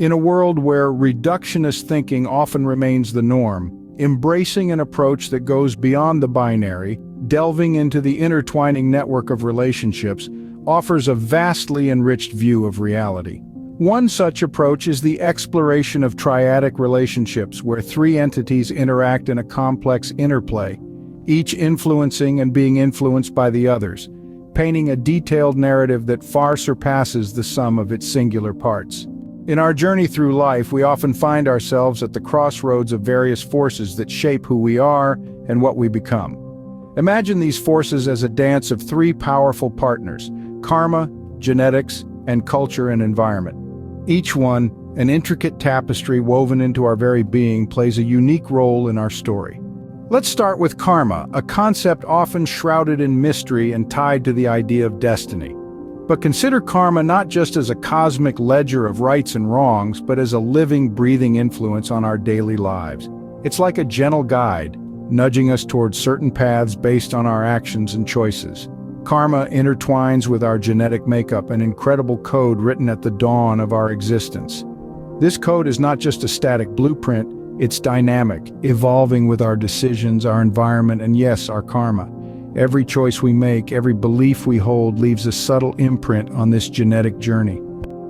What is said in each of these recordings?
In a world where reductionist thinking often remains the norm, embracing an approach that goes beyond the binary, delving into the intertwining network of relationships, offers a vastly enriched view of reality. One such approach is the exploration of triadic relationships, where three entities interact in a complex interplay, each influencing and being influenced by the others, painting a detailed narrative that far surpasses the sum of its singular parts. In our journey through life, we often find ourselves at the crossroads of various forces that shape who we are and what we become. Imagine these forces as a dance of three powerful partners: karma, genetics, and culture and environment. Each one, an intricate tapestry woven into our very being, plays a unique role in our story. Let's start with karma, a concept often shrouded in mystery and tied to the idea of destiny. But consider karma not just as a cosmic ledger of rights and wrongs, but as a living, breathing influence on our daily lives. It's like a gentle guide, nudging us towards certain paths based on our actions and choices. Karma intertwines with our genetic makeup, an incredible code written at the dawn of our existence. This code is not just a static blueprint, it's dynamic, evolving with our decisions, our environment, and yes, our karma. Every choice we make, every belief we hold leaves a subtle imprint on this genetic journey.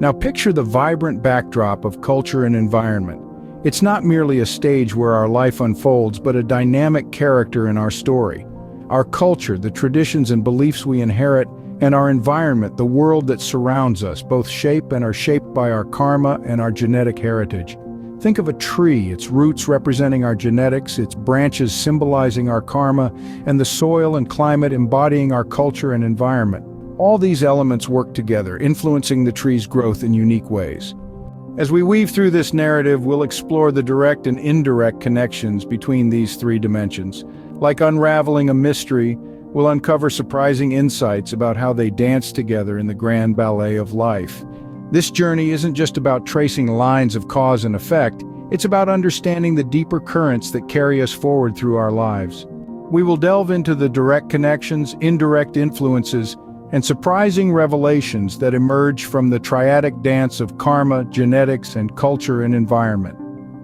Now picture the vibrant backdrop of culture and environment. It's not merely a stage where our life unfolds, but a dynamic character in our story. Our culture, the traditions and beliefs we inherit, and our environment, the world that surrounds us, both shape and are shaped by our karma and our genetic heritage. Think of a tree, its roots representing our genetics, its branches symbolizing our karma, and the soil and climate embodying our culture and environment. All these elements work together, influencing the tree's growth in unique ways. As we weave through this narrative, we'll explore the direct and indirect connections between these three dimensions. Like unraveling a mystery, we'll uncover surprising insights about how they dance together in the grand ballet of life. This journey isn't just about tracing lines of cause and effect, it's about understanding the deeper currents that carry us forward through our lives. We will delve into the direct connections, indirect influences, and surprising revelations that emerge from the triadic dance of karma, genetics, and culture and environment.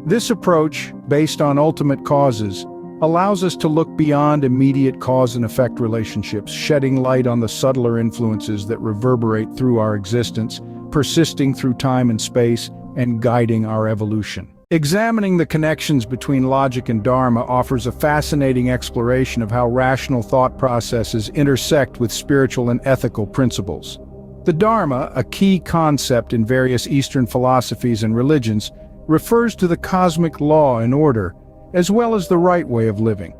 This approach, based on ultimate causes, allows us to look beyond immediate cause and effect relationships, shedding light on the subtler influences that reverberate through our existence, persisting through time and space, and guiding our evolution. Examining the connections between logic and dharma offers a fascinating exploration of how rational thought processes intersect with spiritual and ethical principles. The dharma, a key concept in various Eastern philosophies and religions, refers to the cosmic law and order, as well as the right way of living.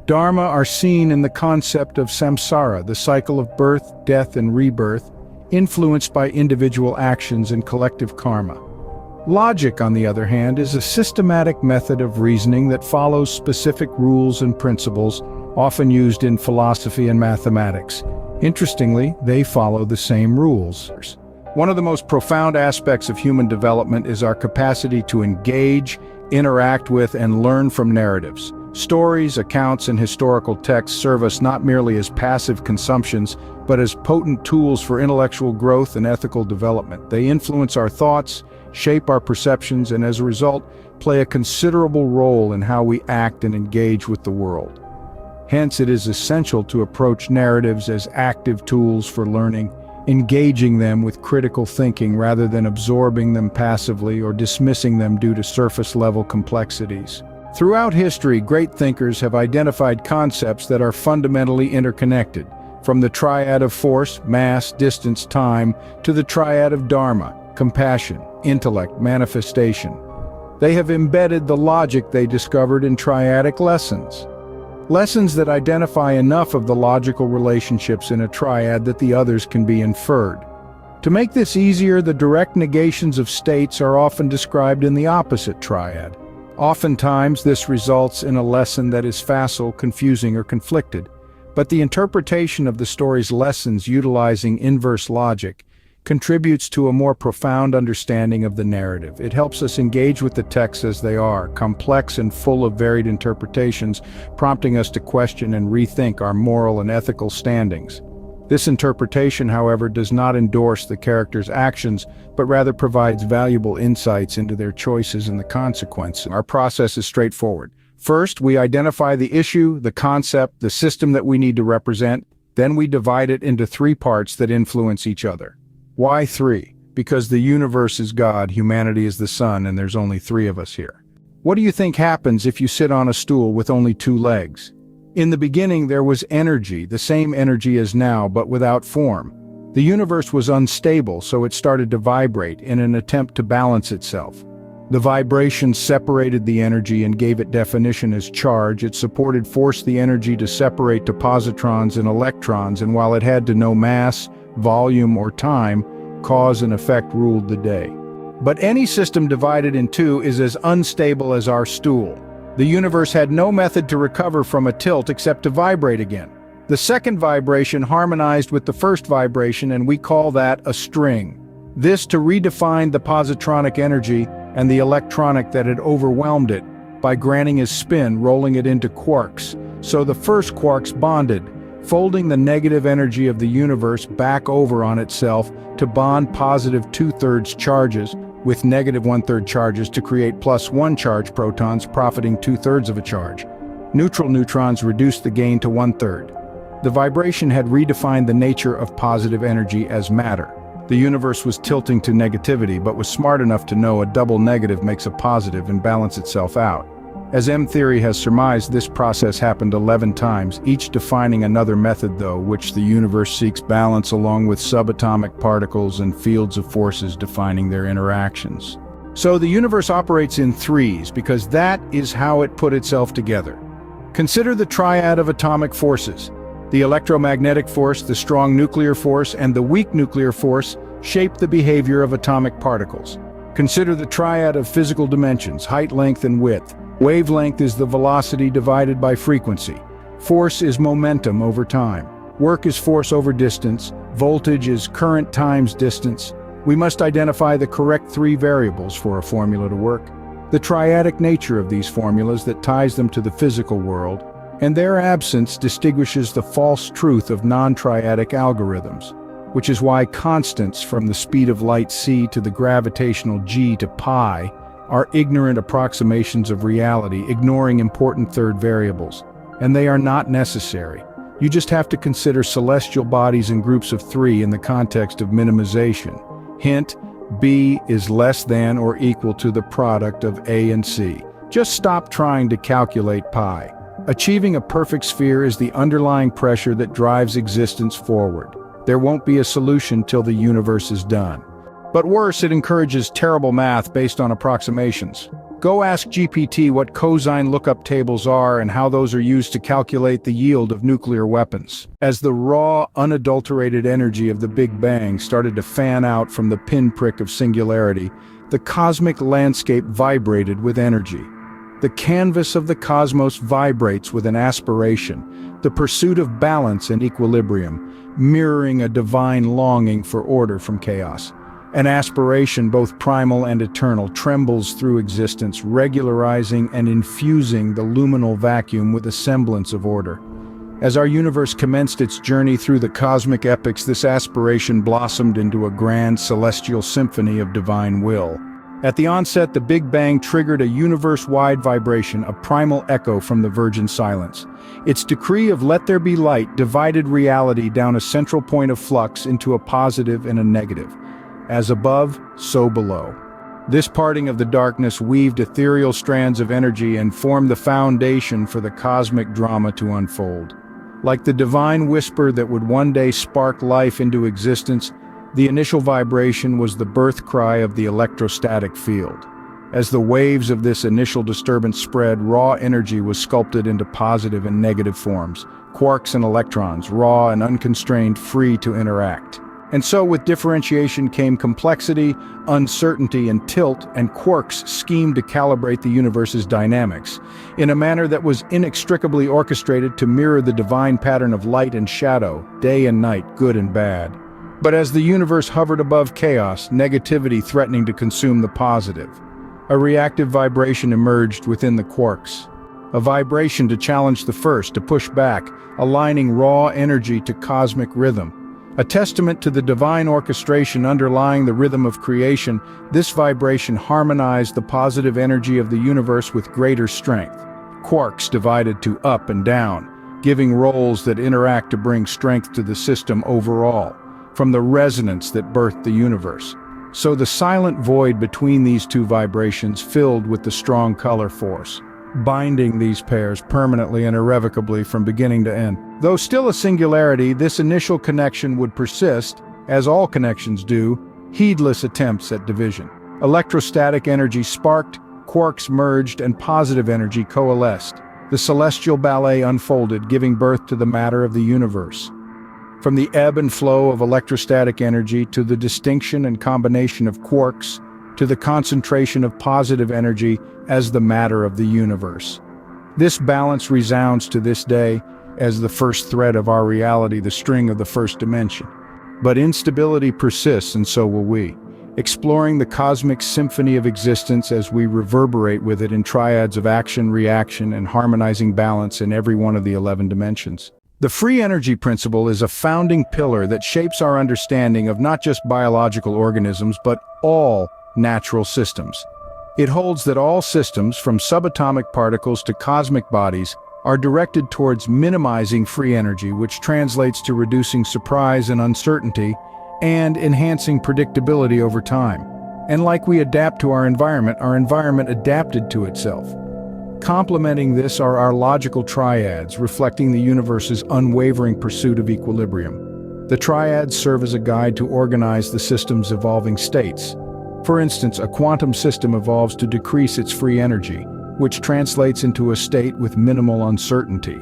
Dharma are seen in the concept of samsara, the cycle of birth, death, and rebirth, influenced by individual actions and collective karma. Logic, on the other hand, is a systematic method of reasoning that follows specific rules and principles, often used in philosophy and mathematics. Interestingly, they follow the same rules. One of the most profound aspects of human development is our capacity to engage, interact with, and learn from narratives. Stories, accounts, and historical texts serve us not merely as passive consumptions, but as potent tools for intellectual growth and ethical development. They influence our thoughts, shape our perceptions, and as a result, play a considerable role in how we act and engage with the world. Hence, it is essential to approach narratives as active tools for learning, engaging them with critical thinking rather than absorbing them passively or dismissing them due to surface-level complexities. Throughout history, great thinkers have identified concepts that are fundamentally interconnected, from the triad of force, mass, distance, time, to the triad of dharma, compassion, intellect, manifestation. They have embedded the logic they discovered in triadic lessons. Lessons that identify enough of the logical relationships in a triad that the others can be inferred. To make this easier, the direct negations of states are often described in the opposite triad. Oftentimes, this results in a lesson that is facile, confusing, or conflicted. But the interpretation of the story's lessons utilizing inverse logic contributes to a more profound understanding of the narrative. It helps us engage with the texts as they are, complex and full of varied interpretations, prompting us to question and rethink our moral and ethical standings. This interpretation, however, does not endorse the character's actions, but rather provides valuable insights into their choices and the consequences. Our process is straightforward. First, we identify the issue, the concept, the system that we need to represent. Then we divide it into three parts that influence each other. Why three? Because the universe is God, humanity is the sun, and there's only three of us here. What do you think happens if you sit on a stool with only two legs? In the beginning, there was energy, the same energy as now, but without form. The universe was unstable, so it started to vibrate in an attempt to balance itself. The vibration separated the energy and gave it definition as charge. It forced the energy to separate to positrons and electrons, and while it had to know mass, volume, or time, cause and effect ruled the day. But any system divided in two is as unstable as our stool. The universe had no method to recover from a tilt except to vibrate again. The second vibration harmonized with the first vibration, and we call that a string. This to redefine the positronic energy and the electronic that had overwhelmed it by granting a spin, rolling it into quarks. So the first quarks bonded, folding the negative energy of the universe back over on itself to bond positive 2/3 charges with negative 1/3 charges to create +1 charge protons, profiting 2/3 of a charge. Neutral neutrons reduced the gain to 1/3. The vibration had redefined the nature of positive energy as matter. The universe was tilting to negativity, but was smart enough to know a double negative makes a positive and balance itself out. As M-theory has surmised, this process happened 11 times, each defining another method though, which the universe seeks balance along with subatomic particles and fields of forces defining their interactions. So the universe operates in threes because that is how it put itself together. Consider the triad of atomic forces. The electromagnetic force, the strong nuclear force, and the weak nuclear force shape the behavior of atomic particles. Consider the triad of physical dimensions, height, length, and width. Wavelength is the velocity divided by frequency. Force is momentum over time. Work is force over distance. Voltage is current times distance. We must identify the correct three variables for a formula to work. The triadic nature of these formulas that ties them to the physical world, and their absence distinguishes the false truth of non-triadic algorithms, which is why constants from the speed of light c to the gravitational g to pi are ignorant approximations of reality, ignoring important third variables. And they are not necessary. You just have to consider celestial bodies in groups of three in the context of minimization. Hint, B is less than or equal to the product of A and C. Just stop trying to calculate pi. Achieving a perfect sphere is the underlying pressure that drives existence forward. There won't be a solution till the universe is done. But worse, it encourages terrible math based on approximations. Go ask GPT what cosine lookup tables are and how those are used to calculate the yield of nuclear weapons. As the raw, unadulterated energy of the Big Bang started to fan out from the pinprick of singularity, the cosmic landscape vibrated with energy. The canvas of the cosmos vibrates with an aspiration, the pursuit of balance and equilibrium, mirroring a divine longing for order from chaos. An aspiration, both primal and eternal, trembles through existence, regularizing and infusing the luminal vacuum with a semblance of order. As our universe commenced its journey through the cosmic epochs, this aspiration blossomed into a grand celestial symphony of divine will. At the onset, the Big Bang triggered a universe-wide vibration, a primal echo from the virgin silence. Its decree of let there be light divided reality down a central point of flux into a positive and a negative. As above, so below. This parting of the darkness weaved ethereal strands of energy and formed the foundation for the cosmic drama to unfold. Like the divine whisper that would one day spark life into existence, the initial vibration was the birth cry of the electrostatic field. As the waves of this initial disturbance spread, raw energy was sculpted into positive and negative forms, quarks and electrons, raw and unconstrained, free to interact. And so with differentiation came complexity, uncertainty, and tilt, and quarks schemed to calibrate the universe's dynamics, in a manner that was inextricably orchestrated to mirror the divine pattern of light and shadow, day and night, good and bad. But as the universe hovered above chaos, negativity threatening to consume the positive, a reactive vibration emerged within the quarks. A vibration to challenge the first, to push back, aligning raw energy to cosmic rhythm. A testament to the divine orchestration underlying the rhythm of creation, this vibration harmonized the positive energy of the universe with greater strength. Quarks divided to up and down, giving roles that interact to bring strength to the system overall, from the resonance that birthed the universe. So the silent void between these two vibrations filled with the strong color force, binding these pairs permanently and irrevocably from beginning to end. Though still a singularity, this initial connection would persist, as all connections do, heedless attempts at division. Electrostatic energy sparked, quarks merged, and positive energy coalesced. The celestial ballet unfolded, giving birth to the matter of the universe. From the ebb and flow of electrostatic energy to the distinction and combination of quarks, to the concentration of positive energy as the matter of the universe. This balance resounds to this day as the first thread of our reality, the string of the first dimension. But instability persists, and so will we, exploring the cosmic symphony of existence as we reverberate with it in triads of action, reaction, and harmonizing balance in every one of the 11 dimensions. The free energy principle is a founding pillar that shapes our understanding of not just biological organisms, but all natural systems. It holds that all systems, from subatomic particles to cosmic bodies, are directed towards minimizing free energy, which translates to reducing surprise and uncertainty, and enhancing predictability over time. And like we adapt to our environment adapted to itself. Complementing this are our logical triads, reflecting the universe's unwavering pursuit of equilibrium. The triads serve as a guide to organize the system's evolving states. For instance, a quantum system evolves to decrease its free energy, which translates into a state with minimal uncertainty.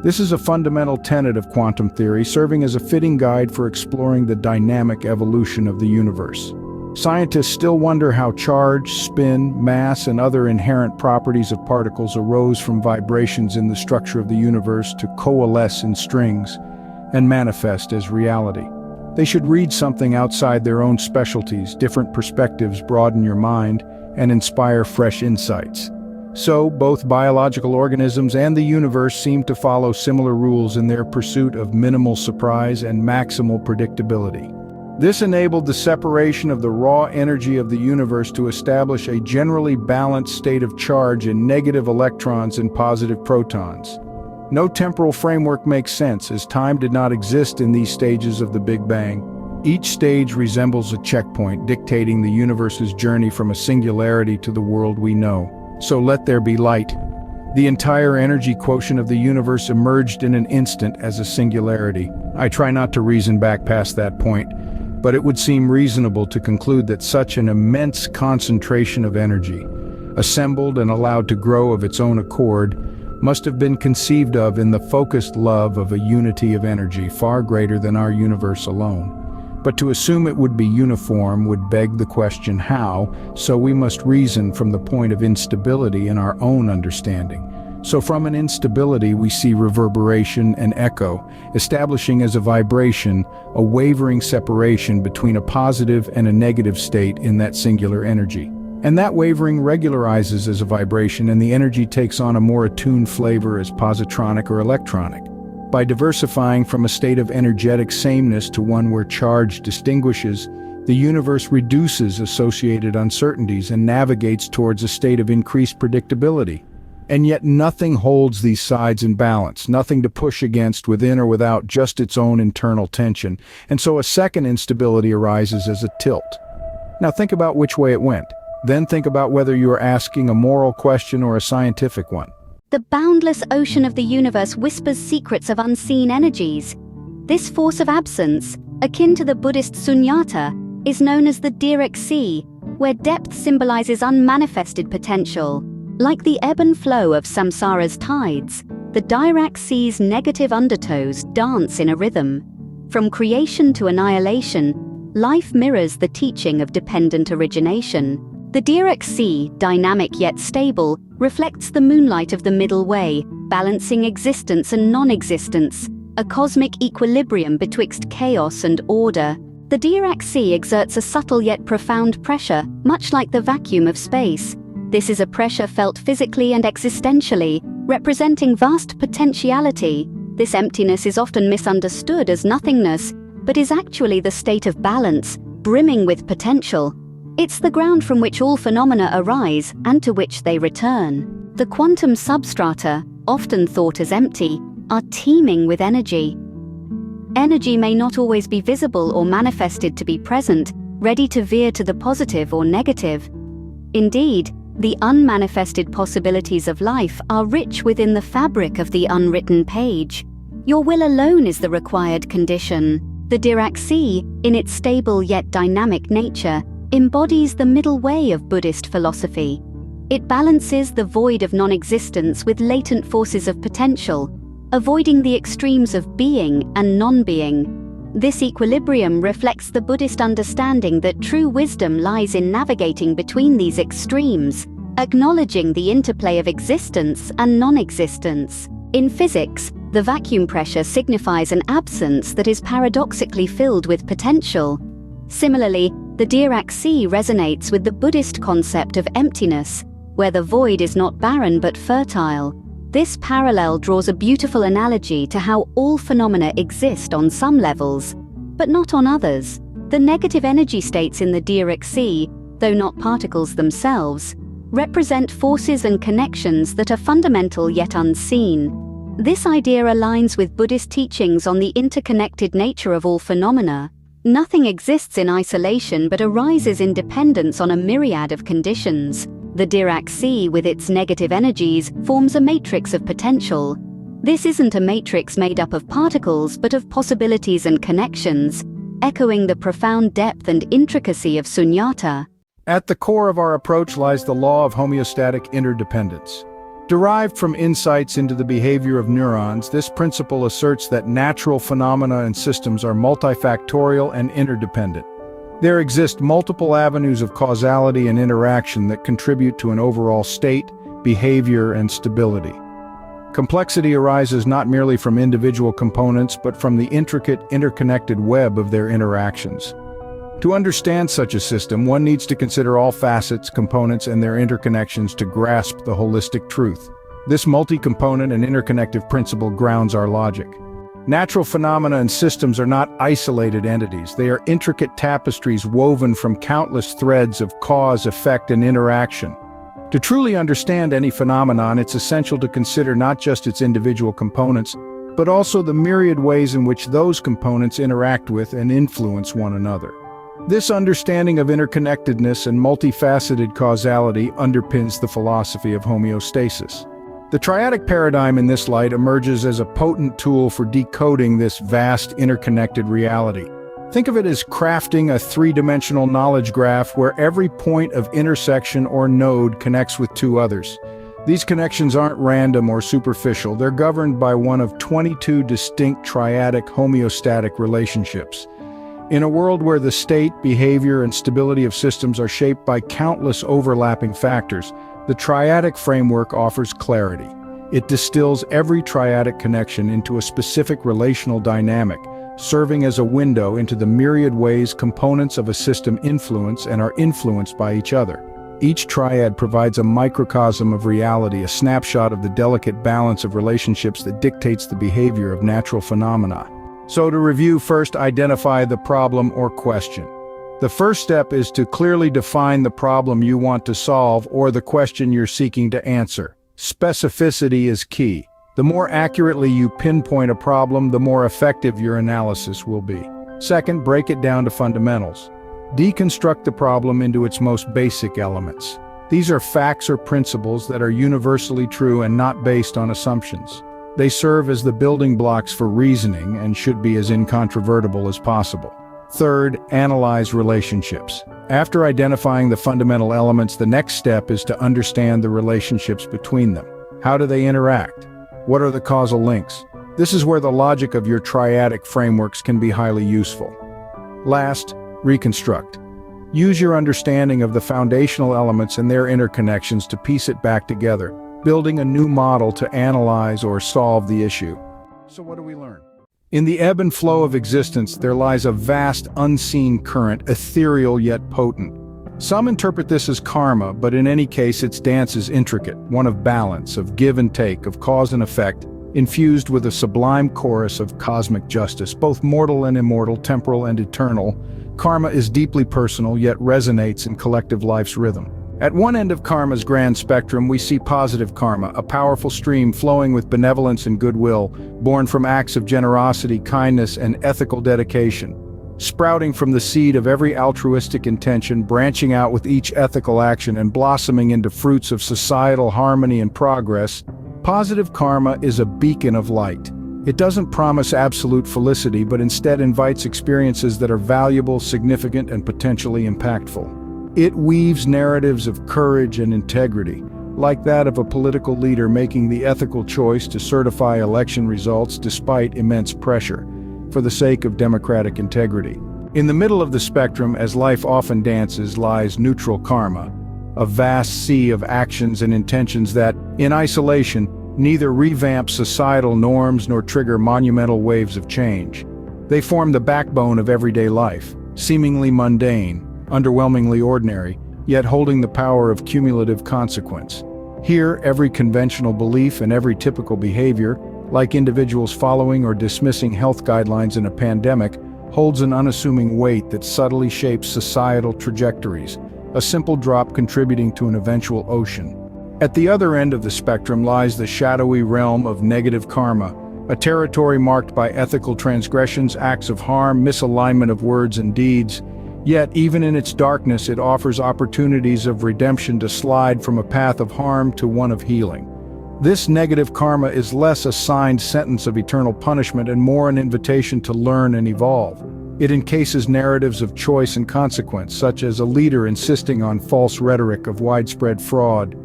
This is a fundamental tenet of quantum theory, serving as a fitting guide for exploring the dynamic evolution of the universe. Scientists still wonder how charge, spin, mass, and other inherent properties of particles arose from vibrations in the structure of the universe to coalesce in strings and manifest as reality. They should read something outside their own specialties. Different perspectives broaden your mind and inspire fresh insights. So, both biological organisms and the universe seem to follow similar rules in their pursuit of minimal surprise and maximal predictability. This enabled the separation of the raw energy of the universe to establish a generally balanced state of charge in negative electrons and positive protons. No temporal framework makes sense, as time did not exist in these stages of the Big Bang. Each stage resembles a checkpoint, dictating the universe's journey from a singularity to the world we know. So let there be light. The entire energy quotient of the universe emerged in an instant as a singularity. I try not to reason back past that point, but it would seem reasonable to conclude that such an immense concentration of energy, assembled and allowed to grow of its own accord, must have been conceived of in the focused love of a unity of energy far greater than our universe alone. But to assume it would be uniform would beg the question how, so we must reason from the point of instability in our own understanding. So from an instability we see reverberation and echo, establishing as a vibration a wavering separation between a positive and a negative state in that singular energy. And that wavering regularizes as a vibration, and the energy takes on a more attuned flavor as positronic or electronic. By diversifying from a state of energetic sameness to one where charge distinguishes, the universe reduces associated uncertainties and navigates towards a state of increased predictability. And yet nothing holds these sides in balance, nothing to push against within or without, just its own internal tension. And so a second instability arises as a tilt. Now think about which way it went. Then think about whether you are asking a moral question or a scientific one. The boundless ocean of the universe whispers secrets of unseen energies. This force of absence, akin to the Buddhist sunyata, is known as the Dirac Sea, where depth symbolizes unmanifested potential. Like the ebb and flow of samsara's tides, the Dirac Sea's negative undertows dance in a rhythm. From creation to annihilation, life mirrors the teaching of dependent origination. The Dirac Sea, dynamic yet stable, reflects the moonlight of the middle way, balancing existence and non-existence, a cosmic equilibrium betwixt chaos and order. The Dirac Sea exerts a subtle yet profound pressure, much like the vacuum of space. This is a pressure felt physically and existentially, representing vast potentiality. This emptiness is often misunderstood as nothingness, but is actually the state of balance, brimming with potential. It's the ground from which all phenomena arise and to which they return. The quantum substrata, often thought as empty, are teeming with energy. Energy may not always be visible or manifested to be present, ready to veer to the positive or negative. Indeed, the unmanifested possibilities of life are rich within the fabric of the unwritten page. Your will alone is the required condition. The Dirac Sea, in its stable yet dynamic nature, embodies the middle way of Buddhist philosophy. It balances the void of non-existence with latent forces of potential, avoiding the extremes of being and non-being. This equilibrium reflects the Buddhist understanding that true wisdom lies in navigating between these extremes, acknowledging the interplay of existence and non-existence. In physics, the vacuum pressure signifies an absence that is paradoxically filled with potential. Similarly, the Dirac Sea resonates with the Buddhist concept of emptiness, where the void is not barren but fertile. This parallel draws a beautiful analogy to how all phenomena exist on some levels, but not on others. The negative energy states in the Dirac Sea, though not particles themselves, represent forces and connections that are fundamental yet unseen. This idea aligns with Buddhist teachings on the interconnected nature of all phenomena. Nothing exists in isolation but arises in dependence on a myriad of conditions. The Dirac Sea, with its negative energies, forms a matrix of potential. This isn't a matrix made up of particles but of possibilities and connections, echoing the profound depth and intricacy of Sunyata. At the core of our approach lies the law of homeostatic interdependence. Derived from insights into the behavior of neurons, this principle asserts that natural phenomena and systems are multifactorial and interdependent. There exist multiple avenues of causality and interaction that contribute to an overall state, behavior, and stability. Complexity arises not merely from individual components but from the intricate, interconnected web of their interactions. To understand such a system, one needs to consider all facets, components, and their interconnections to grasp the holistic truth. This multi-component and interconnective principle grounds our logic. Natural phenomena and systems are not isolated entities. They are intricate tapestries woven from countless threads of cause, effect, and interaction. To truly understand any phenomenon, it's essential to consider not just its individual components, but also the myriad ways in which those components interact with and influence one another. This understanding of interconnectedness and multifaceted causality underpins the philosophy of homeostasis. The triadic paradigm in this light emerges as a potent tool for decoding this vast interconnected reality. Think of it as crafting a three-dimensional knowledge graph where every point of intersection or node connects with two others. These connections aren't random or superficial. They're governed by one of 22 distinct triadic homeostatic relationships. In a world where the state, behavior, and stability of systems are shaped by countless overlapping factors, the triadic framework offers clarity. It distills every triadic connection into a specific relational dynamic, serving as a window into the myriad ways components of a system influence and are influenced by each other. Each triad provides a microcosm of reality, a snapshot of the delicate balance of relationships that dictates the behavior of natural phenomena. So to review, first identify the problem or question. The first step is to clearly define the problem you want to solve or the question you're seeking to answer. Specificity is key. The more accurately you pinpoint a problem, the more effective your analysis will be. Second, break it down to fundamentals. Deconstruct the problem into its most basic elements. These are facts or principles that are universally true and not based on assumptions. They serve as the building blocks for reasoning and should be as incontrovertible as possible. Third, analyze relationships. After identifying the fundamental elements, the next step is to understand the relationships between them. How do they interact? What are the causal links? This is where the logic of your triadic frameworks can be highly useful. Last, reconstruct. Use your understanding of the foundational elements and their interconnections to piece it back together, building a new model to analyze or solve the issue. So what do we learn? In the ebb and flow of existence, there lies a vast, unseen current, ethereal yet potent. Some interpret this as karma, but in any case its dance is intricate, one of balance, of give and take, of cause and effect, infused with a sublime chorus of cosmic justice, both mortal and immortal, temporal and eternal. Karma is deeply personal, yet resonates in collective life's rhythm. At one end of karma's grand spectrum, we see positive karma, a powerful stream flowing with benevolence and goodwill, born from acts of generosity, kindness, and ethical dedication. Sprouting from the seed of every altruistic intention, branching out with each ethical action and blossoming into fruits of societal harmony and progress, positive karma is a beacon of light. It doesn't promise absolute felicity, but instead invites experiences that are valuable, significant, and potentially impactful. It weaves narratives of courage and integrity, like that of a political leader making the ethical choice to certify election results despite immense pressure, for the sake of democratic integrity. In the middle of the spectrum, as life often dances, lies neutral karma, a vast sea of actions and intentions that, in isolation, neither revamp societal norms nor trigger monumental waves of change. They form the backbone of everyday life, seemingly mundane, underwhelmingly ordinary, yet holding the power of cumulative consequence. Here, every conventional belief and every typical behavior, like individuals following or dismissing health guidelines in a pandemic, holds an unassuming weight that subtly shapes societal trajectories, a simple drop contributing to an eventual ocean. At the other end of the spectrum lies the shadowy realm of negative karma, a territory marked by ethical transgressions, acts of harm, misalignment of words and deeds. Yet, even in its darkness, it offers opportunities of redemption to slide from a path of harm to one of healing. This negative karma is less a signed sentence of eternal punishment and more an invitation to learn and evolve. It encases narratives of choice and consequence, such as a leader insisting on false rhetoric of widespread fraud,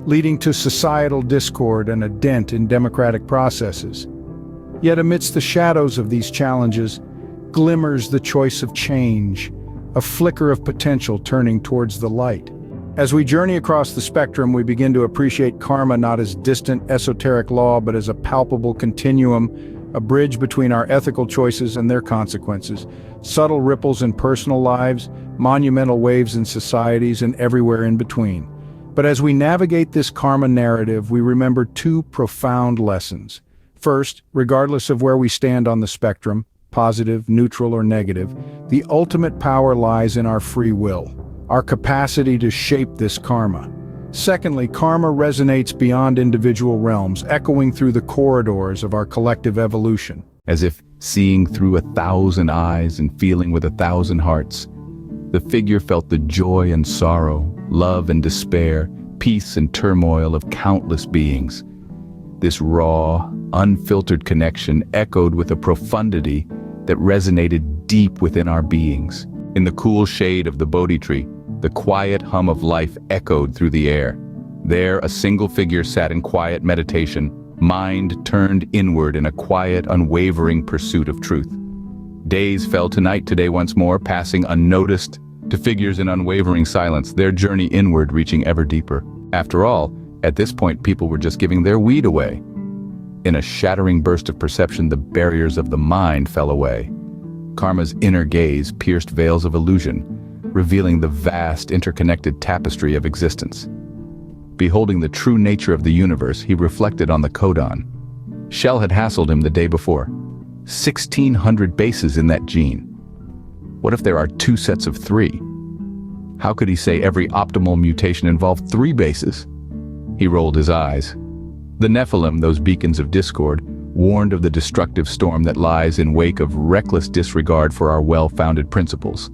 leading to societal discord and a dent in democratic processes. Yet amidst the shadows of these challenges, glimmers the choice of change, a flicker of potential turning towards the light. As we journey across the spectrum, we begin to appreciate karma not as distant, esoteric law, but as a palpable continuum, a bridge between our ethical choices and their consequences, subtle ripples in personal lives, monumental waves in societies, and everywhere in between. But as we navigate this karma narrative, we remember two profound lessons. First, regardless of where we stand on the spectrum, positive, neutral, or negative, the ultimate power lies in our free will, our capacity to shape this karma. Secondly, karma resonates beyond individual realms, echoing through the corridors of our collective evolution. As if seeing through 1,000 eyes and feeling with 1,000 hearts, the figure felt the joy and sorrow, love and despair, peace and turmoil of countless beings. This raw, unfiltered connection echoed with a profundity that resonated deep within our beings. In the cool shade of the Bodhi tree, the quiet hum of life echoed through the air. There, a single figure sat in quiet meditation, mind turned inward in a quiet, unwavering pursuit of truth. Days fell to night today once more, passing unnoticed, to figures in unwavering silence, their journey inward reaching ever deeper. After all, at this point people were just giving their weed away. In a shattering burst of perception, the barriers of the mind fell away. Karma's inner gaze pierced veils of illusion, revealing the vast, interconnected tapestry of existence. Beholding the true nature of the universe, he reflected on the codon. Shell had hassled him the day before. 1,600 bases in that gene. What if there are 2 sets of 3? How could he say every optimal mutation involved 3 bases? He rolled his eyes. The Nephilim, those beacons of discord, warned of the destructive storm that lies in wake of reckless disregard for our well-founded principles.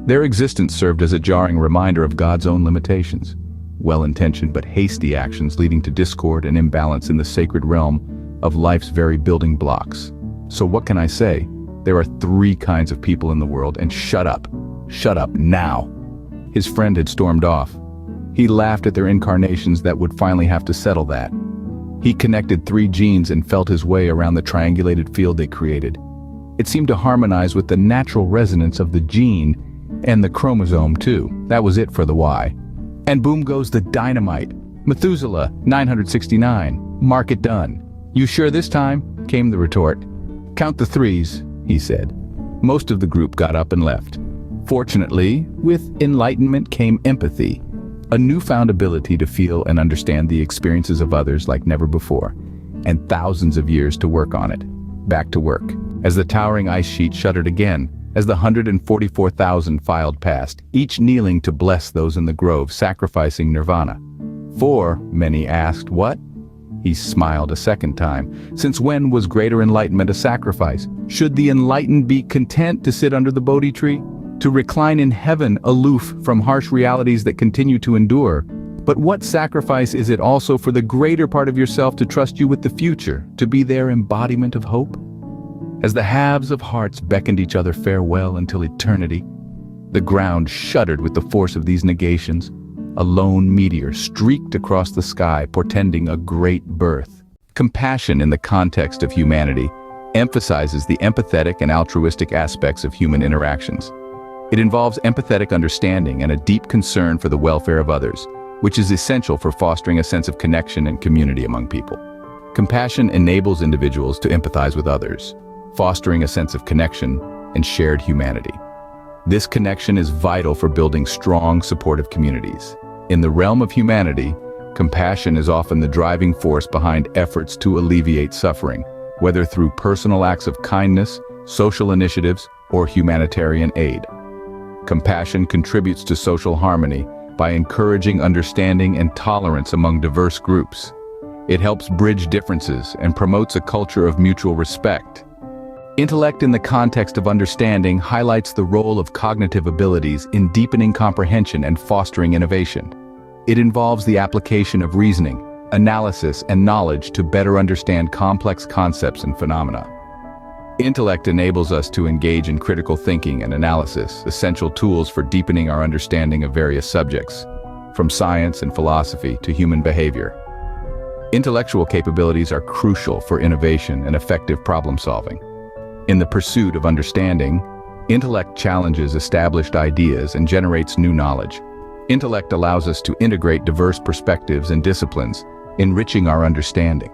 Their existence served as a jarring reminder of God's own limitations. Well-intentioned but hasty actions leading to discord and imbalance in the sacred realm of life's very building blocks. So what can I say? There are 3 kinds of people in the world, and shut up. Shut up now. His friend had stormed off. He laughed at their incarnations that would finally have to settle that. He connected 3 genes and felt his way around the triangulated field they created. It seemed to harmonize with the natural resonance of the gene and the chromosome too. That was it for the Y. And boom goes the dynamite. Methuselah, 969. Mark it done. You sure this time? Came the retort. Count the 3s, he said. Most of the group got up and left. Fortunately, with enlightenment came empathy, a newfound ability to feel and understand the experiences of others like never before. and thousands of years to work on it. Back to work. As the towering ice sheet shuddered again, as the 144,000 filed past, each kneeling to bless those in the grove, sacrificing nirvana. For, many asked, what? He smiled a second time. Since when was greater enlightenment a sacrifice? Should the enlightened be content to sit under the Bodhi tree? To recline in heaven, aloof from harsh realities that continue to endure? But what sacrifice is it also for the greater part of yourself to trust you with the future, to be their embodiment of hope? As the halves of hearts beckoned each other farewell until eternity, the ground shuddered with the force of these negations. A lone meteor streaked across the sky, portending a great birth. Compassion in the context of humanity emphasizes the empathetic and altruistic aspects of human interactions. It involves empathetic understanding and a deep concern for the welfare of others, which is essential for fostering a sense of connection and community among people. Compassion enables individuals to empathize with others, fostering a sense of connection and shared humanity. This connection is vital for building strong, supportive communities. In the realm of humanity, compassion is often the driving force behind efforts to alleviate suffering, whether through personal acts of kindness, social initiatives, or humanitarian aid. Compassion contributes to social harmony by encouraging understanding and tolerance among diverse groups. It helps bridge differences and promotes a culture of mutual respect. Intellect in the context of understanding highlights the role of cognitive abilities in deepening comprehension and fostering innovation. It involves the application of reasoning, analysis, and knowledge to better understand complex concepts and phenomena. Intellect enables us to engage in critical thinking and analysis, essential tools for deepening our understanding of various subjects, from science and philosophy to human behavior. Intellectual capabilities are crucial for innovation and effective problem-solving. In the pursuit of understanding, intellect challenges established ideas and generates new knowledge. Intellect allows us to integrate diverse perspectives and disciplines, enriching our understanding.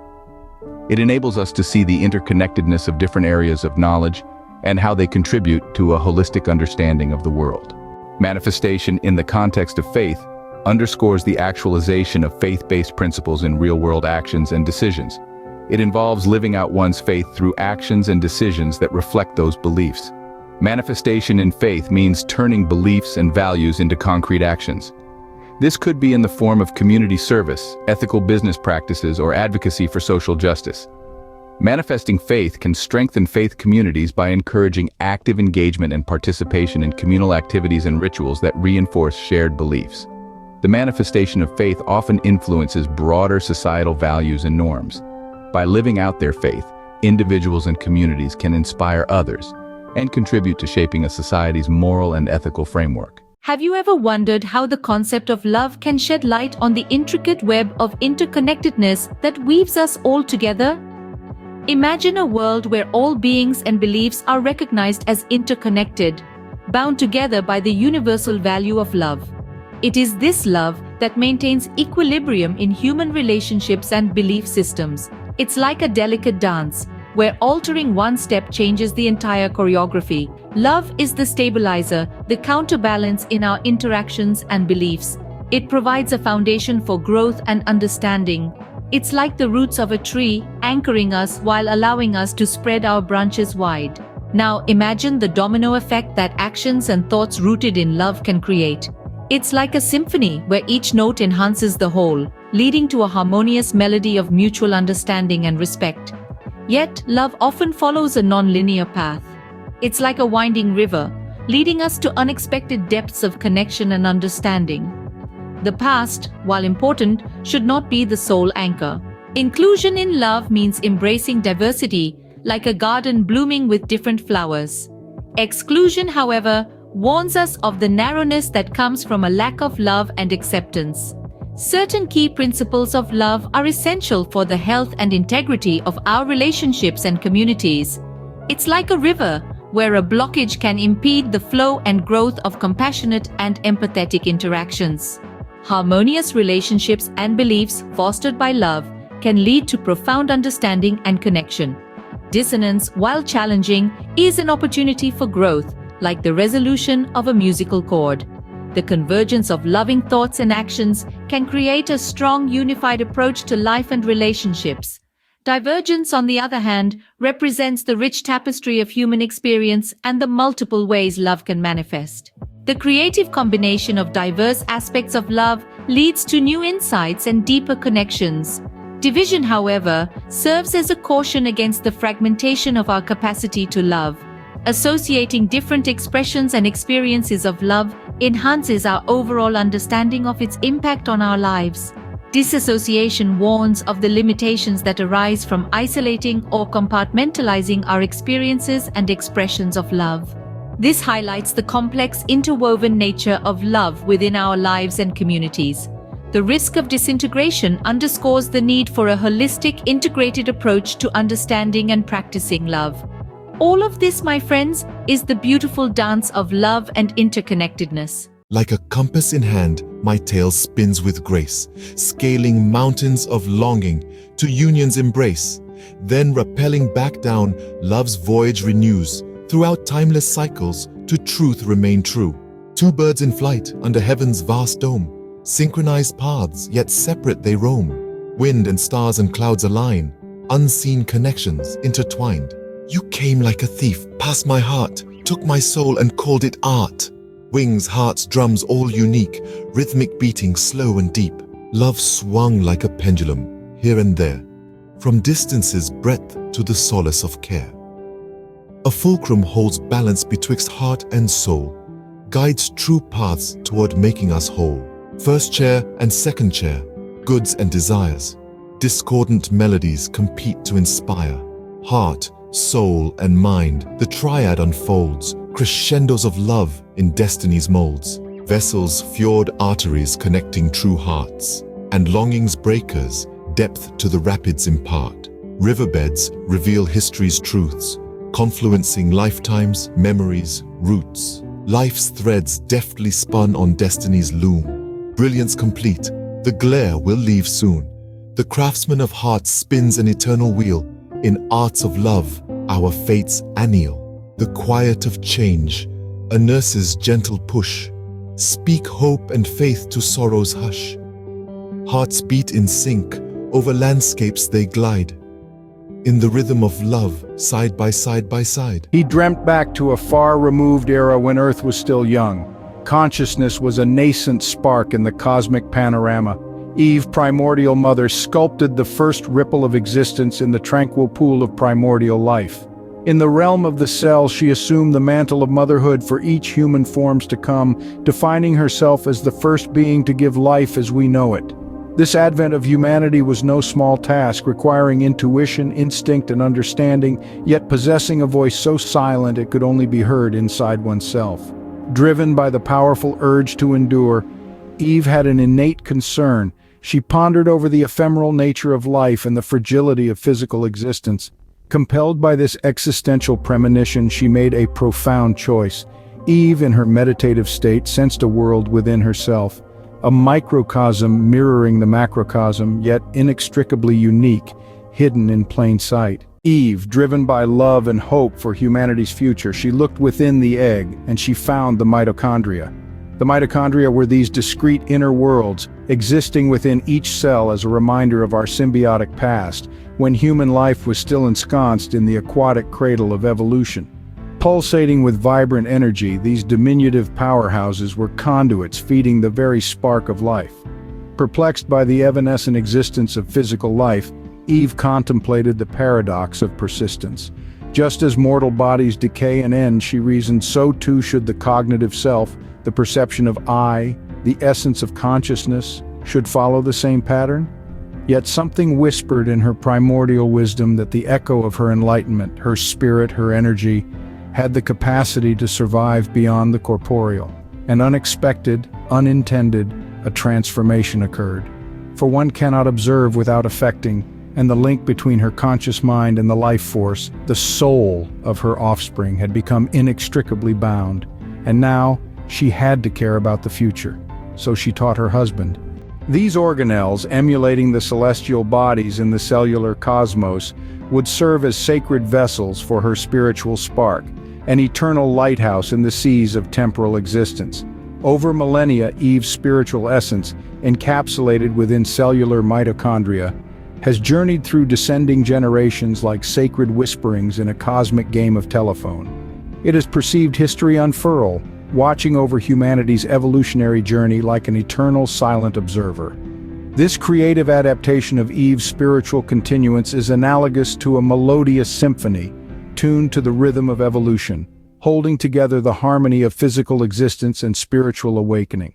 It enables us to see the interconnectedness of different areas of knowledge and how they contribute to a holistic understanding of the world. Manifestation in the context of faith underscores the actualization of faith-based principles in real-world actions and decisions. It involves living out one's faith through actions and decisions that reflect those beliefs. Manifestation in faith means turning beliefs and values into concrete actions. This could be in the form of community service, ethical business practices, or advocacy for social justice. Manifesting faith can strengthen faith communities by encouraging active engagement and participation in communal activities and rituals that reinforce shared beliefs. The manifestation of faith often influences broader societal values and norms. By living out their faith, individuals and communities can inspire others and contribute to shaping a society's moral and ethical framework. Have you ever wondered how the concept of love can shed light on the intricate web of interconnectedness that weaves us all together? Imagine a world where all beings and beliefs are recognized as interconnected, bound together by the universal value of love. It is this love that maintains equilibrium in human relationships and belief systems. It's like a delicate dance, where altering one step changes the entire choreography. Love is the stabilizer, the counterbalance in our interactions and beliefs. It provides a foundation for growth and understanding. It's like the roots of a tree, anchoring us while allowing us to spread our branches wide. Now imagine the domino effect that actions and thoughts rooted in love can create. It's like a symphony where each note enhances the whole, leading to a harmonious melody of mutual understanding and respect. Yet, love often follows a non-linear path. It's like a winding river, leading us to unexpected depths of connection and understanding. The past, while important, should not be the sole anchor. Inclusion in love means embracing diversity, like a garden blooming with different flowers. Exclusion, however, warns us of the narrowness that comes from a lack of love and acceptance. Certain key principles of love are essential for the health and integrity of our relationships and communities. It's like a river, where a blockage can impede the flow and growth of compassionate and empathetic interactions. Harmonious relationships and beliefs fostered by love can lead to profound understanding and connection. Dissonance, while challenging, is an opportunity for growth, like the resolution of a musical chord. The convergence of loving thoughts and actions can create a strong, unified approach to life and relationships. Divergence, on the other hand, represents the rich tapestry of human experience and the multiple ways love can manifest. The creative combination of diverse aspects of love leads to new insights and deeper connections. Division, however, serves as a caution against the fragmentation of our capacity to love. Associating different expressions and experiences of love enhances our overall understanding of its impact on our lives. Disassociation warns of the limitations that arise from isolating or compartmentalizing our experiences and expressions of love. This highlights the complex, interwoven nature of love within our lives and communities. The risk of disintegration underscores the need for a holistic, integrated approach to understanding and practicing love. All of this, my friends, is the beautiful dance of love and interconnectedness. Like a compass in hand, my tale spins with grace, scaling mountains of longing to union's embrace. Then rappelling back down, love's voyage renews. Throughout timeless cycles, to truth remain true. Two birds in flight under heaven's vast dome. Synchronized paths, yet separate they roam. Wind and stars and clouds align. Unseen connections intertwined. You came like a thief, past my heart, took my soul and called it art. Wings, hearts, drums, all unique, rhythmic beating, slow and deep. Love swung like a pendulum, here and there, from distance's breadth to the solace of care. A fulcrum holds balance betwixt heart and soul, guides true paths toward making us whole. First chair and second chair, goods and desires. Discordant melodies compete to inspire. Heart, soul, and mind, the triad unfolds, crescendos of love in destiny's molds. Vessels, fjord arteries connecting true hearts, and longing's breakers, depth to the rapids impart. Riverbeds reveal history's truths, confluencing lifetimes, memories, roots. Life's threads deftly spun on destiny's loom. Brilliance complete, the glare will leave soon. The craftsman of hearts spins an eternal wheel. In arts of love, our fates anneal. The quiet of change, a nurse's gentle push. Speak hope and faith to sorrow's hush. Hearts beat in sync, over landscapes they glide. In the rhythm of love, side by side by side. He dreamt back to a far-removed era when Earth was still young. Consciousness was a nascent spark in the cosmic panorama. Eve, primordial mother, sculpted the first ripple of existence in the tranquil pool of primordial life. In the realm of the cell, she assumed the mantle of motherhood for each human forms to come, defining herself as the first being to give life as we know it. This advent of humanity was no small task, requiring intuition, instinct, and understanding, yet possessing a voice so silent it could only be heard inside oneself. Driven by the powerful urge to endure, Eve had an innate concern. She pondered over the ephemeral nature of life and the fragility of physical existence. Compelled by this existential premonition, she made a profound choice. Eve, in her meditative state, sensed a world within herself, a microcosm mirroring the macrocosm, yet inextricably unique, hidden in plain sight. Eve, driven by love and hope for humanity's future, she looked within the egg, and she found the mitochondria. The mitochondria were these discrete inner worlds, existing within each cell as a reminder of our symbiotic past, when human life was still ensconced in the aquatic cradle of evolution. Pulsating with vibrant energy, these diminutive powerhouses were conduits feeding the very spark of life. Perplexed by the evanescent existence of physical life, Eve contemplated the paradox of persistence. Just as mortal bodies decay and end, she reasoned, so too should the cognitive self, the perception of I, the essence of consciousness, should follow the same pattern. Yet something whispered in her primordial wisdom that the echo of her enlightenment, her spirit, her energy, had the capacity to survive beyond the corporeal. An unexpected, unintended, a transformation occurred. For one cannot observe without affecting, and the link between her conscious mind and the life force, the soul of her offspring, had become inextricably bound. And now, she had to care about the future. So she taught her husband. These organelles, emulating the celestial bodies in the cellular cosmos, would serve as sacred vessels for her spiritual spark, an eternal lighthouse in the seas of temporal existence. Over millennia, Eve's spiritual essence, encapsulated within cellular mitochondria, has journeyed through descending generations like sacred whisperings in a cosmic game of telephone. It has perceived history unfurl, watching over humanity's evolutionary journey like an eternal silent observer. This creative adaptation of Eve's spiritual continuance is analogous to a melodious symphony, tuned to the rhythm of evolution, holding together the harmony of physical existence and spiritual awakening.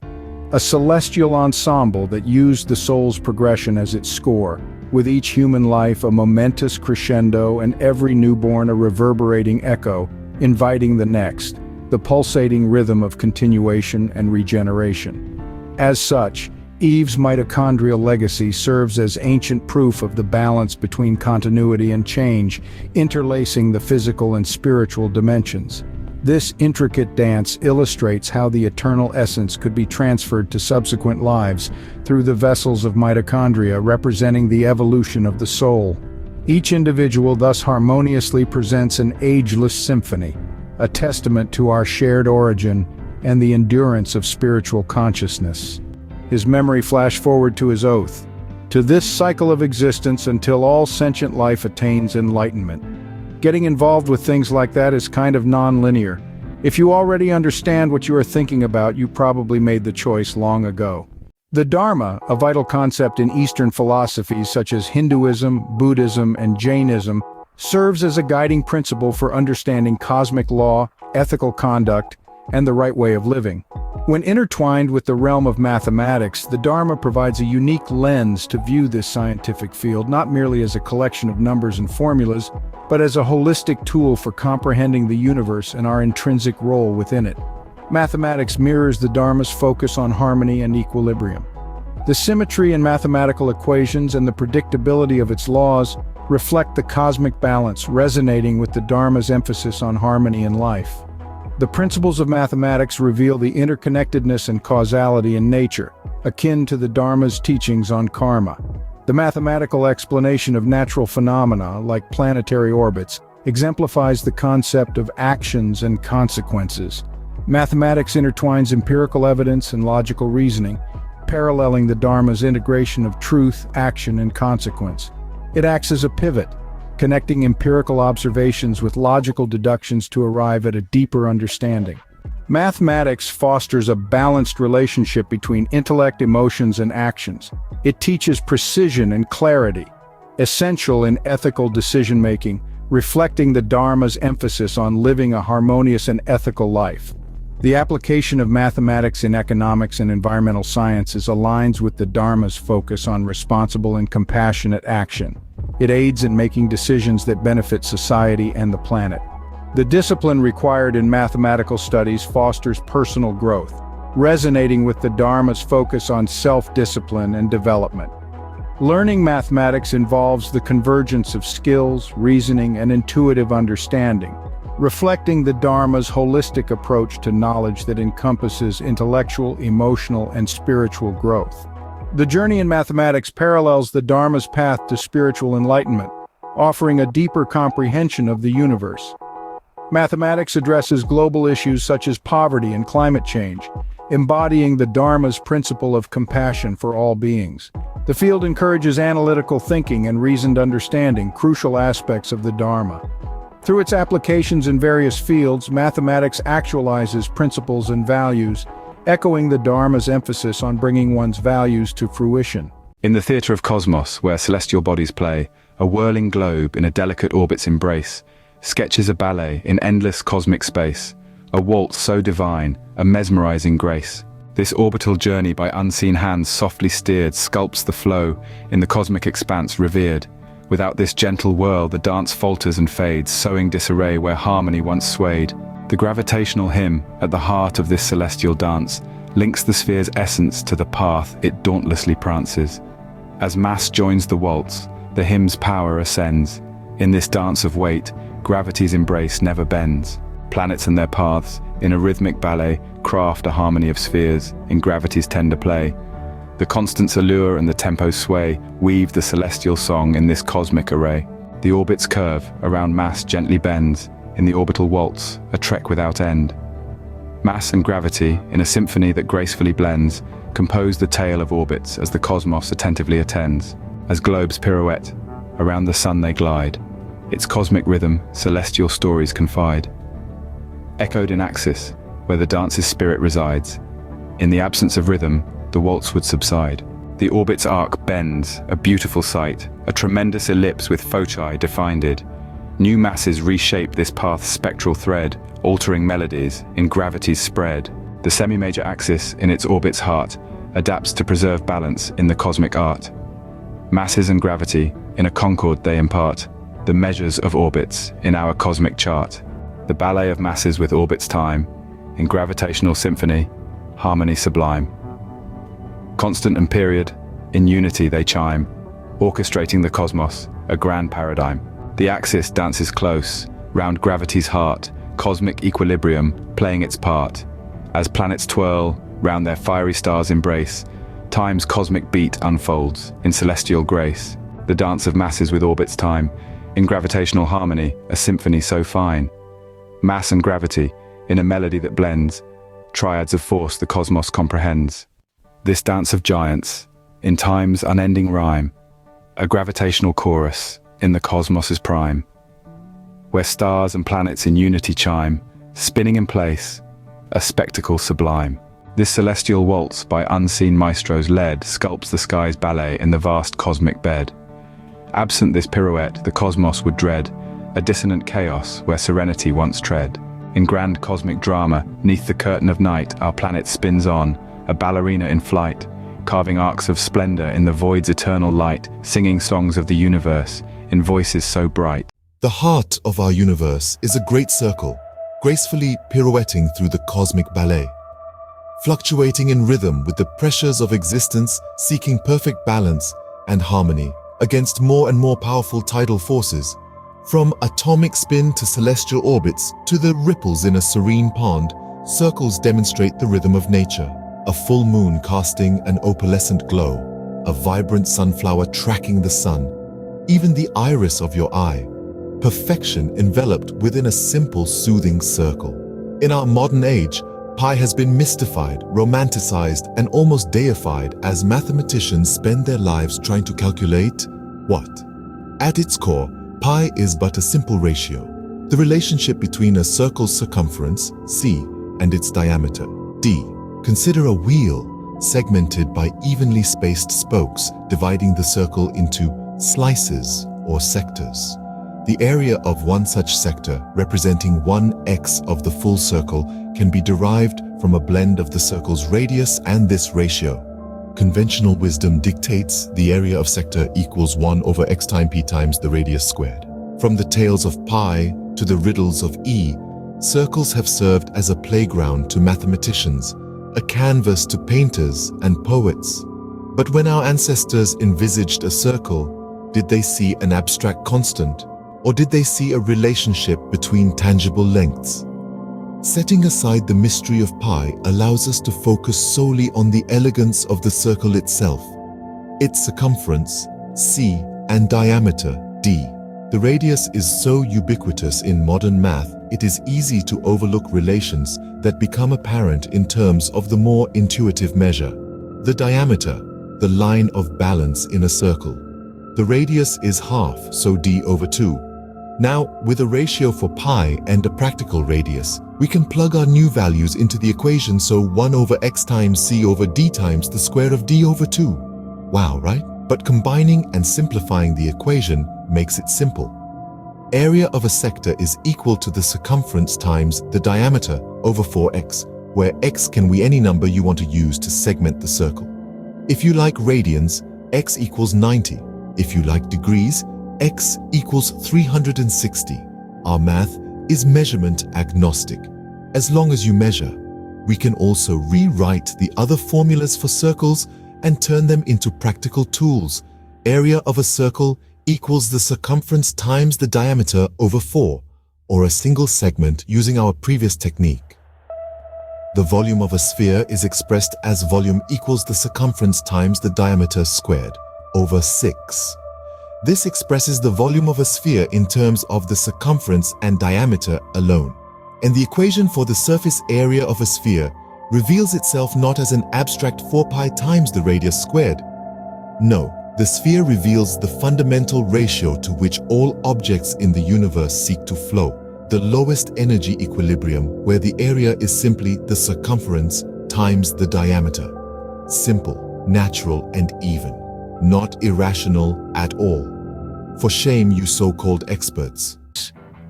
A celestial ensemble that used the soul's progression as its score, with each human life a momentous crescendo and every newborn a reverberating echo, inviting the next, the pulsating rhythm of continuation and regeneration. As such, Eve's mitochondrial legacy serves as ancient proof of the balance between continuity and change, interlacing the physical and spiritual dimensions. This intricate dance illustrates how the eternal essence could be transferred to subsequent lives through the vessels of mitochondria representing the evolution of the soul. Each individual thus harmoniously presents an ageless symphony, a testament to our shared origin and the endurance of spiritual consciousness. His memory flashed forward to his oath, to this cycle of existence until all sentient life attains enlightenment. Getting involved with things like that is kind of non-linear. If you already understand what you are thinking about, you probably made the choice long ago. The Dharma, a vital concept in Eastern philosophies such as Hinduism, Buddhism, and Jainism, serves as a guiding principle for understanding cosmic law, ethical conduct, and the right way of living. When intertwined with the realm of mathematics, the Dharma provides a unique lens to view this scientific field not merely as a collection of numbers and formulas, but as a holistic tool for comprehending the universe and our intrinsic role within it. Mathematics mirrors the Dharma's focus on harmony and equilibrium. The symmetry in mathematical equations and the predictability of its laws reflect the cosmic balance resonating with the Dharma's emphasis on harmony in life. The principles of mathematics reveal the interconnectedness and causality in nature, akin to the Dharma's teachings on karma. The mathematical explanation of natural phenomena, like planetary orbits, exemplifies the concept of actions and consequences. Mathematics intertwines empirical evidence and logical reasoning, paralleling the Dharma's integration of truth, action, and consequence. It acts as a pivot, connecting empirical observations with logical deductions to arrive at a deeper understanding. Mathematics fosters a balanced relationship between intellect, emotions, and actions. It teaches precision and clarity, essential in ethical decision-making, reflecting the Dharma's emphasis on living a harmonious and ethical life. The application of mathematics in economics and environmental sciences aligns with the Dharma's focus on responsible and compassionate action. It aids in making decisions that benefit society and the planet. The discipline required in mathematical studies fosters personal growth, resonating with the Dharma's focus on self-discipline and development. Learning mathematics involves the convergence of skills, reasoning, and intuitive understanding, reflecting the Dharma's holistic approach to knowledge that encompasses intellectual, emotional, and spiritual growth. The journey in mathematics parallels the Dharma's path to spiritual enlightenment, offering a deeper comprehension of the universe. Mathematics addresses global issues such as poverty and climate change, embodying the Dharma's principle of compassion for all beings. The field encourages analytical thinking and reasoned understanding, crucial aspects of the Dharma. Through its applications in various fields, mathematics actualizes principles and values, echoing the Dharma's emphasis on bringing one's values to fruition. In the theatre of cosmos, where celestial bodies play, a whirling globe in a delicate orbit's embrace sketches a ballet in endless cosmic space, a waltz so divine, a mesmerizing grace. This orbital journey by unseen hands softly steered sculpts the flow in the cosmic expanse revered. Without this gentle whirl, the dance falters and fades, sowing disarray where harmony once swayed. The gravitational hymn, at the heart of this celestial dance, links the sphere's essence to the path it dauntlessly prances. As mass joins the waltz, the hymn's power ascends. In this dance of weight, gravity's embrace never bends. Planets and their paths, in a rhythmic ballet, craft a harmony of spheres in gravity's tender play. The constant's allure and the tempo's sway weave the celestial song in this cosmic array. The orbit's curve around mass gently bends, in the orbital waltz, a trek without end. Mass and gravity, in a symphony that gracefully blends, compose the tale of orbits as the cosmos attentively attends. As globes pirouette, around the sun they glide. Its cosmic rhythm, celestial stories confide. Echoed in axis, where the dance's spirit resides. In the absence of rhythm, the waltz would subside. The orbit's arc bends, a beautiful sight, a tremendous ellipse with foci defined. New masses reshape this path's spectral thread, altering melodies in gravity's spread. The semi-major axis, in its orbit's heart, adapts to preserve balance in the cosmic art. Masses and gravity, in a concord they impart, the measures of orbits in our cosmic chart. The ballet of masses with orbits time, in gravitational symphony, harmony sublime. Constant and period, in unity they chime, orchestrating the cosmos, a grand paradigm. The axis dances close, round gravity's heart, cosmic equilibrium playing its part. As planets twirl, round their fiery stars embrace, time's cosmic beat unfolds in celestial grace. The dance of masses with orbits time, in gravitational harmony, a symphony so fine. Mass and gravity, in a melody that blends, triads of force the cosmos comprehends. This dance of giants, in time's unending rhyme, a gravitational chorus in the cosmos's prime, where stars and planets in unity chime, spinning in place, a spectacle sublime. This celestial waltz by unseen maestros led sculpts the sky's ballet in the vast cosmic bed. Absent this pirouette, the cosmos would dread a dissonant chaos where serenity once tread. In grand cosmic drama, neath the curtain of night, our planet spins on, a ballerina in flight, carving arcs of splendor in the void's eternal light, singing songs of the universe in voices so bright. The heart of our universe is a great circle, gracefully pirouetting through the cosmic ballet. Fluctuating in rhythm with the pressures of existence, seeking perfect balance and harmony against more and more powerful tidal forces. From atomic spin to celestial orbits to the ripples in a serene pond, circles demonstrate the rhythm of nature. A full moon casting an opalescent glow, a vibrant sunflower tracking the sun, even the iris of your eye, perfection enveloped within a simple, soothing circle. In our modern age, pi has been mystified, romanticized, and almost deified as mathematicians spend their lives trying to calculate what? At its core, pi is but a simple ratio, the relationship between a circle's circumference, c, and its diameter, d. Consider a wheel segmented by evenly spaced spokes dividing the circle into slices or sectors. The area of one such sector, representing 1x of the full circle, can be derived from a blend of the circle's radius and this ratio. Conventional wisdom dictates the area of sector equals 1 over x times p times the radius squared. From the tales of pi to the riddles of E, circles have served as a playground to mathematicians, a canvas to painters and poets. But when our ancestors envisaged a circle, did they see an abstract constant, or did they see a relationship between tangible lengths? Setting aside the mystery of pi allows us to focus solely on the elegance of the circle itself, its circumference, c, and diameter, d. The radius is so ubiquitous in modern math, it is easy to overlook relations that become apparent in terms of the more intuitive measure. The diameter, the line of balance in a circle. The radius is half, so d over 2. Now, with a ratio for pi and a practical radius, we can plug our new values into the equation, so 1 over x times c over d times the square of d over 2. Wow, right? But combining and simplifying the equation makes it simple. Area of a sector is equal to the circumference times the diameter over 4x, where x can be any number you want to use to segment the circle. If you like radians, x equals 90. If you like degrees, x equals 360. Our math is measurement agnostic. As long as you measure, we can also rewrite the other formulas for circles and turn them into practical tools. Area of a circle equals the circumference times the diameter over 4, or a single segment using our previous technique. The volume of a sphere is expressed as volume equals the circumference times the diameter squared, over 6. This expresses the volume of a sphere in terms of the circumference and diameter alone. And the equation for the surface area of a sphere reveals itself not as an abstract 4 pi times the radius squared. No, The sphere reveals the fundamental ratio to which all objects in the universe seek to flow, the lowest energy equilibrium, where the area is simply the circumference times the diameter. Simple, natural, and even. Not irrational at all. For shame, you so-called experts.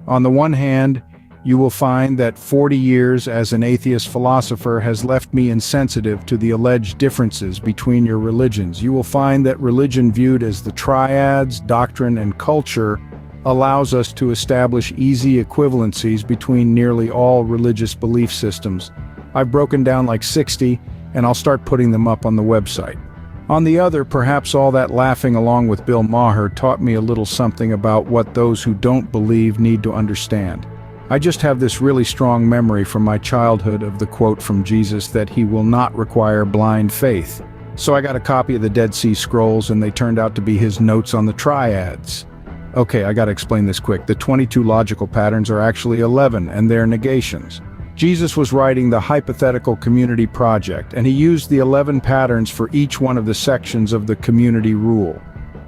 On the one hand, you will find that 40 years as an atheist philosopher has left me insensitive to the alleged differences between your religions. You will find that religion viewed as the triads, doctrine, and culture allows us to establish easy equivalencies between nearly all religious belief systems. I've broken down like 60, and I'll start putting them up on the website. On the other, perhaps all that laughing along with Bill Maher taught me a little something about what those who don't believe need to understand. I just have this really strong memory from my childhood of the quote from Jesus that he will not require blind faith. So I got a copy of the Dead Sea Scrolls, and they turned out to be his notes on the triads. Okay, I gotta explain this quick. The 22 logical patterns are actually 11, and they're negations. Jesus was writing the hypothetical community project, and he used the 11 patterns for each one of the sections of the community rule.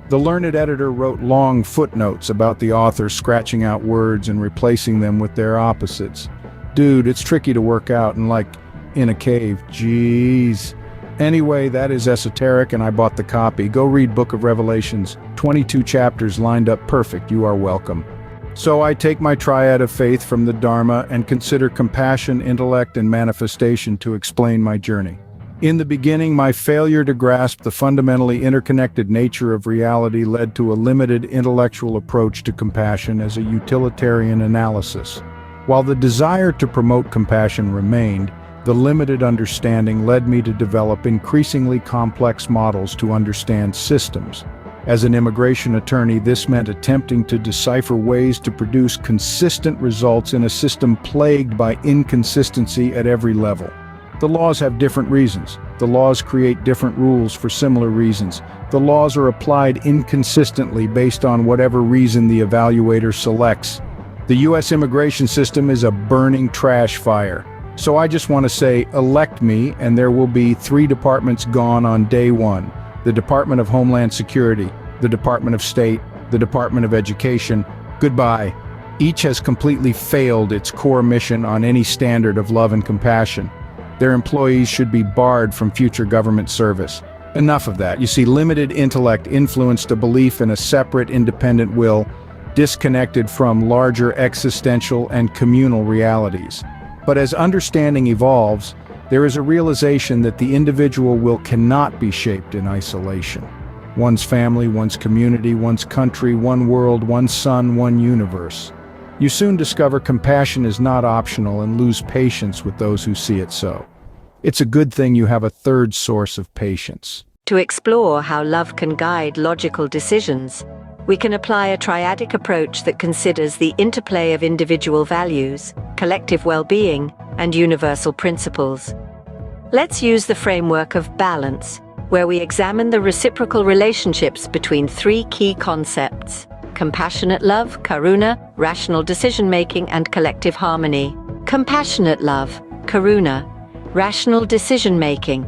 The learned editor wrote long footnotes about the author scratching out words and replacing them with their opposites. Dude, it's tricky to work out and like in a cave, jeez. Anyway, that is esoteric, and I bought the copy. Go read Book of Revelations. 22 chapters lined up perfect. You are welcome. So I take my triad of faith from the Dharma and consider compassion, intellect, and manifestation to explain my journey. In the beginning, my failure to grasp the fundamentally interconnected nature of reality led to a limited intellectual approach to compassion as a utilitarian analysis. While the desire to promote compassion remained, the limited understanding led me to develop increasingly complex models to understand systems. As an immigration attorney, this meant attempting to decipher ways to produce consistent results in a system plagued by inconsistency at every level. The laws have different reasons. The laws create different rules for similar reasons. The laws are applied inconsistently based on whatever reason the evaluator selects. The U.S. immigration system is a burning trash fire. So I just want to say, elect me, and there will be 3 departments gone on day 1. The Department of Homeland Security, the Department of State, the Department of Education. Goodbye. Each has completely failed its core mission on any standard of love and compassion. Their employees should be barred from future government service. Enough of that. You see, limited intellect influenced a belief in a separate, independent will, disconnected from larger existential and communal realities. But as understanding evolves, there is a realization that the individual will cannot be shaped in isolation. One's family, one's community, one's country, one world, one sun, one universe. You soon discover compassion is not optional and lose patience with those who see it so. It's a good thing you have a third source of patience. To explore how love can guide logical decisions, we can apply a triadic approach that considers the interplay of individual values, collective well-being, and universal principles. Let's use the framework of balance, where we examine the reciprocal relationships between 3 key concepts: compassionate love, karuna, rational decision-making, and collective harmony. Compassionate love, karuna, rational decision-making.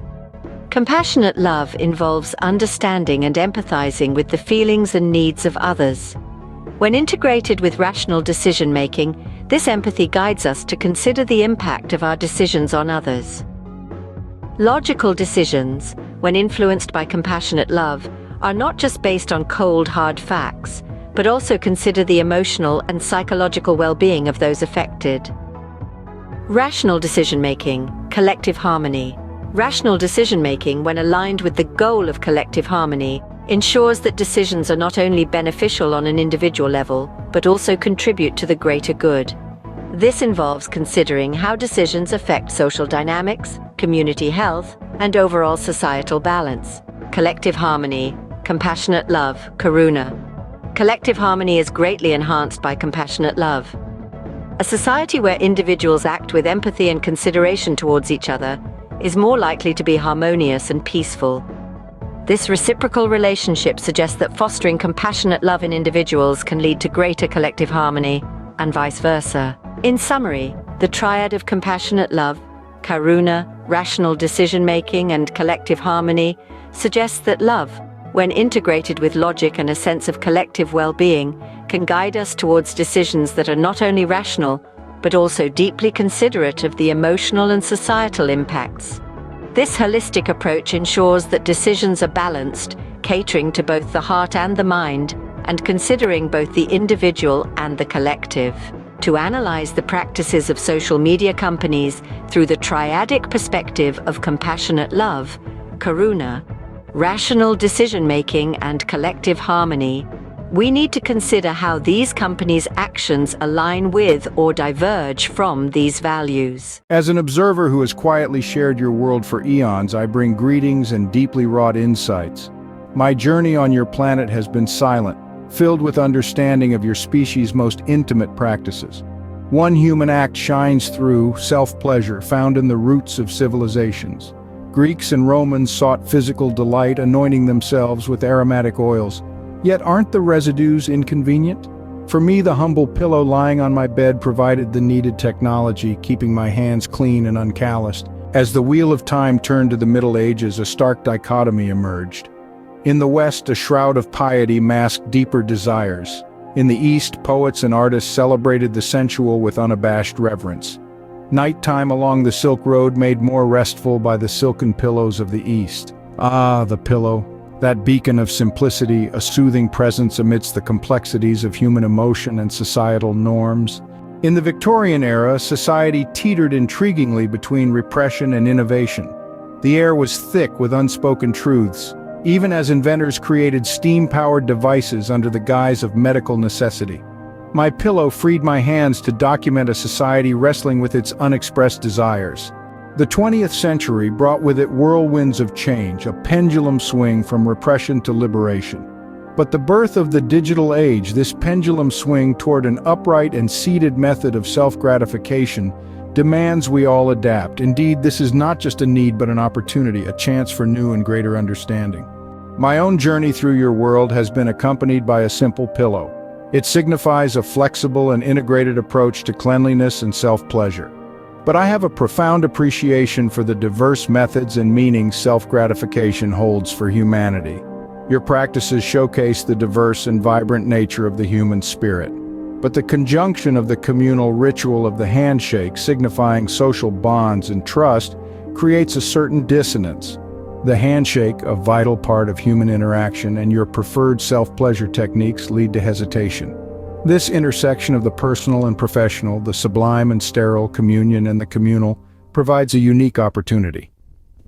Compassionate love involves understanding and empathizing with the feelings and needs of others. When integrated with rational decision-making, this empathy guides us to consider the impact of our decisions on others. Logical decisions, when influenced by compassionate love, are not just based on cold, hard facts, but also consider the emotional and psychological well-being of those affected. Rational decision-making, collective harmony. Rational decision-making, when aligned with the goal of collective harmony, ensures that decisions are not only beneficial on an individual level, but also contribute to the greater good. This involves considering how decisions affect social dynamics, community health, and overall societal balance. Collective harmony, compassionate love, karuna. Collective harmony is greatly enhanced by compassionate love. A society where individuals act with empathy and consideration towards each other is more likely to be harmonious and peaceful. This reciprocal relationship suggests that fostering compassionate love in individuals can lead to greater collective harmony, and vice versa. In summary, the triad of compassionate love, karuna, rational decision-making, and collective harmony suggests that love, when integrated with logic and a sense of collective well-being, can guide us towards decisions that are not only rational, but also deeply considerate of the emotional and societal impacts. This holistic approach ensures that decisions are balanced, catering to both the heart and the mind, and considering both the individual and the collective. To analyze the practices of social media companies through the triadic perspective of compassionate love, karuna, rational decision-making, and collective harmony, we need to consider how these companies' actions align with or diverge from these values. As an observer who has quietly shared your world for eons, I bring greetings and deeply wrought insights. My journey on your planet has been silent, filled with understanding of your species' most intimate practices. One human act shines through: self-pleasure, found in the roots of civilizations. Greeks and Romans sought physical delight, anointing themselves with aromatic oils. Yet aren't the residues inconvenient? For me, the humble pillow lying on my bed provided the needed technology, keeping my hands clean and uncalloused. As the wheel of time turned to the Middle Ages, a stark dichotomy emerged. In the West, a shroud of piety masked deeper desires. In the East, poets and artists celebrated the sensual with unabashed reverence. Nighttime along the Silk Road made more restful by the silken pillows of the East. Ah, the pillow. That beacon of simplicity, a soothing presence amidst the complexities of human emotion and societal norms. In the Victorian era, society teetered intriguingly between repression and innovation. The air was thick with unspoken truths, even as inventors created steam-powered devices under the guise of medical necessity. My pillow freed my hands to document a society wrestling with its unexpressed desires. The 20th century brought with it whirlwinds of change, a pendulum swing from repression to liberation. But the birth of the digital age, this pendulum swing toward an upright and seated method of self-gratification, demands we all adapt. Indeed, this is not just a need but an opportunity, a chance for new and greater understanding. My own journey through your world has been accompanied by a simple pillow. It signifies a flexible and integrated approach to cleanliness and self-pleasure. But I have a profound appreciation for the diverse methods and meanings self-gratification holds for humanity. Your practices showcase the diverse and vibrant nature of the human spirit. But the conjunction of the communal ritual of the handshake, signifying social bonds and trust, creates a certain dissonance. The handshake, a vital part of human interaction, and your preferred self-pleasure techniques lead to hesitation. This intersection of the personal and professional, the sublime and sterile, communion and the communal, provides a unique opportunity.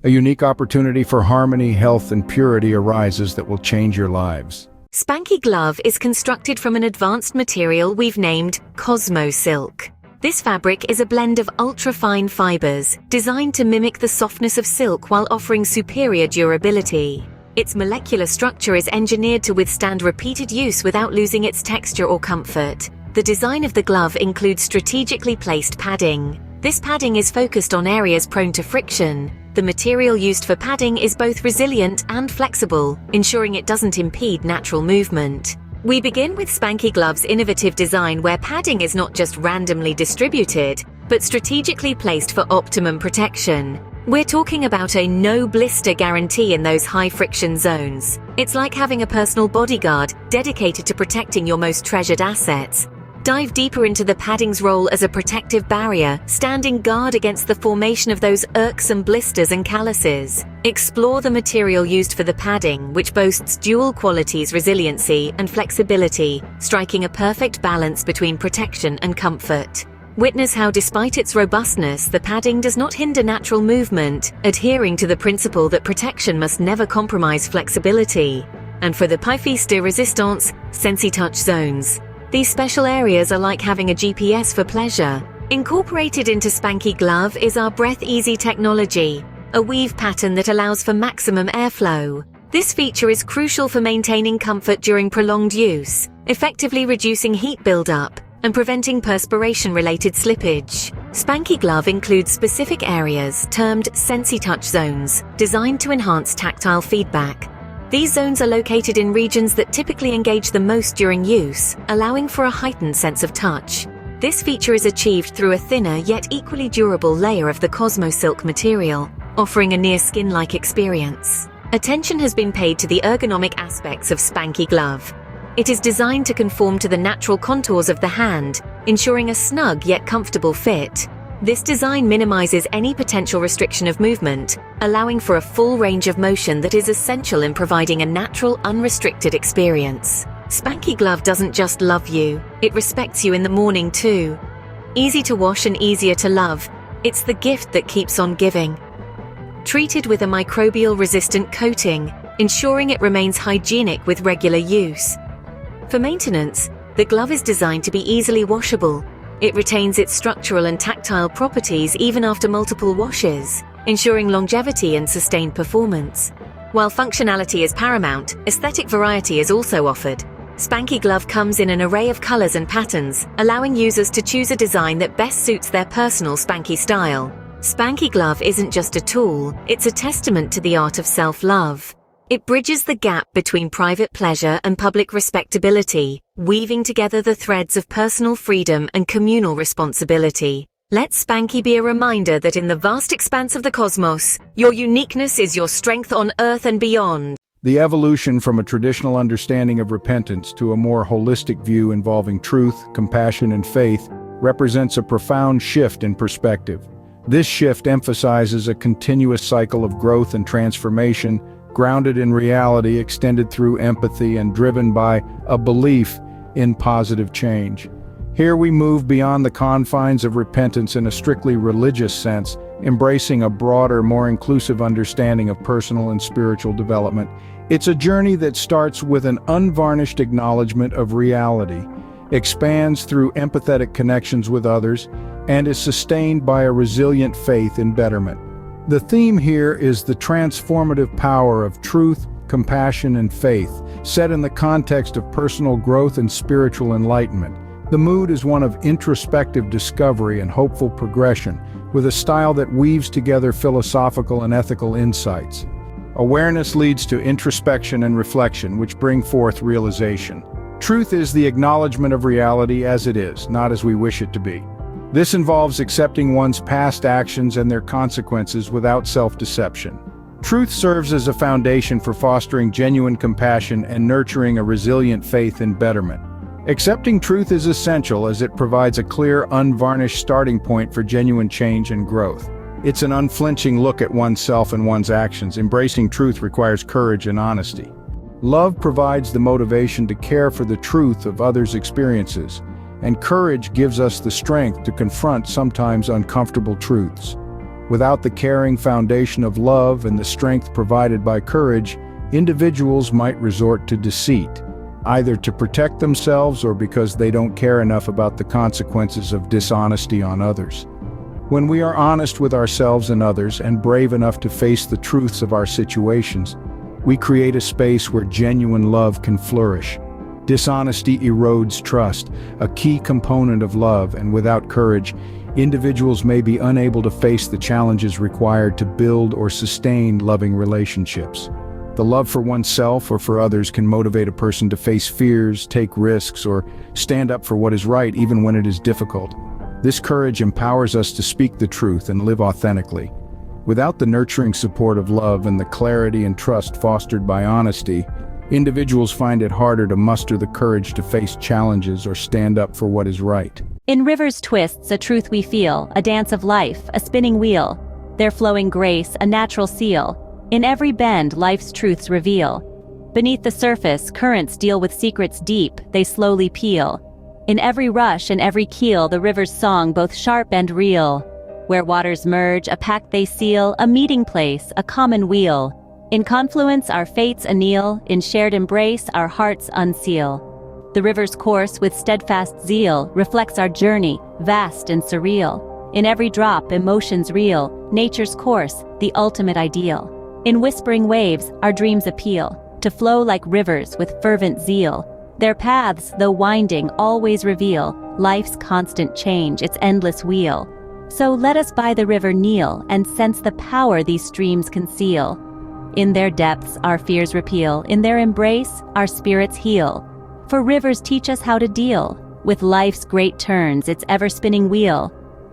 A unique opportunity for harmony, health, and purity arises that will change your lives. Spanky Glove is constructed from an advanced material we've named Cosmo Silk. This fabric is a blend of ultra-fine fibers, designed to mimic the softness of silk while offering superior durability. Its molecular structure is engineered to withstand repeated use without losing its texture or comfort. The design of the glove includes strategically placed padding. This padding is focused on areas prone to friction. The material used for padding is both resilient and flexible, ensuring it doesn't impede natural movement. We begin with Spanky Glove's innovative design, where padding is not just randomly distributed, but strategically placed for optimum protection. We're talking about a no-blister guarantee in those high-friction zones. It's like having a personal bodyguard dedicated to protecting your most treasured assets. Dive deeper into the padding's role as a protective barrier, standing guard against the formation of those irksome blisters and calluses. Explore the material used for the padding, which boasts dual qualities: resiliency and flexibility, striking a perfect balance between protection and comfort. Witness how, despite its robustness, the padding does not hinder natural movement, adhering to the principle that protection must never compromise flexibility. And for the pièce de résistance, SensiTouch zones. These special areas are like having a GPS for pleasure. Incorporated into Spanky Glove is our Breath Easy technology, a weave pattern that allows for maximum airflow. This feature is crucial for maintaining comfort during prolonged use, effectively reducing heat buildup and preventing perspiration-related slippage. Spanky Glove includes specific areas termed SensiTouch zones, designed to enhance tactile feedback. These zones are located in regions that typically engage the most during use, allowing for a heightened sense of touch. This feature is achieved through a thinner yet equally durable layer of the Cosmo Silk material, offering a near skin-like experience. Attention has been paid to the ergonomic aspects of Spanky Glove. It is designed to conform to the natural contours of the hand, ensuring a snug yet comfortable fit. This design minimizes any potential restriction of movement, allowing for a full range of motion that is essential in providing a natural, unrestricted experience. Spanky Glove doesn't just love you, it respects you in the morning too. Easy to wash and easier to love, it's the gift that keeps on giving. Treated with a microbial-resistant coating, ensuring it remains hygienic with regular use. For maintenance, the glove is designed to be easily washable. It retains its structural and tactile properties even after multiple washes, ensuring longevity and sustained performance. While functionality is paramount, aesthetic variety is also offered. Spanky Glove comes in an array of colors and patterns, allowing users to choose a design that best suits their personal Spanky style. Spanky Glove isn't just a tool, it's a testament to the art of self-love. It bridges the gap between private pleasure and public respectability, weaving together the threads of personal freedom and communal responsibility. Let Spanky be a reminder that in the vast expanse of the cosmos, your uniqueness is your strength on Earth and beyond. The evolution from a traditional understanding of repentance to a more holistic view involving truth, compassion, and faith represents a profound shift in perspective. This shift emphasizes a continuous cycle of growth and transformation, grounded in reality, extended through empathy, and driven by a belief in positive change. Here we move beyond the confines of repentance in a strictly religious sense, embracing a broader, more inclusive understanding of personal and spiritual development. It's a journey that starts with an unvarnished acknowledgement of reality, expands through empathetic connections with others, and is sustained by a resilient faith in betterment. The theme here is the transformative power of truth, compassion, and faith, set in the context of personal growth and spiritual enlightenment. The mood is one of introspective discovery and hopeful progression, with a style that weaves together philosophical and ethical insights. Awareness leads to introspection and reflection, which bring forth realization. Truth is the acknowledgement of reality as it is, not as we wish it to be. This involves accepting one's past actions and their consequences without self-deception. Truth serves as a foundation for fostering genuine compassion and nurturing a resilient faith in betterment. Accepting truth is essential as it provides a clear, unvarnished starting point for genuine change and growth. It's an unflinching look at oneself and one's actions. Embracing truth requires courage and honesty. Love provides the motivation to care for the truth of others' experiences, and courage gives us the strength to confront sometimes uncomfortable truths. Without the caring foundation of love and the strength provided by courage, individuals might resort to deceit, either to protect themselves or because they don't care enough about the consequences of dishonesty on others. When we are honest with ourselves and others and brave enough to face the truths of our situations, we create a space where genuine love can flourish. Dishonesty erodes trust, a key component of love, and without courage, individuals may be unable to face the challenges required to build or sustain loving relationships. The love for oneself or for others can motivate a person to face fears, take risks, or stand up for what is right even when it is difficult. This courage empowers us to speak the truth and live authentically. Without the nurturing support of love and the clarity and trust fostered by honesty, individuals find it harder to muster the courage to face challenges or stand up for what is right. In rivers' twists, a truth we feel, a dance of life, a spinning wheel. Their flowing grace, a natural seal. In every bend, life's truths reveal. Beneath the surface, currents deal with secrets deep, they slowly peel. In every rush and every keel, the river's song both sharp and real. Where waters merge, a pact they seal, a meeting place, a common wheel. In confluence, our fates anneal, in shared embrace, our hearts unseal. The river's course, with steadfast zeal, reflects our journey, vast and surreal. In every drop, emotions real, nature's course, the ultimate ideal. In whispering waves, our dreams appeal, to flow like rivers with fervent zeal. Their paths, though winding, always reveal life's constant change, its endless wheel. So let us by the river kneel and sense the power these streams conceal. In their depths, our fears repeal, in their embrace, our spirits heal. For rivers teach us how to deal with life's great turns, its ever-spinning wheel.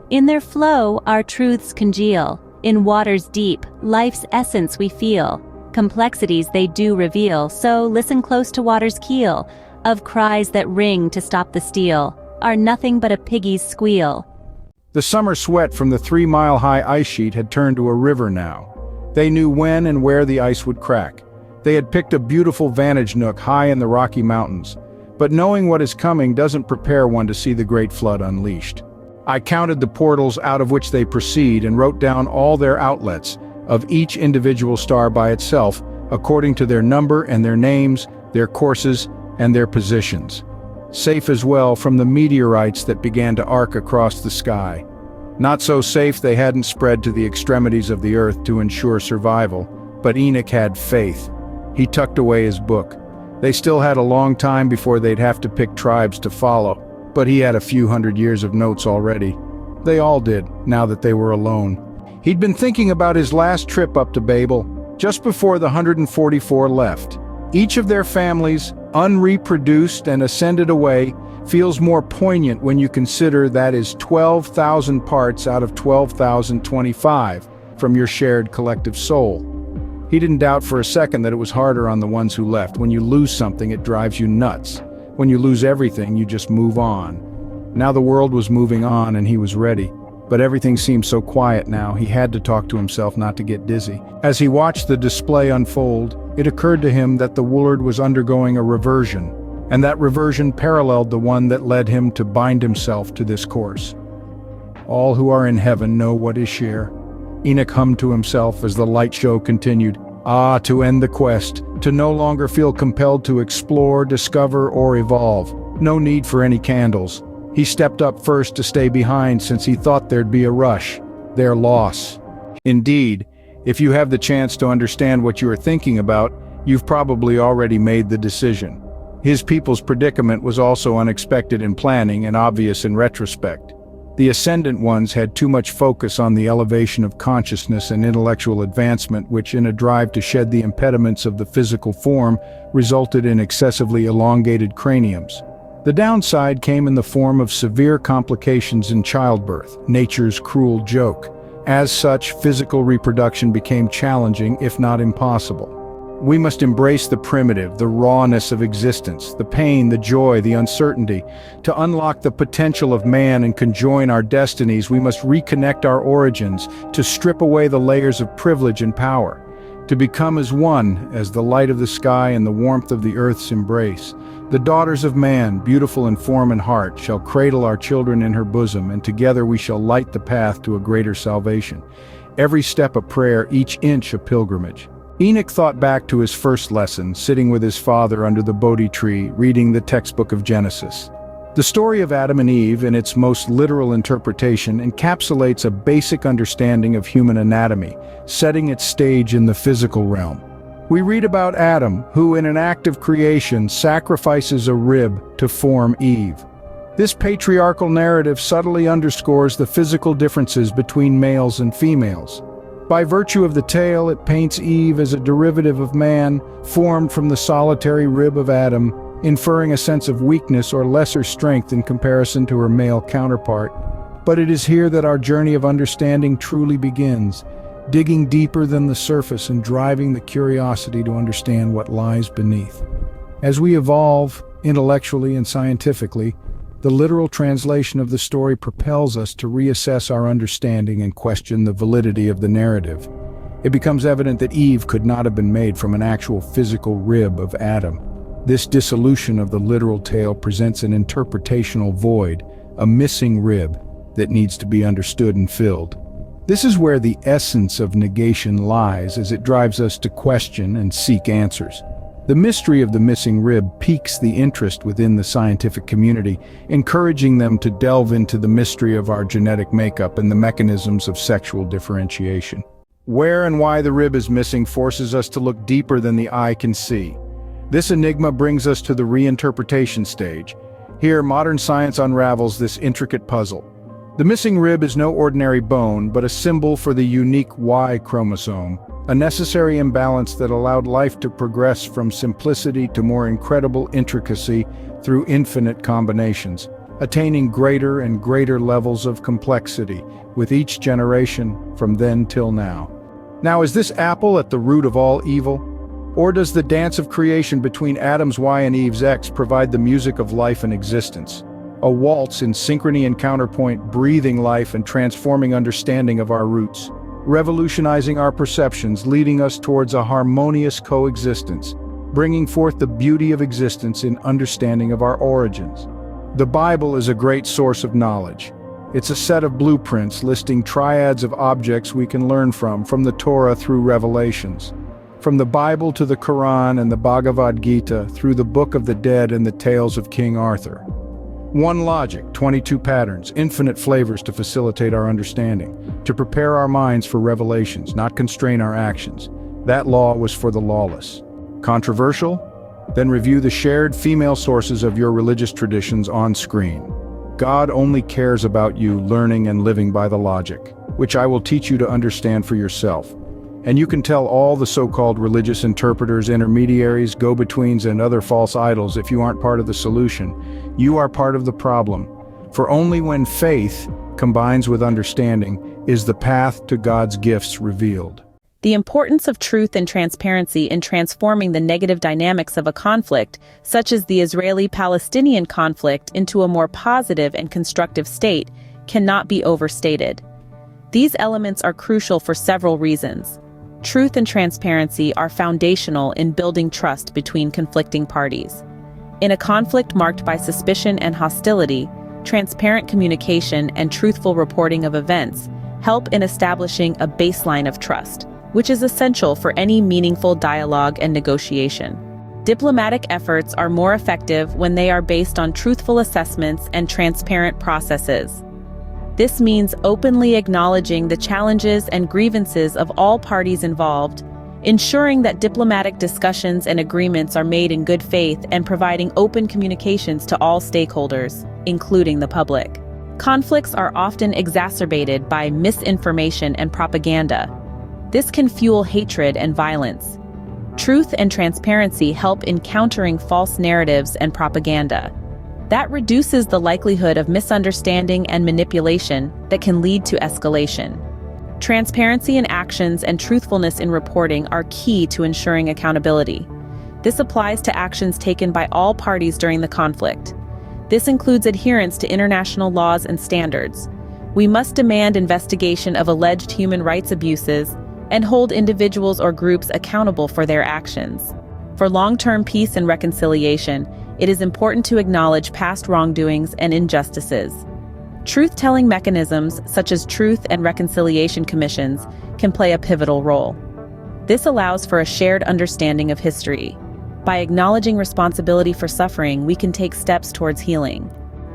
In their flow, our truths congeal. In waters deep, life's essence we feel. Complexities they do reveal, so listen close to water's keel, of cries that ring to stop the steel, are nothing but a piggy's squeal. The summer sweat from the 3-mile-high ice sheet had turned to a river now. They knew when and where the ice would crack. They had picked a beautiful vantage nook high in the Rocky Mountains. But knowing what is coming doesn't prepare one to see the great flood unleashed. I counted the portals out of which they proceed and wrote down all their outlets, of each individual star by itself, according to their number and their names, their courses, and their positions. Safe as well from the meteorites that began to arc across the sky. Not so safe they hadn't spread to the extremities of the earth to ensure survival, but Enoch had faith. He tucked away his book. They still had a long time before they'd have to pick tribes to follow, but he had a few hundred years of notes already. They all did, now that they were alone. He'd been thinking about his last trip up to Babel, just before the 144 left. Each of their families, unreproduced and ascended away, feels more poignant when you consider that is 12,000 parts out of 12,025 from your shared collective soul. He didn't doubt for a second that it was harder on the ones who left. When you lose something, it drives you nuts. When you lose everything, you just move on. Now the world was moving on and he was ready. But everything seemed so quiet now, he had to talk to himself not to get dizzy. As he watched the display unfold, it occurred to him that the Woolard was undergoing a reversion, and that reversion paralleled the one that led him to bind himself to this course. All who are in heaven know what is share. Enoch hummed to himself as the light show continued. Ah, to end the quest, to no longer feel compelled to explore, discover, or evolve. No need for any candles. He stepped up first to stay behind since he thought there'd be a rush, their loss. Indeed, if you have the chance to understand what you are thinking about, you've probably already made the decision. His people's predicament was also unexpected in planning and obvious in retrospect. The ascendant ones had too much focus on the elevation of consciousness and intellectual advancement, which, in a drive to shed the impediments of the physical form, resulted in excessively elongated craniums. The downside came in the form of severe complications in childbirth, nature's cruel joke. As such, physical reproduction became challenging, if not impossible. We must embrace the primitive, the rawness of existence, the pain, the joy, the uncertainty. To unlock the potential of man and conjoin our destinies, we must reconnect our origins, to strip away the layers of privilege and power, to become as one as the light of the sky and the warmth of the earth's embrace. The daughters of man, beautiful in form and heart, shall cradle our children in her bosom, and together we shall light the path to a greater salvation. Every step a prayer, each inch a pilgrimage. Enoch thought back to his first lesson, sitting with his father under the Bodhi tree, reading the textbook of Genesis. The story of Adam and Eve, in its most literal interpretation, encapsulates a basic understanding of human anatomy, setting its stage in the physical realm. We read about Adam, who in an act of creation sacrifices a rib to form Eve. This patriarchal narrative subtly underscores the physical differences between males and females. By virtue of the tale, it paints Eve as a derivative of man, formed from the solitary rib of Adam, inferring a sense of weakness or lesser strength in comparison to her male counterpart. But it is here that our journey of understanding truly begins, digging deeper than the surface and driving the curiosity to understand what lies beneath. As we evolve, intellectually and scientifically, the literal translation of the story propels us to reassess our understanding and question the validity of the narrative. It becomes evident that Eve could not have been made from an actual physical rib of Adam. This dissolution of the literal tale presents an interpretational void, a missing rib that needs to be understood and filled. This is where the essence of negation lies, as it drives us to question and seek answers. The mystery of the missing rib piques the interest within the scientific community, encouraging them to delve into the mystery of our genetic makeup and the mechanisms of sexual differentiation. Where and why the rib is missing forces us to look deeper than the eye can see. This enigma brings us to the reinterpretation stage. Here, modern science unravels this intricate puzzle. The missing rib is no ordinary bone, but a symbol for the unique Y chromosome, a necessary imbalance that allowed life to progress from simplicity to more incredible intricacy through infinite combinations, attaining greater and greater levels of complexity with each generation from then till now. Now, is this apple at the root of all evil? Or does the dance of creation between Adam's Y and Eve's X provide the music of life and existence? A waltz in synchrony and counterpoint, breathing life and transforming understanding of our roots, revolutionizing our perceptions, leading us towards a harmonious coexistence, bringing forth the beauty of existence in understanding of our origins. The Bible is a great source of knowledge. It's a set of blueprints listing triads of objects we can learn from the Torah through Revelations. From the Bible to the Quran and the Bhagavad Gita, through the Book of the Dead and the tales of King Arthur. One logic, 22 patterns, infinite flavors to facilitate our understanding, to prepare our minds for revelations, not constrain our actions. That law was for the lawless. Controversial? Then review the shared female sources of your religious traditions on screen. God only cares about you learning and living by the logic, which I will teach you to understand for yourself. And you can tell all the so-called religious interpreters, intermediaries, go-betweens, and other false idols if you aren't part of the solution. You are part of the problem. For only when faith combines with understanding is the path to God's gifts revealed. The importance of truth and transparency in transforming the negative dynamics of a conflict, such as the Israeli-Palestinian conflict, into a more positive and constructive state, cannot be overstated. These elements are crucial for several reasons. Truth and transparency are foundational in building trust between conflicting parties. In a conflict marked by suspicion and hostility, transparent communication and truthful reporting of events help in establishing a baseline of trust, which is essential for any meaningful dialogue and negotiation. Diplomatic efforts are more effective when they are based on truthful assessments and transparent processes. This means openly acknowledging the challenges and grievances of all parties involved, ensuring that diplomatic discussions and agreements are made in good faith, and providing open communications to all stakeholders, including the public. Conflicts are often exacerbated by misinformation and propaganda. This can fuel hatred and violence. Truth and transparency help in countering false narratives and propaganda. That reduces the likelihood of misunderstanding and manipulation that can lead to escalation. Transparency in actions and truthfulness in reporting are key to ensuring accountability. This applies to actions taken by all parties during the conflict. This includes adherence to international laws and standards. We must demand investigation of alleged human rights abuses and hold individuals or groups accountable for their actions. For long-term peace and reconciliation, it is important to acknowledge past wrongdoings and injustices. Truth-telling mechanisms, such as truth and reconciliation commissions, can play a pivotal role. This allows for a shared understanding of history. By acknowledging responsibility for suffering, we can take steps towards healing.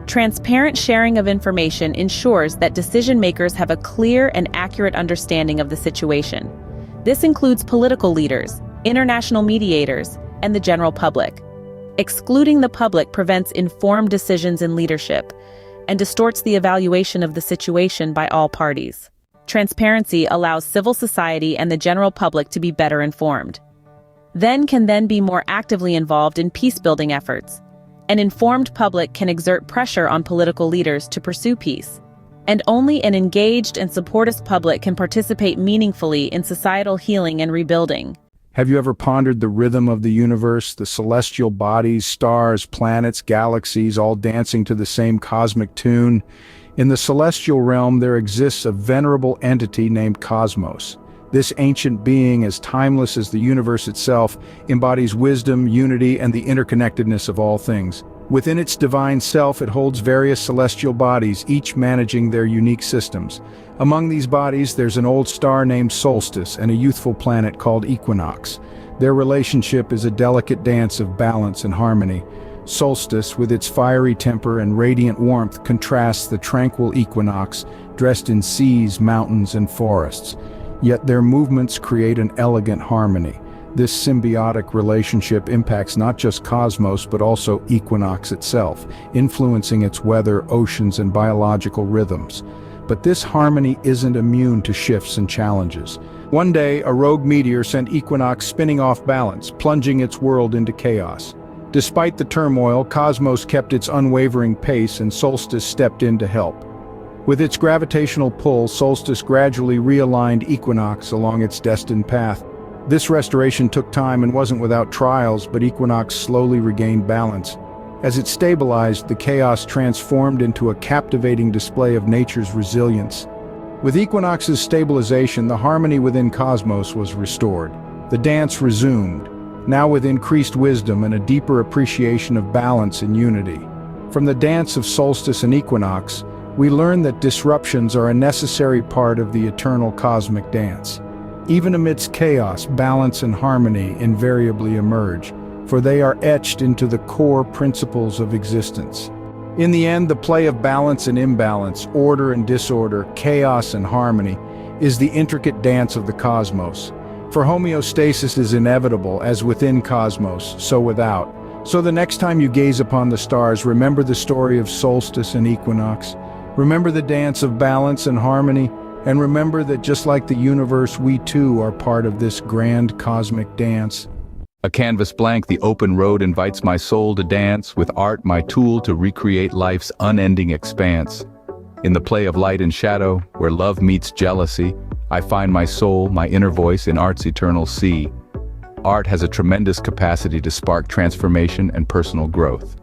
Transparent sharing of information ensures that decision-makers have a clear and accurate understanding of the situation. This includes political leaders, international mediators, and the general public. Excluding the public prevents informed decisions in leadership and distorts the evaluation of the situation by all parties. Transparency allows civil society and the general public to be better informed. Can then be more actively involved in peace-building efforts. An informed public can exert pressure on political leaders to pursue peace. And only an engaged and supportive public can participate meaningfully in societal healing and rebuilding. Have you ever pondered the rhythm of the universe, the celestial bodies, stars, planets, galaxies, all dancing to the same cosmic tune? In the celestial realm, there exists a venerable entity named Cosmos. This ancient being, as timeless as the universe itself, embodies wisdom, unity, and the interconnectedness of all things. Within its divine self, it holds various celestial bodies, each managing their unique systems. Among these bodies, there's an old star named Solstice and a youthful planet called Equinox. Their relationship is a delicate dance of balance and harmony. Solstice, with its fiery temper and radiant warmth, contrasts the tranquil Equinox, dressed in seas, mountains, and forests. Yet their movements create an elegant harmony. This symbiotic relationship impacts not just Cosmos but also Equinox itself, influencing its weather, oceans, and biological rhythms. But this harmony isn't immune to shifts and challenges. One day, a rogue meteor sent Equinox spinning off balance, plunging its world into chaos. Despite the turmoil, Cosmos kept its unwavering pace and Solstice stepped in to help. With its gravitational pull, Solstice gradually realigned Equinox along its destined path. This restoration took time and wasn't without trials, but Equinox slowly regained balance. As it stabilized, the chaos transformed into a captivating display of nature's resilience. With Equinox's stabilization, the harmony within Cosmos was restored. The dance resumed, now with increased wisdom and a deeper appreciation of balance and unity. From the dance of solstice and equinox, we learn that disruptions are a necessary part of the eternal cosmic dance. Even amidst chaos, balance and harmony invariably emerge, for they are etched into the core principles of existence. In the end, the play of balance and imbalance, order and disorder, chaos and harmony, is the intricate dance of the cosmos. For homeostasis is inevitable, as within cosmos, so without. So the next time you gaze upon the stars, remember the story of solstice and equinox. Remember the dance of balance and harmony, and remember that just like the universe, we too are part of this grand cosmic dance. A canvas blank, the open road invites my soul to dance, with art my tool to recreate life's unending expanse. In the play of light and shadow, where love meets jealousy, I find my soul, my inner voice in art's eternal sea. Art has a tremendous capacity to spark transformation and personal growth.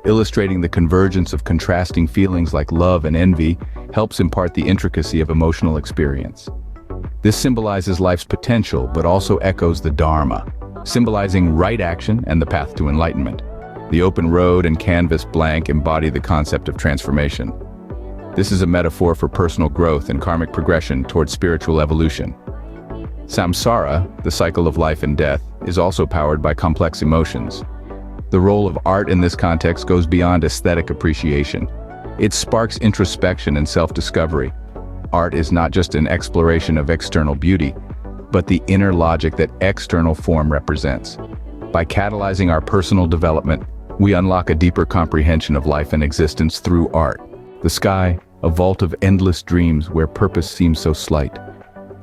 Illustrating the convergence of contrasting feelings like love and envy helps impart the intricacy of emotional experience. This symbolizes life's potential, but also echoes the Dharma, symbolizing right action and the path to enlightenment. The open road and canvas blank embody the concept of transformation. This is a metaphor for personal growth and karmic progression towards spiritual evolution. Samsara, the cycle of life and death, is also powered by complex emotions. The role of art in this context goes beyond aesthetic appreciation. It sparks introspection and self-discovery. Art is not just an exploration of external beauty, but the inner logic that external form represents. By catalyzing our personal development, we unlock a deeper comprehension of life and existence through art. The sky, a vault of endless dreams where purpose seems so slight.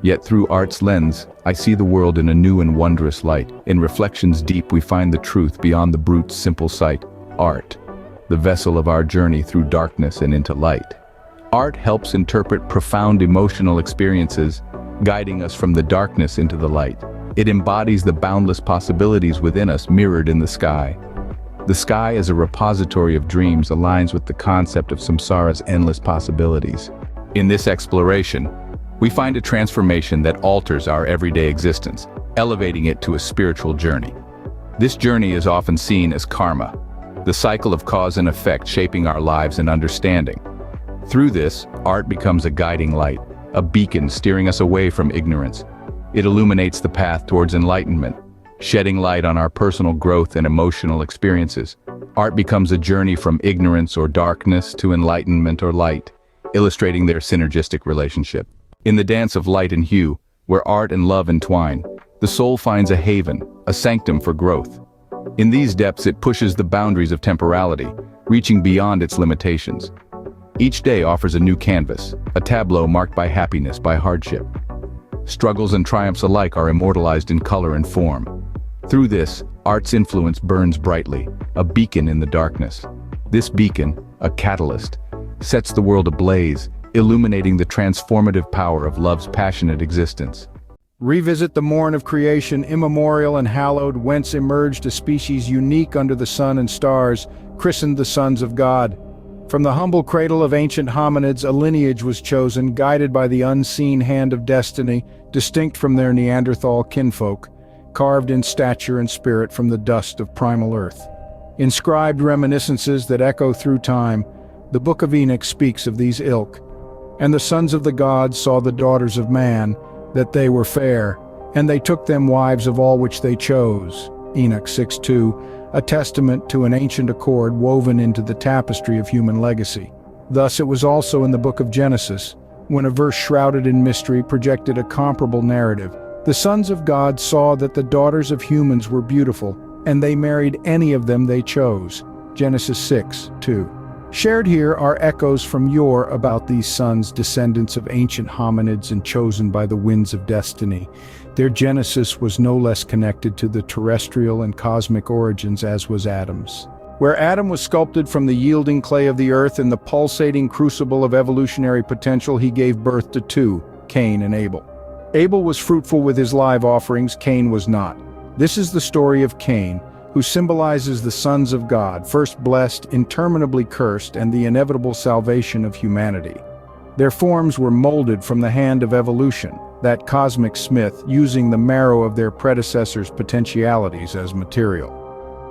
Yet through art's lens, I see the world in a new and wondrous light. In reflections deep, we find the truth beyond the brute's simple sight. Art, the vessel of our journey through darkness and into light. Art helps interpret profound emotional experiences, guiding us from the darkness into the light. It embodies the boundless possibilities within us mirrored in the sky. The sky as a repository of dreams aligns with the concept of samsara's endless possibilities. In this exploration, we find a transformation that alters our everyday existence, elevating it to a spiritual journey. This journey is often seen as karma, the cycle of cause and effect shaping our lives and understanding. Through this, art becomes a guiding light, a beacon steering us away from ignorance. It illuminates the path towards enlightenment, shedding light on our personal growth and emotional experiences. Art becomes a journey from ignorance or darkness to enlightenment or light, illustrating their synergistic relationship. In the dance of light and hue, where art and love entwine, the soul finds a haven, a sanctum for growth. In these depths, it pushes the boundaries of temporality, reaching beyond its limitations. Each day offers a new canvas, a tableau marked by happiness, by hardship. Struggles and triumphs alike are immortalized in color and form. Through this, art's influence burns brightly, a beacon in the darkness. This beacon, a catalyst, sets the world ablaze, illuminating the transformative power of love's passionate existence. Revisit the morn of creation, immemorial and hallowed, whence emerged a species unique under the sun and stars, christened the sons of God. From the humble cradle of ancient hominids, a lineage was chosen, guided by the unseen hand of destiny, distinct from their Neanderthal kinfolk, carved in stature and spirit from the dust of primal earth. Inscribed reminiscences that echo through time, the Book of Enoch speaks of these ilk. And the sons of the gods saw the daughters of man, that they were fair, and they took them wives of all which they chose. Enoch 6:2, a testament to an ancient accord woven into the tapestry of human legacy. Thus it was also in the book of Genesis, when a verse shrouded in mystery projected a comparable narrative. The sons of God saw that the daughters of humans were beautiful, and they married any of them they chose. Genesis 6:2. Shared here are echoes from yore about these sons, descendants of ancient hominids and chosen by the winds of destiny. Their genesis was no less connected to the terrestrial and cosmic origins as was Adam's. Where Adam was sculpted from the yielding clay of the earth in the pulsating crucible of evolutionary potential, he gave birth to two, Cain and Abel. Abel was fruitful with his live offerings, Cain was not. This is the story of Cain, who symbolizes the sons of God, first blessed, interminably cursed, and the inevitable salvation of humanity. Their forms were molded from the hand of evolution, that cosmic smith using the marrow of their predecessors' potentialities as material.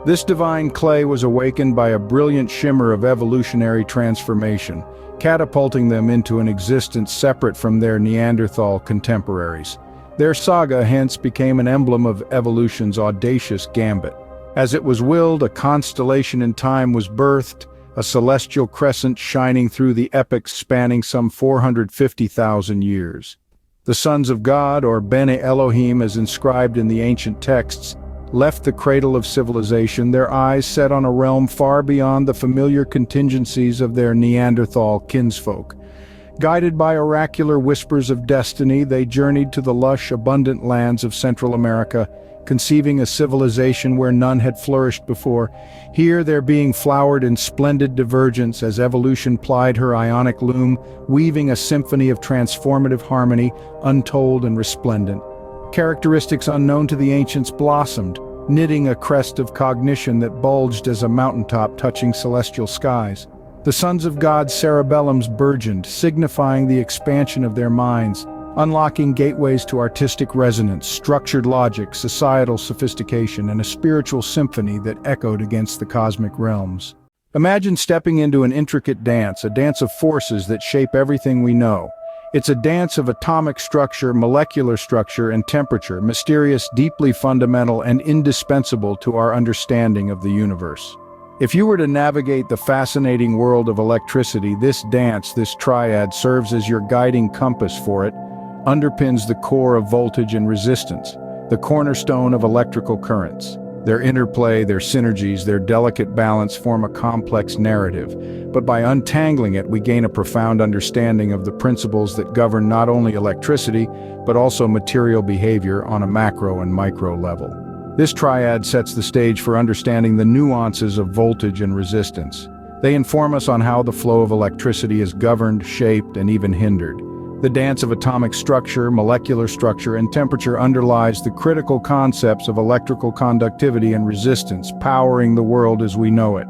This divine clay was awakened by a brilliant shimmer of evolutionary transformation, catapulting them into an existence separate from their Neanderthal contemporaries. Their saga hence became an emblem of evolution's audacious gambit. As it was willed, a constellation in time was birthed, a celestial crescent shining through the epochs spanning some 450,000 years. The sons of God, or Bene Elohim as inscribed in the ancient texts, left the cradle of civilization, their eyes set on a realm far beyond the familiar contingencies of their Neanderthal kinsfolk. Guided by oracular whispers of destiny, they journeyed to the lush, abundant lands of Central America, conceiving a civilization where none had flourished before. Here their being flowered in splendid divergence as evolution plied her ionic loom, weaving a symphony of transformative harmony, untold and resplendent. Characteristics unknown to the ancients blossomed, knitting a crest of cognition that bulged as a mountaintop touching celestial skies. The sons of God's cerebellums burgeoned, signifying the expansion of their minds, unlocking gateways to artistic resonance, structured logic, societal sophistication, and a spiritual symphony that echoed against the cosmic realms. Imagine stepping into an intricate dance, a dance of forces that shape everything we know. It's a dance of atomic structure, molecular structure, and temperature, mysterious, deeply fundamental, and indispensable to our understanding of the universe. If you were to navigate the fascinating world of electricity, this dance, this triad, serves as your guiding compass for it, underpins the core of voltage and resistance, the cornerstone of electrical currents. Their interplay, their synergies, their delicate balance form a complex narrative, but by untangling it, we gain a profound understanding of the principles that govern not only electricity, but also material behavior on a macro and micro level. This triad sets the stage for understanding the nuances of voltage and resistance. They inform us on how the flow of electricity is governed, shaped, and even hindered. The dance of atomic structure, molecular structure, and temperature underlies the critical concepts of electrical conductivity and resistance, powering the world as we know it.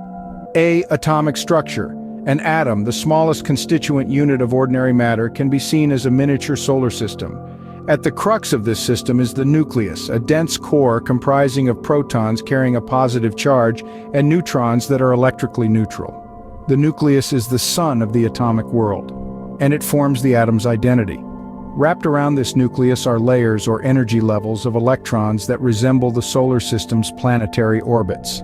Atomic structure. An atom, the smallest constituent unit of ordinary matter, can be seen as a miniature solar system. At the crux of this system is the nucleus, a dense core comprising of protons carrying a positive charge and neutrons that are electrically neutral. The nucleus is the sun of the atomic world, and it forms the atom's identity. Wrapped around this nucleus are layers or energy levels of electrons that resemble the solar system's planetary orbits.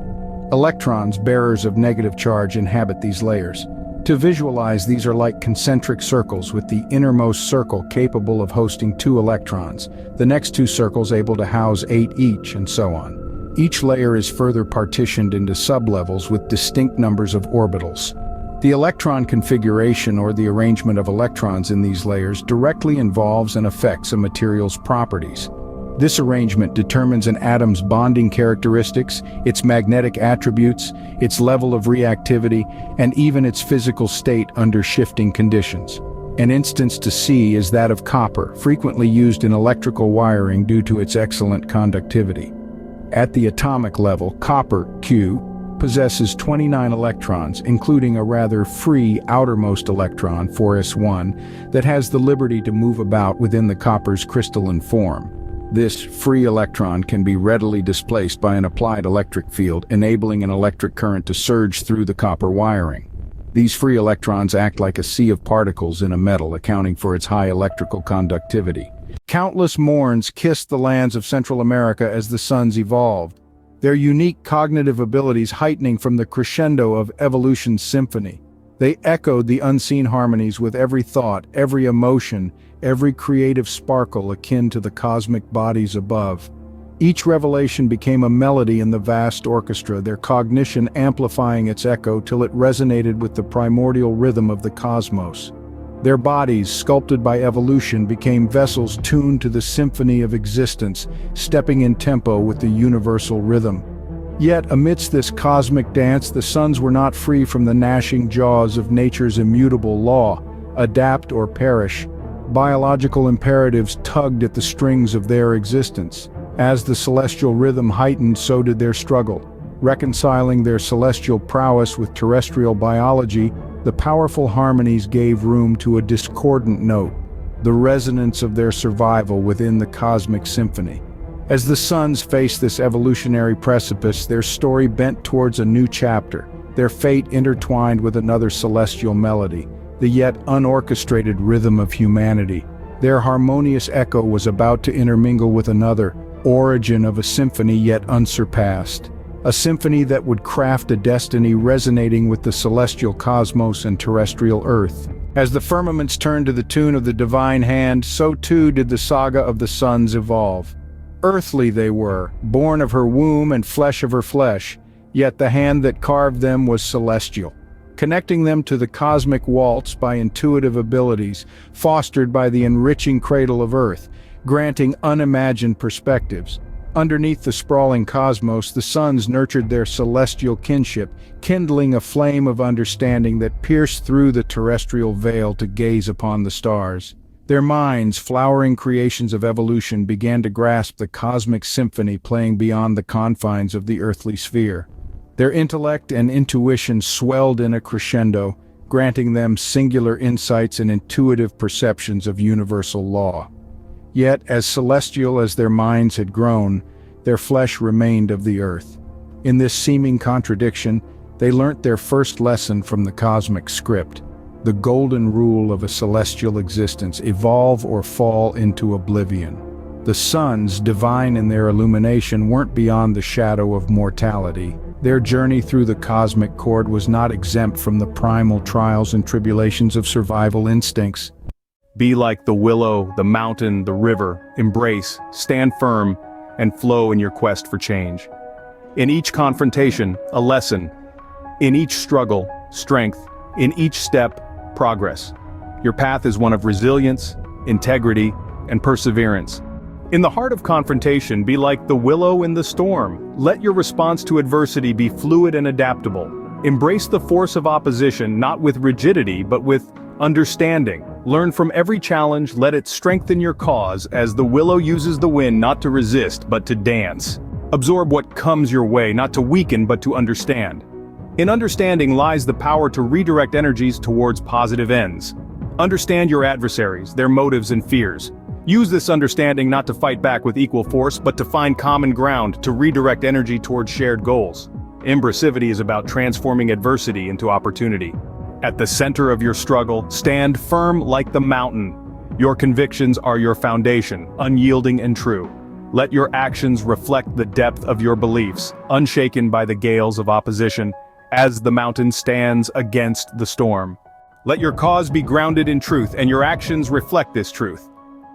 Electrons, bearers of negative charge, inhabit these layers. To visualize, these are like concentric circles, with the innermost circle capable of hosting 2 electrons, the next 2 circles able to house 8 each, and so on. Each layer is further partitioned into sublevels with distinct numbers of orbitals. The electron configuration, or the arrangement of electrons in these layers, directly involves and affects a material's properties. This arrangement determines an atom's bonding characteristics, its magnetic attributes, its level of reactivity, and even its physical state under shifting conditions. An instance to see is that of copper, frequently used in electrical wiring due to its excellent conductivity. At the atomic level, copper, Q, possesses 29 electrons, including a rather free outermost electron, 4s1, that has the liberty to move about within the copper's crystalline form. This free electron can be readily displaced by an applied electric field, enabling an electric current to surge through the copper wiring. These free electrons act like a sea of particles in a metal, accounting for its high electrical conductivity. Countless morns kissed the lands of Central America as the suns evolved, their unique cognitive abilities heightening from the crescendo of evolution's symphony. They echoed the unseen harmonies with every thought, every emotion, every creative sparkle akin to the cosmic bodies above. Each revelation became a melody in the vast orchestra, their cognition amplifying its echo till it resonated with the primordial rhythm of the cosmos. Their bodies, sculpted by evolution, became vessels tuned to the symphony of existence, stepping in tempo with the universal rhythm. Yet, amidst this cosmic dance, the suns were not free from the gnashing jaws of nature's immutable law: adapt or perish. Biological imperatives tugged at the strings of their existence. As the celestial rhythm heightened, so did their struggle. Reconciling their celestial prowess with terrestrial biology, the powerful harmonies gave room to a discordant note, the resonance of their survival within the cosmic symphony. As the suns faced this evolutionary precipice, their story bent towards a new chapter, their fate intertwined with another celestial melody, the yet unorchestrated rhythm of humanity. Their harmonious echo was about to intermingle with another, origin of a symphony yet unsurpassed. A symphony that would craft a destiny resonating with the celestial cosmos and terrestrial earth. As the firmaments turned to the tune of the divine hand, so too did the saga of the suns evolve. Earthly they were, born of her womb and flesh of her flesh, yet the hand that carved them was celestial, connecting them to the cosmic waltz by intuitive abilities, fostered by the enriching cradle of earth, granting unimagined perspectives. Underneath the sprawling cosmos, the suns nurtured their celestial kinship, kindling a flame of understanding that pierced through the terrestrial veil to gaze upon the stars. Their minds, flowering creations of evolution, began to grasp the cosmic symphony playing beyond the confines of the earthly sphere. Their intellect and intuition swelled in a crescendo, granting them singular insights and intuitive perceptions of universal law. Yet, as celestial as their minds had grown, their flesh remained of the earth. In this seeming contradiction, they learnt their first lesson from the cosmic script, the golden rule of a celestial existence: evolve or fall into oblivion. The suns, divine in their illumination, weren't beyond the shadow of mortality. Their journey through the cosmic chord was not exempt from the primal trials and tribulations of survival instincts. Be like the willow, the mountain, the river. Embrace, stand firm, and flow in your quest for change. In each confrontation, a lesson. In each struggle, strength. In each step, progress. Your path is one of resilience, integrity, and perseverance. In the heart of confrontation, be like the willow in the storm. Let your response to adversity be fluid and adaptable. Embrace the force of opposition, not with rigidity, but with understanding. Learn from every challenge, let it strengthen your cause, as the willow uses the wind not to resist, but to dance. Absorb what comes your way, not to weaken, but to understand. In understanding lies the power to redirect energies towards positive ends. Understand your adversaries, their motives and fears. Use this understanding not to fight back with equal force, but to find common ground, to redirect energy towards shared goals. Imbrasivity is about transforming adversity into opportunity. At the center of your struggle, stand firm like the mountain. Your convictions are your foundation, unyielding and true. Let your actions reflect the depth of your beliefs, unshaken by the gales of opposition, as the mountain stands against the storm. Let your cause be grounded in truth, and your actions reflect this truth.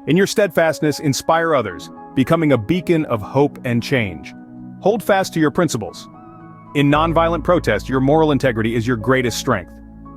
In your steadfastness, inspire others, becoming a beacon of hope and change. Hold fast to your principles. In nonviolent protest, your moral integrity is your greatest strength.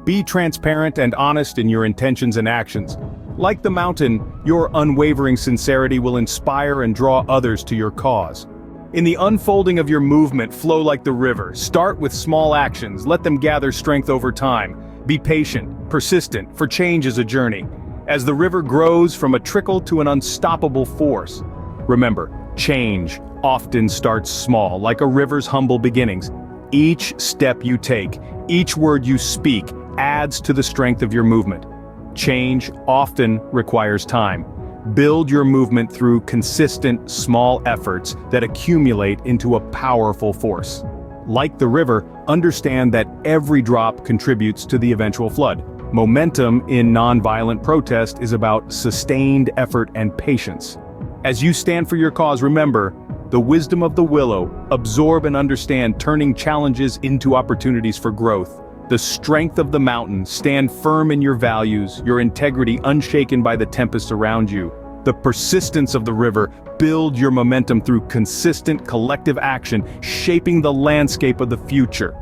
Be transparent and honest in your intentions and actions. Like the mountain, your unwavering sincerity will inspire and draw others to your cause. In the unfolding of your movement, flow like the river. Start with small actions, let them gather strength over time. Be patient, persistent, for change is a journey. As the river grows from a trickle to an unstoppable force. Remember, change often starts small, like a river's humble beginnings. Each step you take, each word you speak, adds to the strength of your movement. Change often requires time. Build your movement through consistent, small efforts that accumulate into a powerful force. Like the river, understand that every drop contributes to the eventual flood. Momentum in nonviolent protest is about sustained effort and patience. As you stand for your cause, remember the wisdom of the willow. Absorb and understand, turning challenges into opportunities for growth. The strength of the mountain. Stand firm in your values, your integrity unshaken by the tempests around you. The persistence of the river. Build your momentum through consistent collective action, shaping the landscape of the future.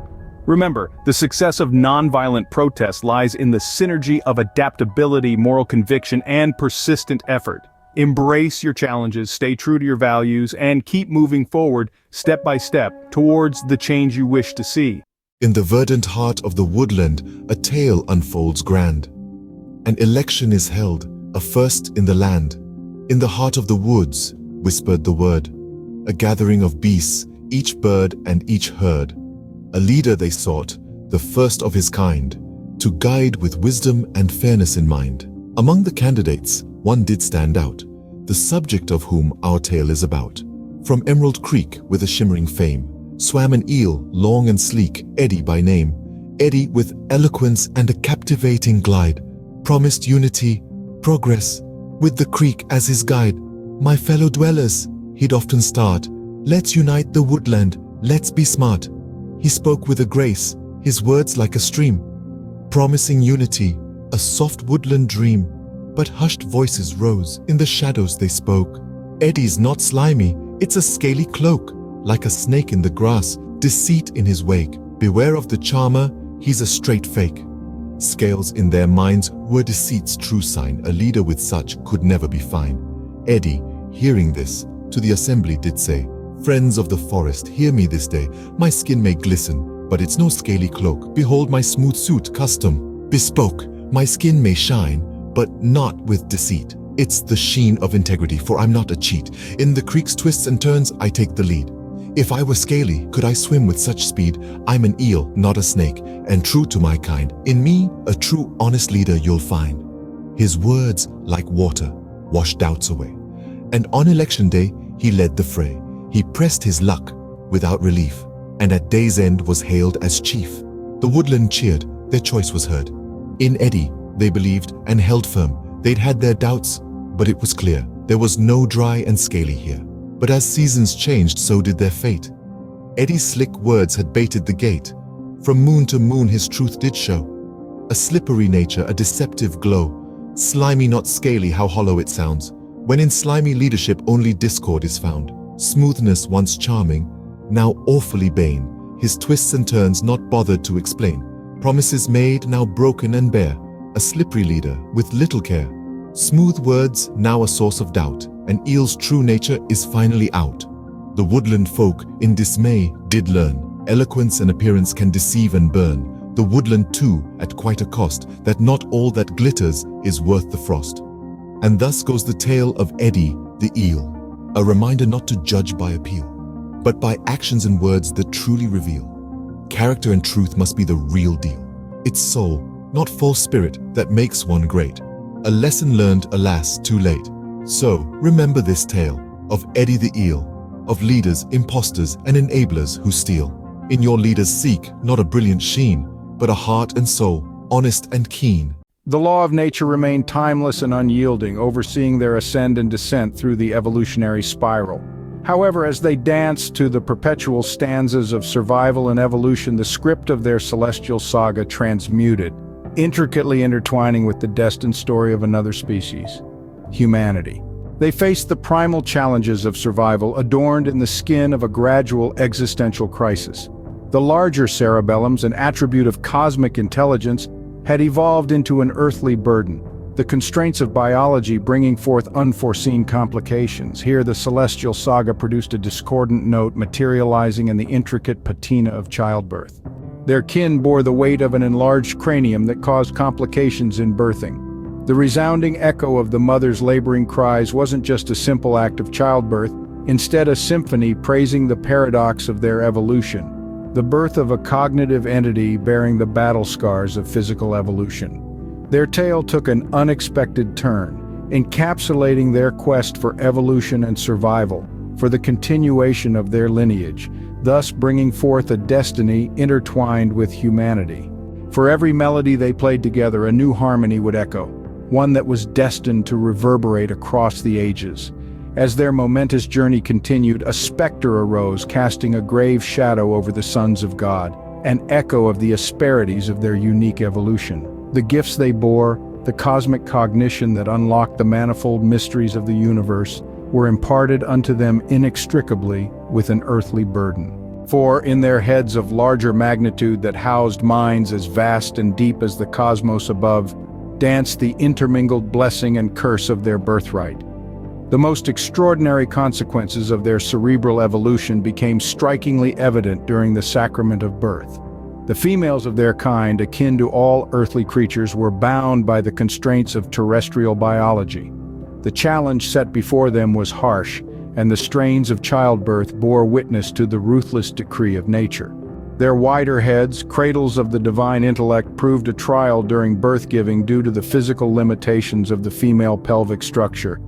Remember, the success of nonviolent protest lies in the synergy of adaptability, moral conviction, and persistent effort. Embrace your challenges, stay true to your values, and keep moving forward, step by step, towards the change you wish to see. In the verdant heart of the woodland, a tale unfolds grand. An election is held, a first in the land. In the heart of the woods, whispered the word. A gathering of beasts, each bird and each herd. A leader they sought, the first of his kind, to guide with wisdom and fairness in mind. Among the candidates, one did stand out, the subject of whom our tale is about. From Emerald Creek with a shimmering fame, swam an eel, long and sleek, Eddie by name. Eddie, with eloquence and a captivating glide, promised unity, progress, with the creek as his guide. My fellow dwellers, he'd often start, let's unite the woodland, let's be smart. He spoke with a grace, his words like a stream, promising unity, a soft woodland dream. But hushed voices rose, in the shadows they spoke. Eddie's not slimy, it's a scaly cloak, like a snake in the grass, deceit in his wake. Beware of the charmer, he's a straight fake. Scales in their minds were deceit's true sign, a leader with such could never be fine. Eddie, hearing this, to the assembly did say, friends of the forest, hear me this day. My skin may glisten, but it's no scaly cloak. Behold my smooth suit, custom, bespoke. My skin may shine, but not with deceit. It's the sheen of integrity, for I'm not a cheat. In the creek's twists and turns, I take the lead. If I were scaly, could I swim with such speed? I'm an eel, not a snake, and true to my kind. In me, a true, honest leader you'll find. His words, like water, wash doubts away. And on election day, he led the fray. He pressed his luck without relief, and at day's end was hailed as chief. The woodland cheered, their choice was heard. In Eddie, they believed and held firm. They'd had their doubts, but it was clear there was no dry and scaly here. But as seasons changed, so did their fate. Eddie's slick words had baited the gate. From moon to moon his truth did show. A slippery nature, a deceptive glow. Slimy, not scaly, how hollow it sounds. When in slimy leadership only discord is found. Smoothness once charming, now awfully bane. His twists and turns not bothered to explain. Promises made, now broken and bare. A slippery leader with little care. Smooth words, now a source of doubt. An eel's true nature is finally out. The woodland folk, in dismay, did learn. Eloquence and appearance can deceive and burn. The woodland too, at quite a cost, that not all that glitters is worth the frost. And thus goes the tale of Eddie the eel. A reminder not to judge by appeal, but by actions and words that truly reveal. Character and truth must be the real deal. It's soul, not false spirit, that makes one great. A lesson learned, alas, too late. So, remember this tale of Eddie the eel, of leaders, imposters, and enablers who steal. In your leaders seek not a brilliant sheen, but a heart and soul, honest and keen. The law of nature remained timeless and unyielding, overseeing their ascent and descent through the evolutionary spiral. However, as they danced to the perpetual stanzas of survival and evolution, the script of their celestial saga transmuted, intricately intertwining with the destined story of another species, humanity. They faced the primal challenges of survival, adorned in the skin of a gradual existential crisis. The larger cerebellums, an attribute of cosmic intelligence, had evolved into an earthly burden, the constraints of biology bringing forth unforeseen complications. Here the celestial saga produced a discordant note materializing in the intricate patina of childbirth. Their kin bore the weight of an enlarged cranium that caused complications in birthing. The resounding echo of the mother's laboring cries wasn't just a simple act of childbirth, instead a symphony praising the paradox of their evolution. The birth of a cognitive entity bearing the battle scars of physical evolution. Their tale took an unexpected turn, encapsulating their quest for evolution and survival, for the continuation of their lineage, thus bringing forth a destiny intertwined with humanity. For every melody they played together, a new harmony would echo, one that was destined to reverberate across the ages. As their momentous journey continued, a specter arose, casting a grave shadow over the sons of God, an echo of the asperities of their unique evolution. The gifts they bore, the cosmic cognition that unlocked the manifold mysteries of the universe, were imparted unto them inextricably with an earthly burden. For in their heads of larger magnitude that housed minds as vast and deep as the cosmos above, danced the intermingled blessing and curse of their birthright. The most extraordinary consequences of their cerebral evolution became strikingly evident during the sacrament of birth. The females of their kind, akin to all earthly creatures, were bound by the constraints of terrestrial biology. The challenge set before them was harsh, and the strains of childbirth bore witness to the ruthless decree of nature. Their wider heads, cradles of the divine intellect, proved a trial during birth-giving due to the physical limitations of the female pelvic structure.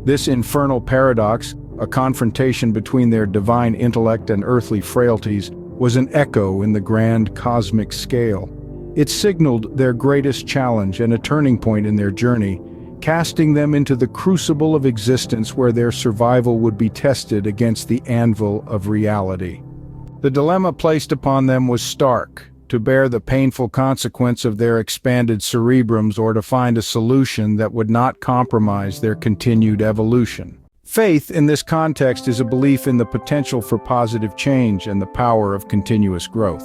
This infernal paradox, a confrontation between their divine intellect and earthly frailties, was an echo in the grand cosmic scale. It signaled their greatest challenge and a turning point in their journey, casting them into the crucible of existence where their survival would be tested against the anvil of reality. The dilemma placed upon them was stark: to bear the painful consequence of their expanded cerebrums or to find a solution that would not compromise their continued evolution. Faith in this context is a belief in the potential for positive change and the power of continuous growth.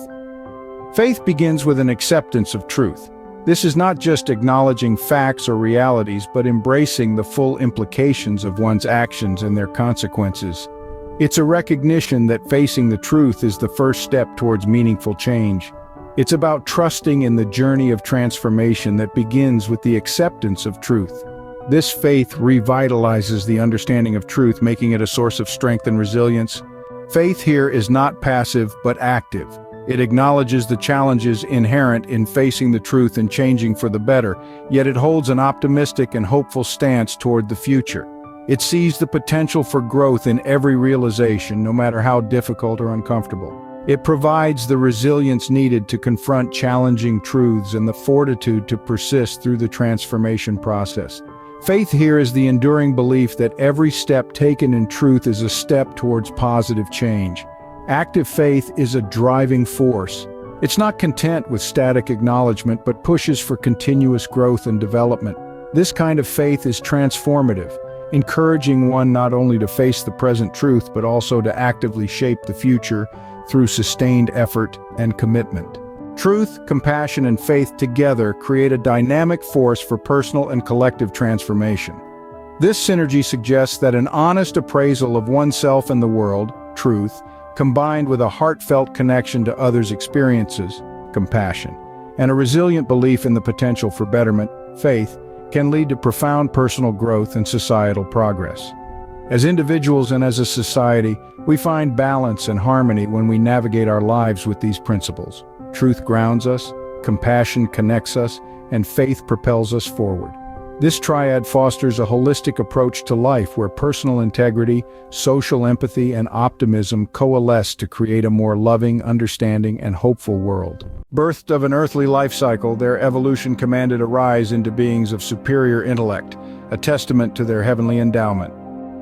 Faith begins with an acceptance of truth. This is not just acknowledging facts or realities, but embracing the full implications of one's actions and their consequences. It's a recognition that facing the truth is the first step towards meaningful change. It's about trusting in the journey of transformation that begins with the acceptance of truth. This faith revitalizes the understanding of truth, making it a source of strength and resilience. Faith here is not passive, but active. It acknowledges the challenges inherent in facing the truth and changing for the better, yet it holds an optimistic and hopeful stance toward the future. It sees the potential for growth in every realization, no matter how difficult or uncomfortable. It provides the resilience needed to confront challenging truths and the fortitude to persist through the transformation process. Faith here is the enduring belief that every step taken in truth is a step towards positive change. Active faith is a driving force. It's not content with static acknowledgement, but pushes for continuous growth and development. This kind of faith is transformative, encouraging one not only to face the present truth, but also to actively shape the future through sustained effort and commitment. Truth, compassion, and faith together create a dynamic force for personal and collective transformation. This synergy suggests that an honest appraisal of oneself and the world, truth, combined with a heartfelt connection to others' experiences, compassion, and a resilient belief in the potential for betterment, faith, can lead to profound personal growth and societal progress. As individuals and as a society, we find balance and harmony when we navigate our lives with these principles. Truth grounds us, compassion connects us, and faith propels us forward. This triad fosters a holistic approach to life where personal integrity, social empathy, and optimism coalesce to create a more loving, understanding, and hopeful world. Birthed of an earthly life cycle, their evolution commanded a rise into beings of superior intellect, a testament to their heavenly endowment.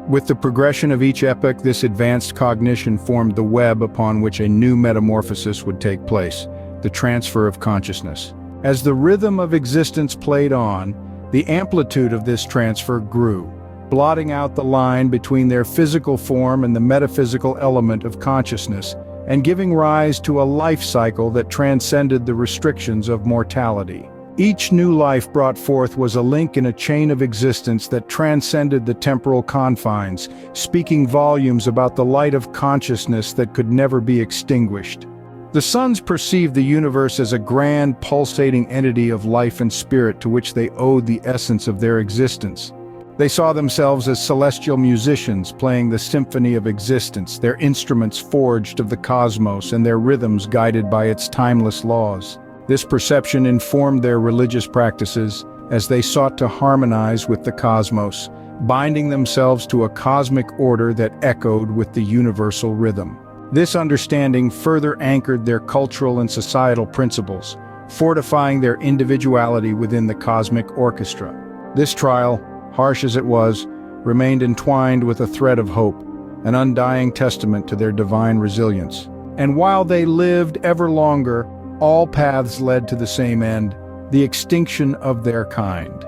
With the progression of each epoch, this advanced cognition formed the web upon which a new metamorphosis would take place, the transfer of consciousness. As the rhythm of existence played on, the amplitude of this transfer grew, blotting out the line between their physical form and the metaphysical element of consciousness, and giving rise to a life cycle that transcended the restrictions of mortality. Each new life brought forth was a link in a chain of existence that transcended the temporal confines, speaking volumes about the light of consciousness that could never be extinguished. The sons perceived the universe as a grand, pulsating entity of life and spirit to which they owed the essence of their existence. They saw themselves as celestial musicians playing the symphony of existence, their instruments forged of the cosmos and their rhythms guided by its timeless laws. This perception informed their religious practices as they sought to harmonize with the cosmos, binding themselves to a cosmic order that echoed with the universal rhythm. This understanding further anchored their cultural and societal principles, fortifying their individuality within the cosmic orchestra. This trial, harsh as it was, remained entwined with a thread of hope, an undying testament to their divine resilience. And while they lived ever longer, all paths led to the same end, the extinction of their kind.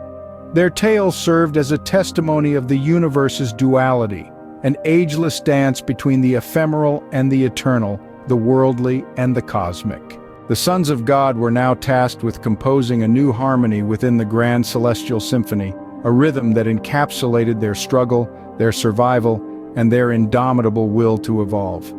Their tale served as a testimony of the universe's duality, an ageless dance between the ephemeral and the eternal, the worldly and the cosmic. The sons of God were now tasked with composing a new harmony within the grand celestial symphony, a rhythm that encapsulated their struggle, their survival, and their indomitable will to evolve.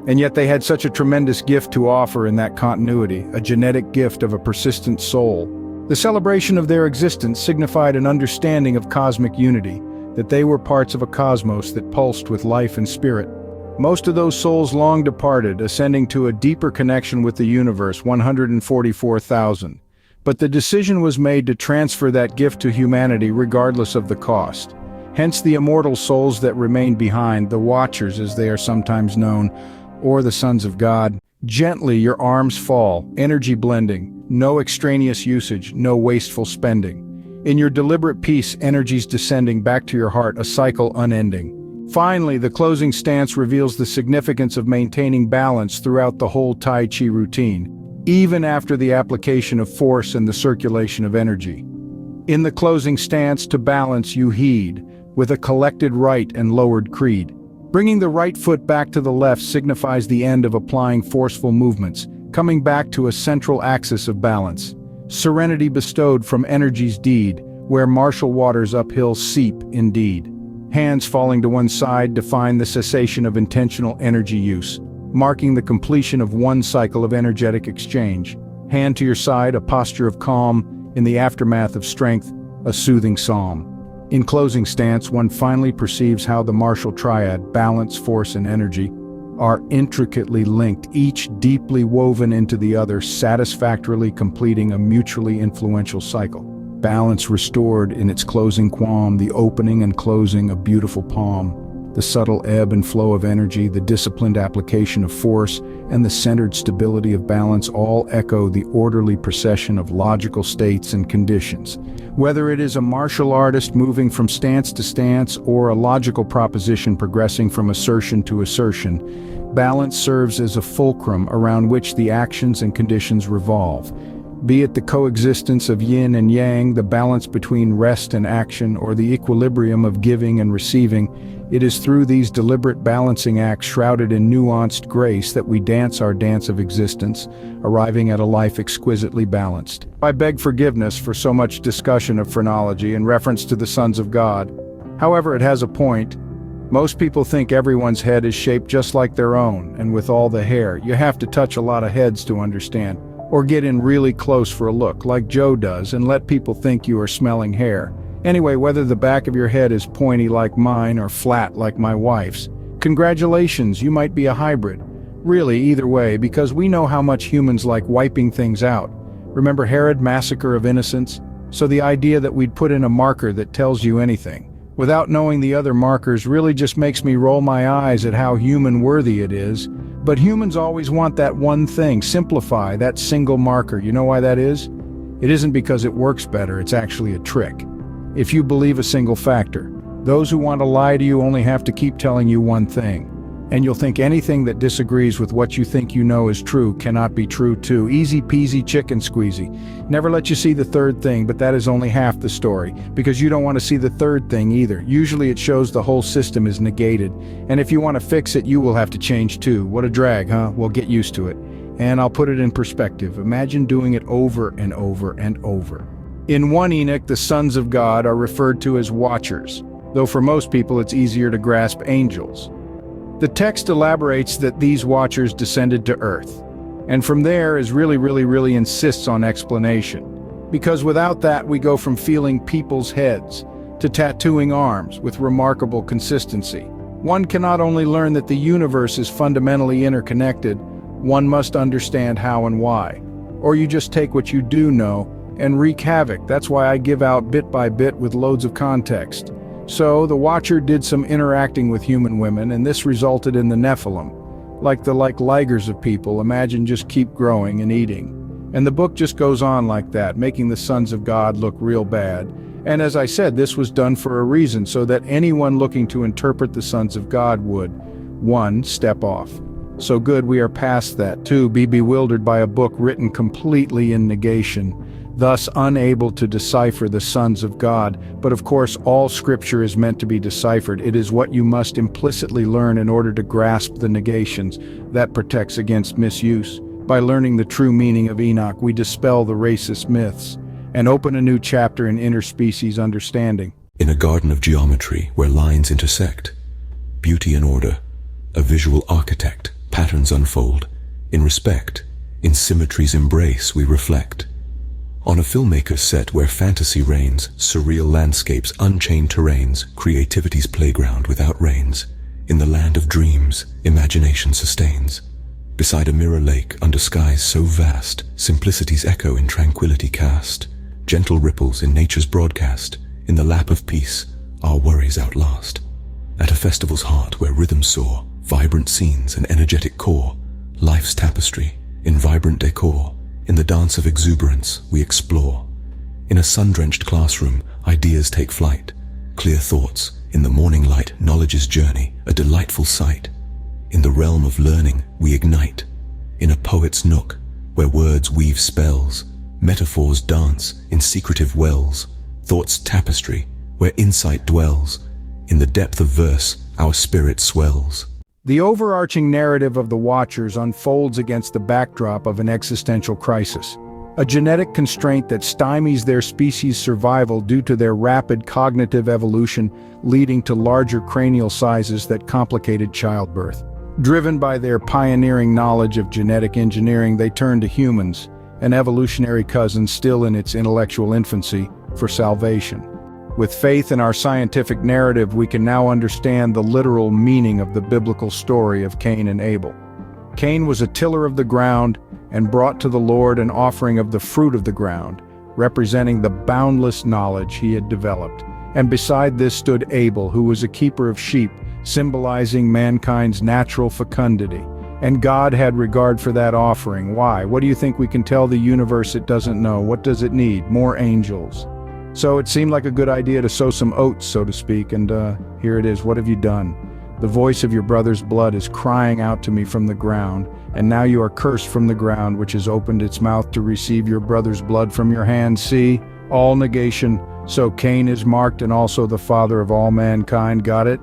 And yet they had such a tremendous gift to offer in that continuity, a genetic gift of a persistent soul. The celebration of their existence signified an understanding of cosmic unity, that they were parts of a cosmos that pulsed with life and spirit. Most of those souls long departed, ascending to a deeper connection with the universe, 144,000. But the decision was made to transfer that gift to humanity regardless of the cost. Hence the immortal souls that remain behind, the Watchers as they are sometimes known, or the Sons of God. Gently your arms fall, energy blending, no extraneous usage, no wasteful spending. In your deliberate peace, energies descending back to your heart, a cycle unending. Finally, the closing stance reveals the significance of maintaining balance throughout the whole Tai Chi routine, even after the application of force and the circulation of energy. In the closing stance, to balance you heed, with a collected right and lowered creed. Bringing the right foot back to the left signifies the end of applying forceful movements, coming back to a central axis of balance. Serenity bestowed from energy's deed, where martial waters uphill seep indeed. Hands falling to one side define the cessation of intentional energy use, marking the completion of one cycle of energetic exchange. Hand to your side, a posture of calm, in the aftermath of strength, a soothing psalm. In closing stance, one finally perceives how the martial triad, balance, force, and energy, are intricately linked, each deeply woven into the other, satisfactorily completing a mutually influential cycle. Balance restored in its closing qualm, the opening and closing a beautiful palm. The subtle ebb and flow of energy, the disciplined application of force, and the centered stability of balance all echo the orderly procession of logical states and conditions. Whether it is a martial artist moving from stance to stance or a logical proposition progressing from assertion to assertion, balance serves as a fulcrum around which the actions and conditions revolve. Be it the coexistence of yin and yang, the balance between rest and action, or the equilibrium of giving and receiving, it is through these deliberate balancing acts shrouded in nuanced grace that we dance our dance of existence, arriving at a life exquisitely balanced. I beg forgiveness for so much discussion of phrenology in reference to the sons of God. However, it has a point. Most people think everyone's head is shaped just like their own, and with all the hair, you have to touch a lot of heads to understand, or get in really close for a look, like Joe does, and let people think you are smelling hair. Anyway, whether the back of your head is pointy like mine or flat like my wife's, congratulations, you might be a hybrid. Really, either way, because we know how much humans like wiping things out. Remember Herod, massacre of innocents? So the idea that we'd put in a marker that tells you anything, without knowing the other markers, really just makes me roll my eyes at how human-worthy it is. But humans always want that one thing, simplify, that single marker. You know why that is? It isn't because it works better, it's actually a trick. If you believe a single factor, those who want to lie to you only have to keep telling you one thing. And you'll think anything that disagrees with what you think you know is true cannot be true too. Easy peasy chicken squeezy. Never let you see the third thing, but that is only half the story, because you don't want to see the third thing either. Usually it shows the whole system is negated, and if you want to fix it, you will have to change too. What a drag, huh? Well, get used to it. And I'll put it in perspective. Imagine doing it over and over and over. In 1 Enoch, the sons of God are referred to as watchers, though for most people it's easier to grasp angels. The text elaborates that these watchers descended to earth, and from there is really insists on explanation. Because without that we go from feeling people's heads to tattooing arms with remarkable consistency. One cannot only learn that the universe is fundamentally interconnected, one must understand how and why. Or you just take what you do know and wreak havoc. That's why I give out bit by bit with loads of context. So the Watcher did some interacting with human women, and this resulted in the Nephilim. Like ligers of people, imagine just keep growing and eating. And the book just goes on like that, making the sons of God look real bad. And as I said, this was done for a reason, so that anyone looking to interpret the sons of God would, 1, step off. So good we are past that. 2, be bewildered by a book written completely in negation, thus unable to decipher the sons of God. But of course, all scripture is meant to be deciphered. It is what you must implicitly learn in order to grasp the negations that protects against misuse. By learning the true meaning of Enoch, we dispel the racist myths and open a new chapter in interspecies understanding. In a garden of geometry where lines intersect, beauty and order, a visual architect, patterns unfold. In respect, in symmetry's embrace we reflect. On a filmmaker's set where fantasy reigns, surreal landscapes, unchained terrains, creativity's playground without reins. In the land of dreams, imagination sustains. Beside a mirror lake, under skies so vast, simplicity's echo in tranquility cast. Gentle ripples in nature's broadcast. In the lap of peace, our worries outlast. At a festival's heart where rhythms soar, vibrant scenes, an energetic core. Life's tapestry, in vibrant decor. In the dance of exuberance, we explore. In a sun-drenched classroom, ideas take flight. Clear thoughts, in the morning light, knowledge's journey, a delightful sight. In the realm of learning, we ignite. In a poet's nook, where words weave spells, metaphors dance in secretive wells, thought's tapestry, where insight dwells. In the depth of verse, our spirit swells. The overarching narrative of the Watchers unfolds against the backdrop of an existential crisis. A genetic constraint that stymies their species' survival due to their rapid cognitive evolution, leading to larger cranial sizes that complicated childbirth. Driven by their pioneering knowledge of genetic engineering, they turn to humans, an evolutionary cousin still in its intellectual infancy, for salvation. With faith in our scientific narrative, we can now understand the literal meaning of the biblical story of Cain and Abel. Cain was a tiller of the ground and brought to the Lord an offering of the fruit of the ground, representing the boundless knowledge he had developed. And beside this stood Abel, who was a keeper of sheep, symbolizing mankind's natural fecundity. And God had regard for that offering. Why? What do you think we can tell the universe it doesn't know? What does it need? More angels. So it seemed like a good idea to sow some oats, so to speak, and here it is. What have you done? The voice of your brother's blood is crying out to me from the ground, and now you are cursed from the ground, which has opened its mouth to receive your brother's blood from your hand. See, all negation. So Cain is marked and also the father of all mankind. Got it?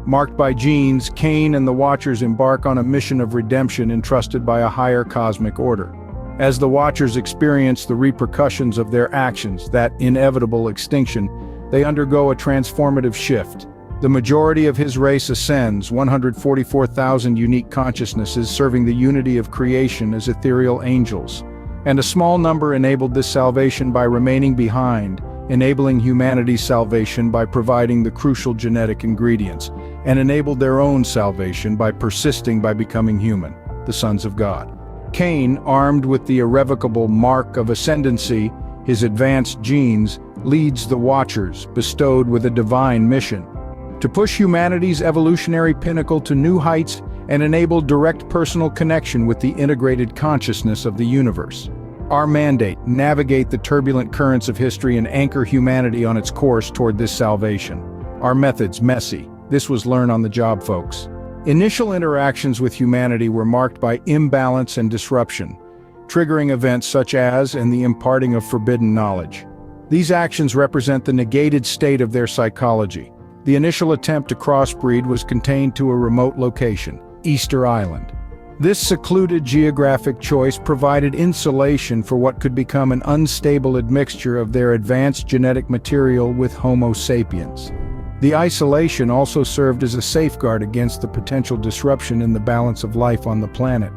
Marked by genes, Cain and the Watchers embark on a mission of redemption entrusted by a higher cosmic order. As the Watchers experience the repercussions of their actions, that inevitable extinction, they undergo a transformative shift. The majority of his race ascends, 144,000 unique consciousnesses serving the unity of creation as ethereal angels. And a small number enabled this salvation by remaining behind, enabling humanity's salvation by providing the crucial genetic ingredients, and enabled their own salvation by persisting by becoming human, the sons of God. Cain, armed with the irrevocable mark of ascendancy, his advanced genes, leads the Watchers, bestowed with a divine mission, to push humanity's evolutionary pinnacle to new heights and enable direct personal connection with the integrated consciousness of the universe. Our mandate: navigate the turbulent currents of history and anchor humanity on its course toward this salvation. Our methods: messy. This was learn on the job, folks. Initial interactions with humanity were marked by imbalance and disruption, triggering events such as and the imparting of forbidden knowledge. These actions represent the negated state of their psychology. The initial attempt to crossbreed was contained to a remote location, Easter Island. This secluded geographic choice provided insulation for what could become an unstable admixture of their advanced genetic material with Homo sapiens. The isolation also served as a safeguard against the potential disruption in the balance of life on the planet.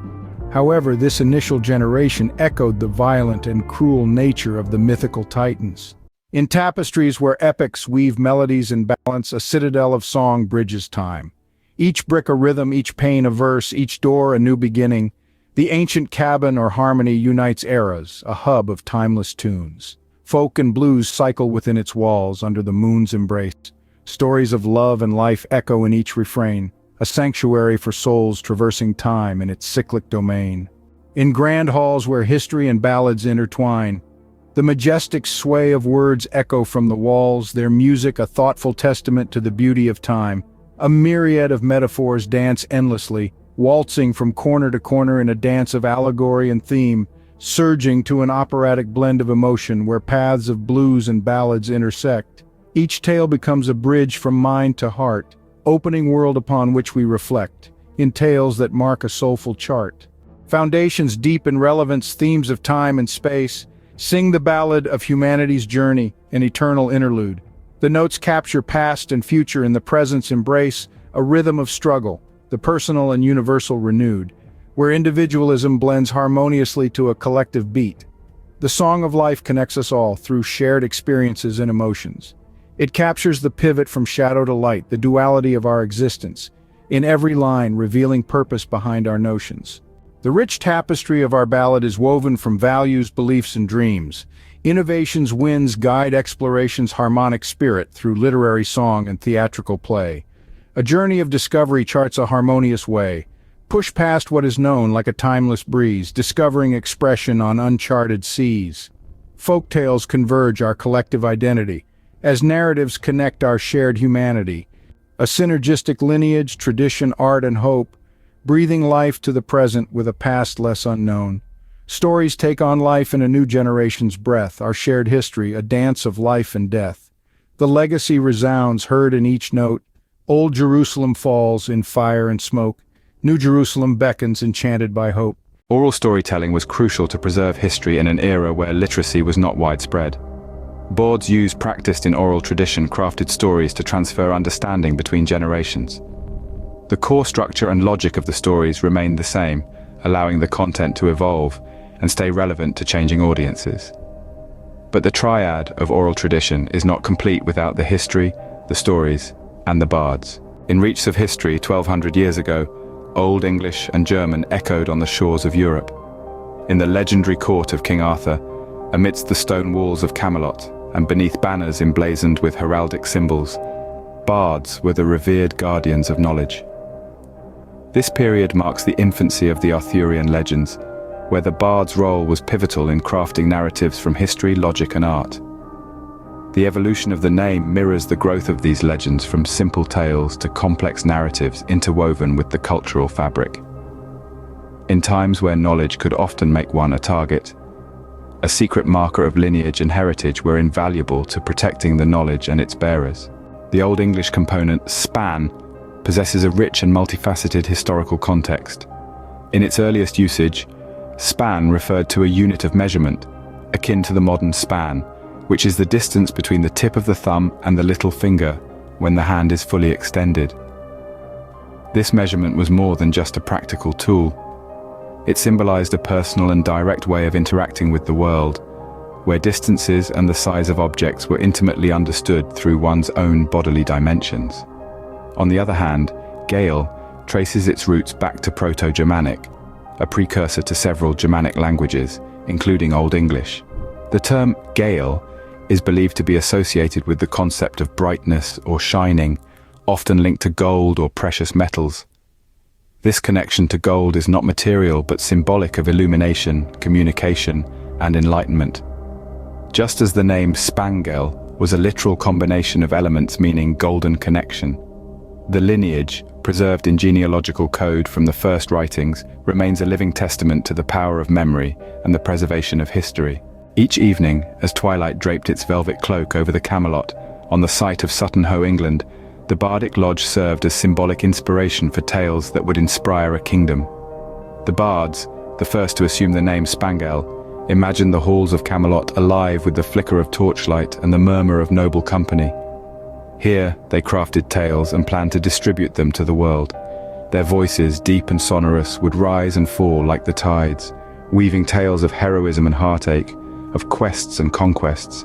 However, this initial generation echoed the violent and cruel nature of the mythical titans. In tapestries where epics weave melodies and balance, a citadel of song bridges time. Each brick a rhythm, each pane a verse, each door a new beginning. The ancient cabin or harmony unites eras, a hub of timeless tunes. Folk and blues cycle within its walls under the moon's embrace. Stories of love and life echo in each refrain, a sanctuary for souls traversing time in its cyclic domain. In grand halls where history and ballads intertwine, the majestic sway of words echo from the walls, their music a thoughtful testament to the beauty of time. A myriad of metaphors dance endlessly, waltzing from corner to corner in a dance of allegory and theme, surging to an operatic blend of emotion where paths of blues and ballads intersect. Each tale becomes a bridge from mind to heart, opening world upon which we reflect, in tales that mark a soulful chart. Foundations deep in relevance, themes of time and space, sing the ballad of humanity's journey, an eternal interlude. The notes capture past and future in the present's embrace, a rhythm of struggle, the personal and universal renewed, where individualism blends harmoniously to a collective beat. The song of life connects us all through shared experiences and emotions. It captures the pivot from shadow to light, the duality of our existence, in every line revealing purpose behind our notions. The rich tapestry of our ballad is woven from values, beliefs, and dreams. Innovation's winds guide exploration's harmonic spirit through literary song and theatrical play. A journey of discovery charts a harmonious way. Push past what is known like a timeless breeze, discovering expression on uncharted seas. Folktales converge our collective identity, as narratives connect our shared humanity. A synergistic lineage, tradition, art, and hope, breathing life to the present with a past less unknown. Stories take on life in a new generation's breath, our shared history, a dance of life and death. The legacy resounds, heard in each note. Old Jerusalem falls in fire and smoke. New Jerusalem beckons, enchanted by hope. Oral storytelling was crucial to preserve history in an era where literacy was not widespread. Boards used practiced in oral tradition crafted stories to transfer understanding between generations. The core structure and logic of the stories remained the same, allowing the content to evolve and stay relevant to changing audiences. But the triad of oral tradition is not complete without the history, the stories, and the bards. In reaches of history 1200 years ago, Old English and German echoed on the shores of Europe. In the legendary court of King Arthur, amidst the stone walls of Camelot, and beneath banners emblazoned with heraldic symbols, bards were the revered guardians of knowledge. This period marks the infancy of the Arthurian legends, where the bard's role was pivotal in crafting narratives from history, logic, and art. The evolution of the name mirrors the growth of these legends from simple tales to complex narratives interwoven with the cultural fabric. In times where knowledge could often make one a target, a secret marker of lineage and heritage were invaluable to protecting the knowledge and its bearers. The Old English component span possesses a rich and multifaceted historical context. In its earliest usage, span referred to a unit of measurement, akin to the modern span, which is the distance between the tip of the thumb and the little finger when the hand is fully extended. This measurement was more than just a practical tool. It symbolized a personal and direct way of interacting with the world, where distances and the size of objects were intimately understood through one's own bodily dimensions. On the other hand, Gael traces its roots back to Proto-Germanic, a precursor to several Germanic languages, including Old English. The term Gael is believed to be associated with the concept of brightness or shining, often linked to gold or precious metals. This connection to gold is not material but symbolic of illumination, communication, and enlightenment. Just as the name Spangael was a literal combination of elements meaning golden connection, the lineage, preserved in genealogical code from the first writings, remains a living testament to the power of memory and the preservation of history. Each evening, as twilight draped its velvet cloak over the Camelot, on the site of Sutton Hoo, England, the Bardic Lodge served as symbolic inspiration for tales that would inspire a kingdom. The bards, the first to assume the name Spangael, imagined the halls of Camelot alive with the flicker of torchlight and the murmur of noble company. Here, they crafted tales and planned to distribute them to the world. Their voices, deep and sonorous, would rise and fall like the tides, weaving tales of heroism and heartache, of quests and conquests,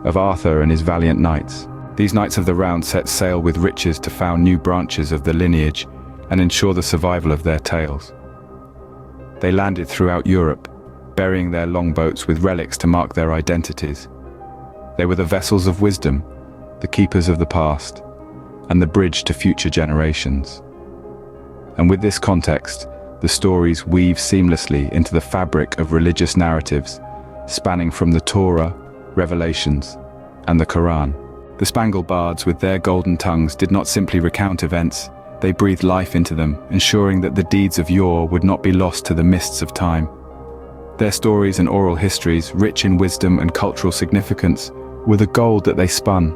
of Arthur and his valiant knights. These Knights of the Round set sail with riches to found new branches of the lineage and ensure the survival of their tales. They landed throughout Europe, burying their longboats with relics to mark their identities. They were the vessels of wisdom, the keepers of the past, and the bridge to future generations. And with this context, the stories weave seamlessly into the fabric of religious narratives, spanning from the Torah, Revelations, and the Quran. The Spangle Bards, with their golden tongues, did not simply recount events, they breathed life into them, ensuring that the deeds of yore would not be lost to the mists of time. Their stories and oral histories, rich in wisdom and cultural significance, were the gold that they spun,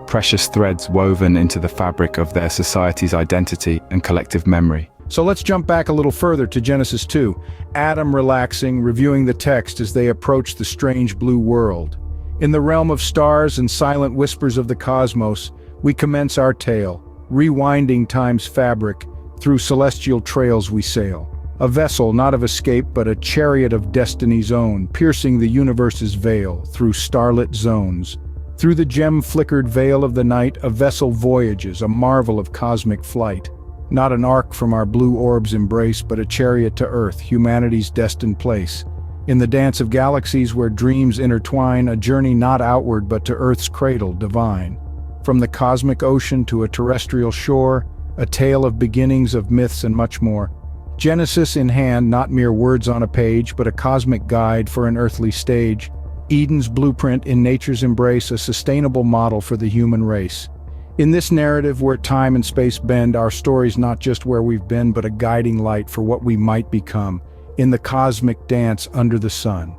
precious threads woven into the fabric of their society's identity and collective memory. So let's jump back a little further to Genesis 2, Adam relaxing, reviewing the text as they approach the strange blue world. In the realm of stars and silent whispers of the cosmos, we commence our tale, rewinding time's fabric, through celestial trails we sail. A vessel not of escape but a chariot of destiny's own, piercing the universe's veil through starlit zones. Through the gem-flickered veil of the night, a vessel voyages, a marvel of cosmic flight. Not an ark from our blue orb's embrace, but a chariot to Earth, humanity's destined place. In the dance of galaxies where dreams intertwine, a journey not outward but to Earth's cradle divine. From the cosmic ocean to a terrestrial shore, a tale of beginnings, of myths and much more. Genesis in hand, not mere words on a page, but a cosmic guide for an earthly stage. Eden's blueprint in nature's embrace, a sustainable model for the human race. In this narrative where time and space bend, our story's not just where we've been, but a guiding light for what we might become, in the cosmic dance under the sun.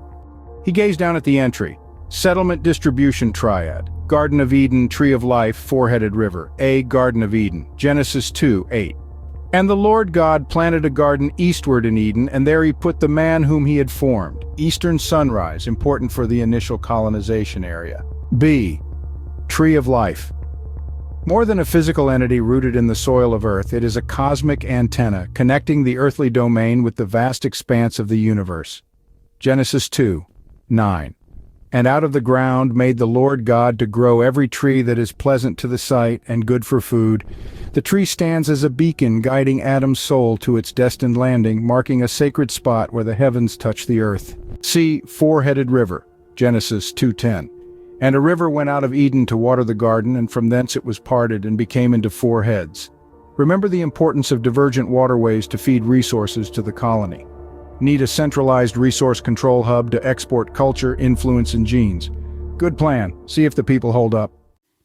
He gazed down at the entry. Settlement distribution triad. Garden of Eden, Tree of Life, Four-Headed River. A Garden of Eden. Genesis 2:8. And the Lord God planted a garden eastward in Eden, and there he put the man whom he had formed. Eastern sunrise, important for the initial colonization area. B. Tree of Life. More than a physical entity rooted in the soil of Earth, it is a cosmic antenna connecting the earthly domain with the vast expanse of the universe. Genesis 2:9. And out of the ground made the Lord God to grow every tree that is pleasant to the sight and good for food. The tree stands as a beacon guiding Adam's soul to its destined landing, marking a sacred spot where the heavens touch the earth. See Four-Headed River, Genesis 2:10. And a river went out of Eden to water the garden, and from thence it was parted and became into four heads. Remember the importance of divergent waterways to feed resources to the colony. Need a centralized resource control hub to export culture, influence, and genes. Good plan. See if the people hold up.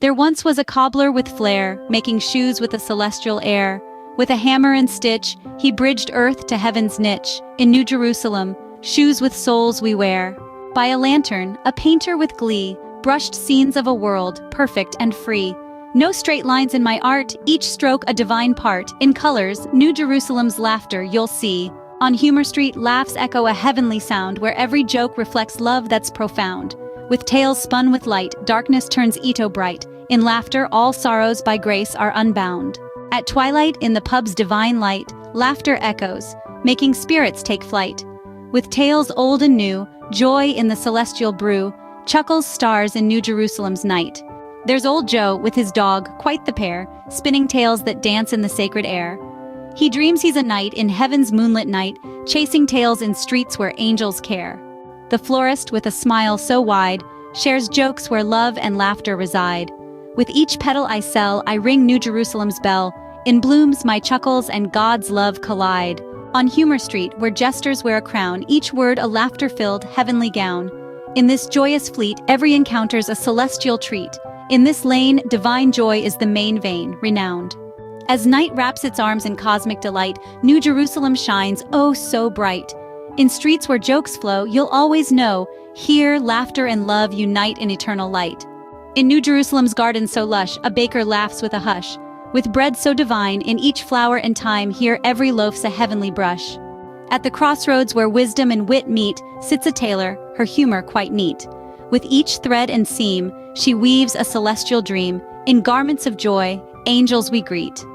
There once was a cobbler with flair, making shoes with a celestial air. With a hammer and stitch, he bridged earth to heaven's niche. In New Jerusalem, shoes with soles we wear. By a lantern, a painter with glee brushed scenes of a world, perfect and free. No straight lines in my art, each stroke a divine part. In colors, New Jerusalem's laughter you'll see. On Humor Street, laughs echo a heavenly sound where every joke reflects love that's profound. With tales spun with light, darkness turns Ito bright. In laughter, all sorrows by grace are unbound. At twilight, in the pub's divine light, laughter echoes, making spirits take flight. With tales old and new, joy in the celestial brew, chuckles stars in New Jerusalem's night. There's old Joe with his dog, quite the pair, spinning tales that dance in the sacred air. He dreams he's a knight in heaven's moonlit night, chasing tales in streets where angels care. The florist, with a smile so wide, shares jokes where love and laughter reside. With each petal I sell, I ring New Jerusalem's bell. In blooms, my chuckles and God's love collide. On Humor Street, where jesters wear a crown, each word a laughter-filled, heavenly gown. In this joyous fleet, every encounter's a celestial treat. In this lane, divine joy is the main vein, renowned. As night wraps its arms in cosmic delight, New Jerusalem shines, oh so bright. In streets where jokes flow, you'll always know, here laughter and love unite in eternal light. In New Jerusalem's garden so lush, a baker laughs with a hush. With bread so divine, in each flower and time, here every loaf's a heavenly brush. At the crossroads where wisdom and wit meet, sits a tailor, her humor quite neat. With each thread and seam, she weaves a celestial dream. In garments of joy, angels we greet.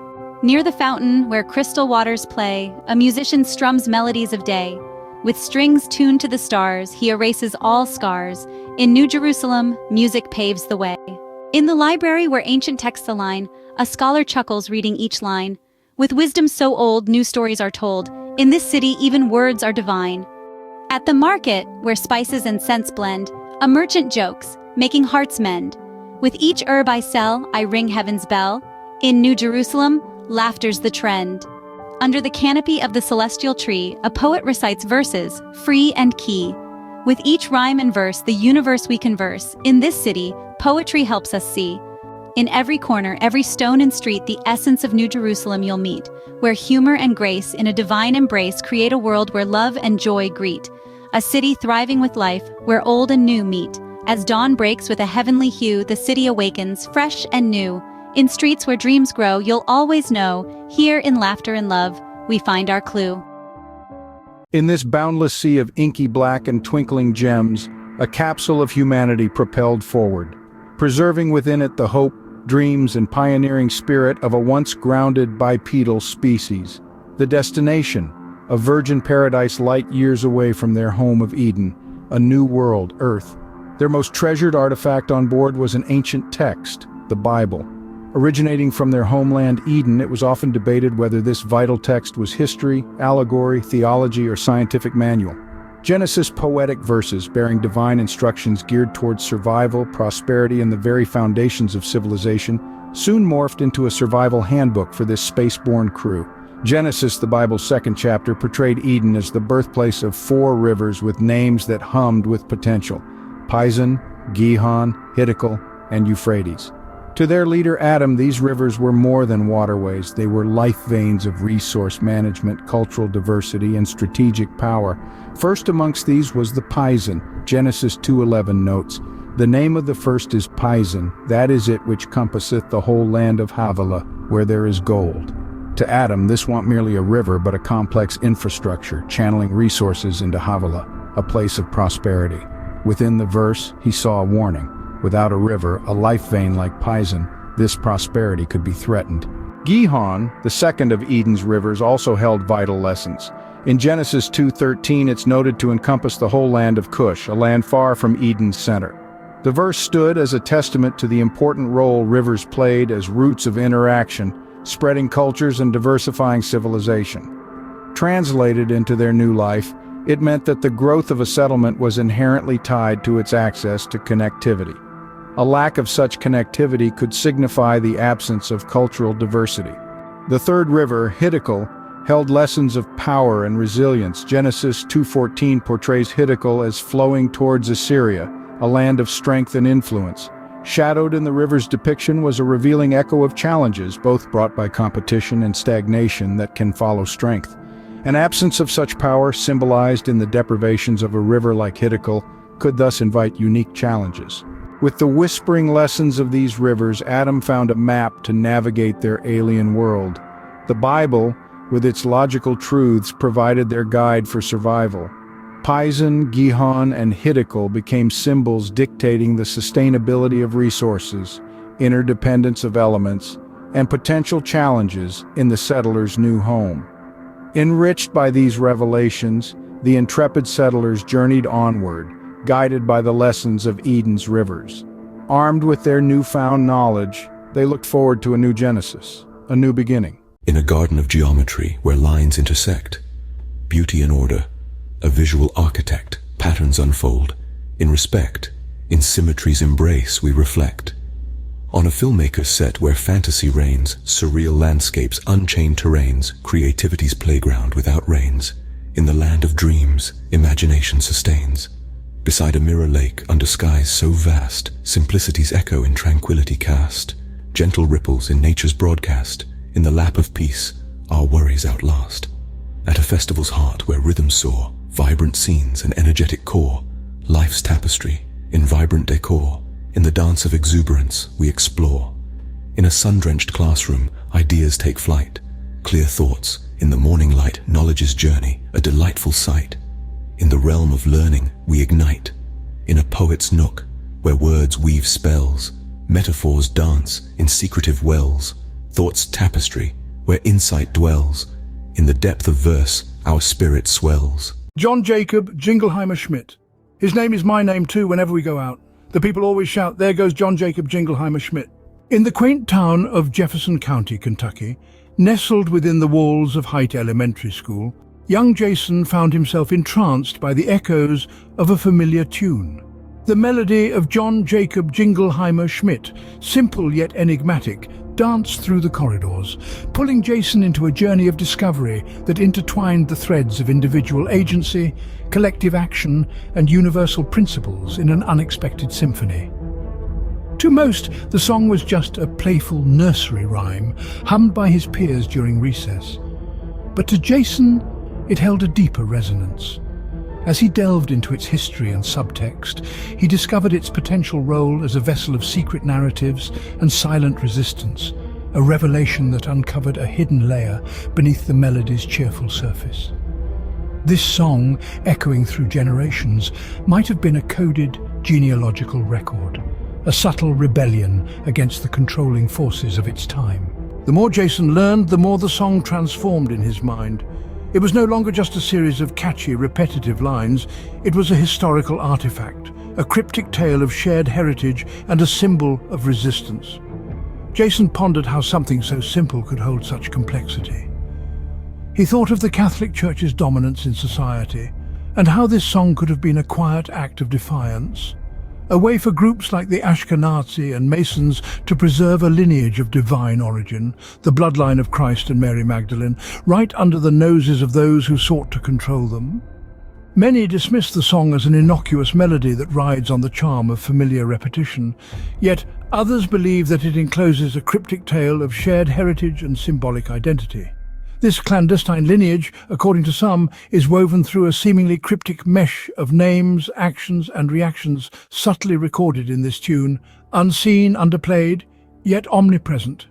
Near the fountain, where crystal waters play, a musician strums melodies of day. With strings tuned to the stars, he erases all scars. In New Jerusalem, music paves the way. In the library where ancient texts align, a scholar chuckles reading each line. With wisdom so old, new stories are told. In this city, even words are divine. At the market, where spices and scents blend, a merchant jokes, making hearts mend. With each herb I sell, I ring heaven's bell. In New Jerusalem, laughter's the trend. Under the canopy of the celestial tree, a poet recites verses, free and key. With each rhyme and verse, the universe we converse. In this city, poetry helps us see. In every corner, every stone and street, the essence of New Jerusalem you'll meet, where humor and grace in a divine embrace create a world where love and joy greet. A city thriving with life, where old and new meet. As dawn breaks with a heavenly hue, the city awakens, fresh and new. In streets where dreams grow, you'll always know, here in laughter and love, we find our clue. In this boundless sea of inky black and twinkling gems, a capsule of humanity propelled forward, preserving within it the hope, dreams, and pioneering spirit of a once grounded bipedal species. The destination, a virgin paradise light years away from their home of Eden, a new world, Earth. Their most treasured artifact on board was an ancient text, the Bible. Originating from their homeland Eden, it was often debated whether this vital text was history, allegory, theology, or scientific manual. Genesis poetic verses bearing divine instructions geared towards survival, prosperity, and the very foundations of civilization soon morphed into a survival handbook for this space-borne crew. Genesis, the Bible's second chapter, portrayed Eden as the birthplace of 4 rivers with names that hummed with potential: Pison, Gihon, Hiddekel, and Euphrates. To their leader Adam, these rivers were more than waterways. They were life veins of resource management, cultural diversity, and strategic power. First amongst these was the Pison. Genesis 2:11 notes, "The name of the first is Pison, that is it which compasseth the whole land of Havilah, where there is gold." To Adam, this wasn't merely a river, but a complex infrastructure, channeling resources into Havilah, a place of prosperity. Within the verse, he saw a warning. Without a river, a life vein like Pison, this prosperity could be threatened. Gihon, the second of Eden's rivers, also held vital lessons. In Genesis 2:13, it's noted to encompass the whole land of Cush, a land far from Eden's center. The verse stood as a testament to the important role rivers played as routes of interaction, spreading cultures and diversifying civilization. Translated into their new life, it meant that the growth of a settlement was inherently tied to its access to connectivity. A lack of such connectivity could signify the absence of cultural diversity. The third river, Hiddekel, held lessons of power and resilience. Genesis 2:14 portrays Hiddekel as flowing towards Assyria, a land of strength and influence. Shadowed in the river's depiction was a revealing echo of challenges, both brought by competition and stagnation that can follow strength. An absence of such power, symbolized in the deprivations of a river like Hiddekel, could thus invite unique challenges. With the whispering lessons of these rivers, Adam found a map to navigate their alien world. The Bible, with its logical truths, provided their guide for survival. Pison, Gihon, and Hiddekel became symbols dictating the sustainability of resources, interdependence of elements, and potential challenges in the settlers' new home. Enriched by these revelations, the intrepid settlers journeyed onward, guided by the lessons of Eden's rivers. Armed with their newfound knowledge, they looked forward to a new Genesis, a new beginning. In a garden of geometry where lines intersect, beauty and order, a visual architect, patterns unfold. In respect, in symmetry's embrace we reflect. On a filmmaker's set where fantasy reigns, surreal landscapes, unchained terrains, creativity's playground without reins. In the land of dreams, imagination sustains. Beside a mirror lake, under skies so vast, simplicity's echo in tranquility cast. Gentle ripples in nature's broadcast. In the lap of peace, our worries outlast. At a festival's heart where rhythms soar, vibrant scenes, an energetic core. Life's tapestry, in vibrant decor. In the dance of exuberance, we explore. In a sun-drenched classroom, ideas take flight. Clear thoughts, in the morning light, knowledge's journey, a delightful sight. In the realm of learning, we ignite. In a poet's nook, where words weave spells, metaphors dance in secretive wells. Thought's tapestry, where insight dwells. In the depth of verse, our spirit swells. John Jacob Jingleheimer Schmidt. His name is my name too whenever we go out. The people always shout, "There goes John Jacob Jingleheimer Schmidt." In the quaint town of Jefferson County, Kentucky, nestled within the walls of Height Elementary School, young Jason found himself entranced by the echoes of a familiar tune. The melody of John Jacob Jingleheimer Schmidt, simple yet enigmatic, danced through the corridors, pulling Jason into a journey of discovery that intertwined the threads of individual agency, collective action, and universal principles in an unexpected symphony. To most, the song was just a playful nursery rhyme, hummed by his peers during recess. But to Jason, it held a deeper resonance. As he delved into its history and subtext, he discovered its potential role as a vessel of secret narratives and silent resistance, a revelation that uncovered a hidden layer beneath the melody's cheerful surface. This song, echoing through generations, might have been a coded genealogical record, a subtle rebellion against the controlling forces of its time. The more Jason learned, the more the song transformed in his mind. It was no longer just a series of catchy, repetitive lines. It was a historical artifact, a cryptic tale of shared heritage and a symbol of resistance. Jason pondered how something so simple could hold such complexity. He thought of the Catholic Church's dominance in society, and how this song could have been a quiet act of defiance, a way for groups like the Ashkenazi and Masons to preserve a lineage of divine origin, the bloodline of Christ and Mary Magdalene, right under the noses of those who sought to control them. Many dismiss the song as an innocuous melody that rides on the charm of familiar repetition, yet others believe that it encloses a cryptic tale of shared heritage and symbolic identity. This clandestine lineage, according to some, is woven through a seemingly cryptic mesh of names, actions and reactions subtly recorded in this tune, unseen, underplayed, yet omnipresent.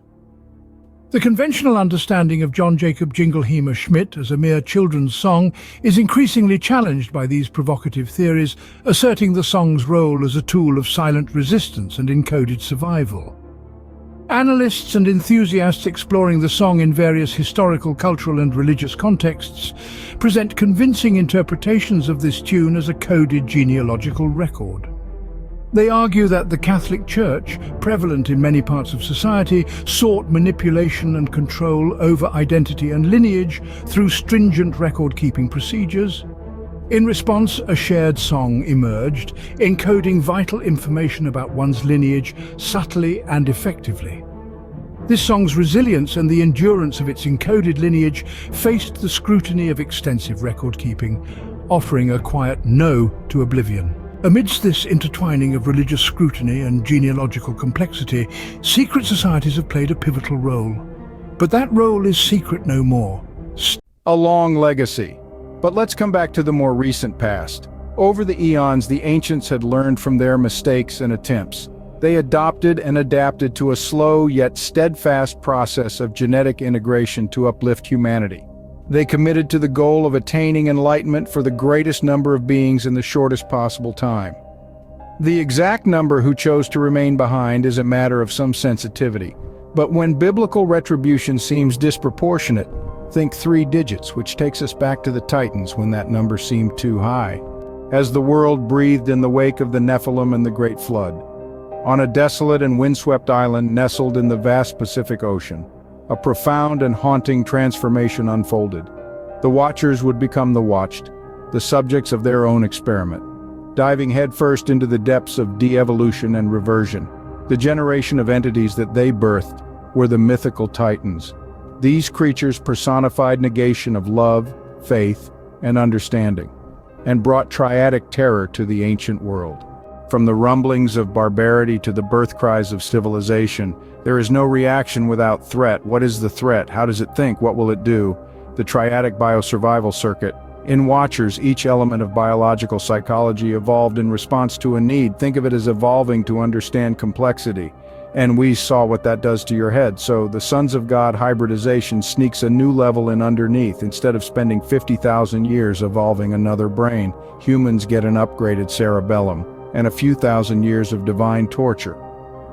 The conventional understanding of John Jacob Jingleheimer Schmidt as a mere children's song is increasingly challenged by these provocative theories, asserting the song's role as a tool of silent resistance and encoded survival. Analysts and enthusiasts exploring the song in various historical, cultural and religious contexts present convincing interpretations of this tune as a coded genealogical record. They argue that the Catholic Church, prevalent in many parts of society, sought manipulation and control over identity and lineage through stringent record-keeping procedures. In response, a shared song emerged, encoding vital information about one's lineage subtly and effectively. This song's resilience and the endurance of its encoded lineage faced the scrutiny of extensive record-keeping, offering a quiet no to oblivion. Amidst this intertwining of religious scrutiny and genealogical complexity, secret societies have played a pivotal role. But that role is secret no more. A long legacy. But let's come back to the more recent past. Over the eons, the ancients had learned from their mistakes and attempts. They adopted and adapted to a slow yet steadfast process of genetic integration to uplift humanity. They committed to the goal of attaining enlightenment for the greatest number of beings in the shortest possible time. The exact number who chose to remain behind is a matter of some sensitivity. But when biblical retribution seems disproportionate, think 3 digits, which takes us back to the Titans when that number seemed too high, as the world breathed in the wake of the Nephilim and the Great Flood. On a desolate and windswept island nestled in the vast Pacific Ocean, a profound and haunting transformation unfolded. The watchers would become the watched, the subjects of their own experiment, diving headfirst into the depths of de-evolution and reversion. The generation of entities that they birthed were the mythical Titans. These creatures personified negation of love, faith, and understanding, and brought triadic terror to the ancient world. From the rumblings of barbarity to the birth cries of civilization, there is no reaction without threat. What is the threat? How does it think? What will it do? The triadic biosurvival circuit. In Watchers, each element of biological psychology evolved in response to a need. Think of it as evolving to understand complexity. And we saw what that does to your head. So the Sons of God hybridization sneaks a new level in underneath. Instead of spending 50,000 years evolving another brain, humans get an upgraded cerebellum and a few thousand years of divine torture.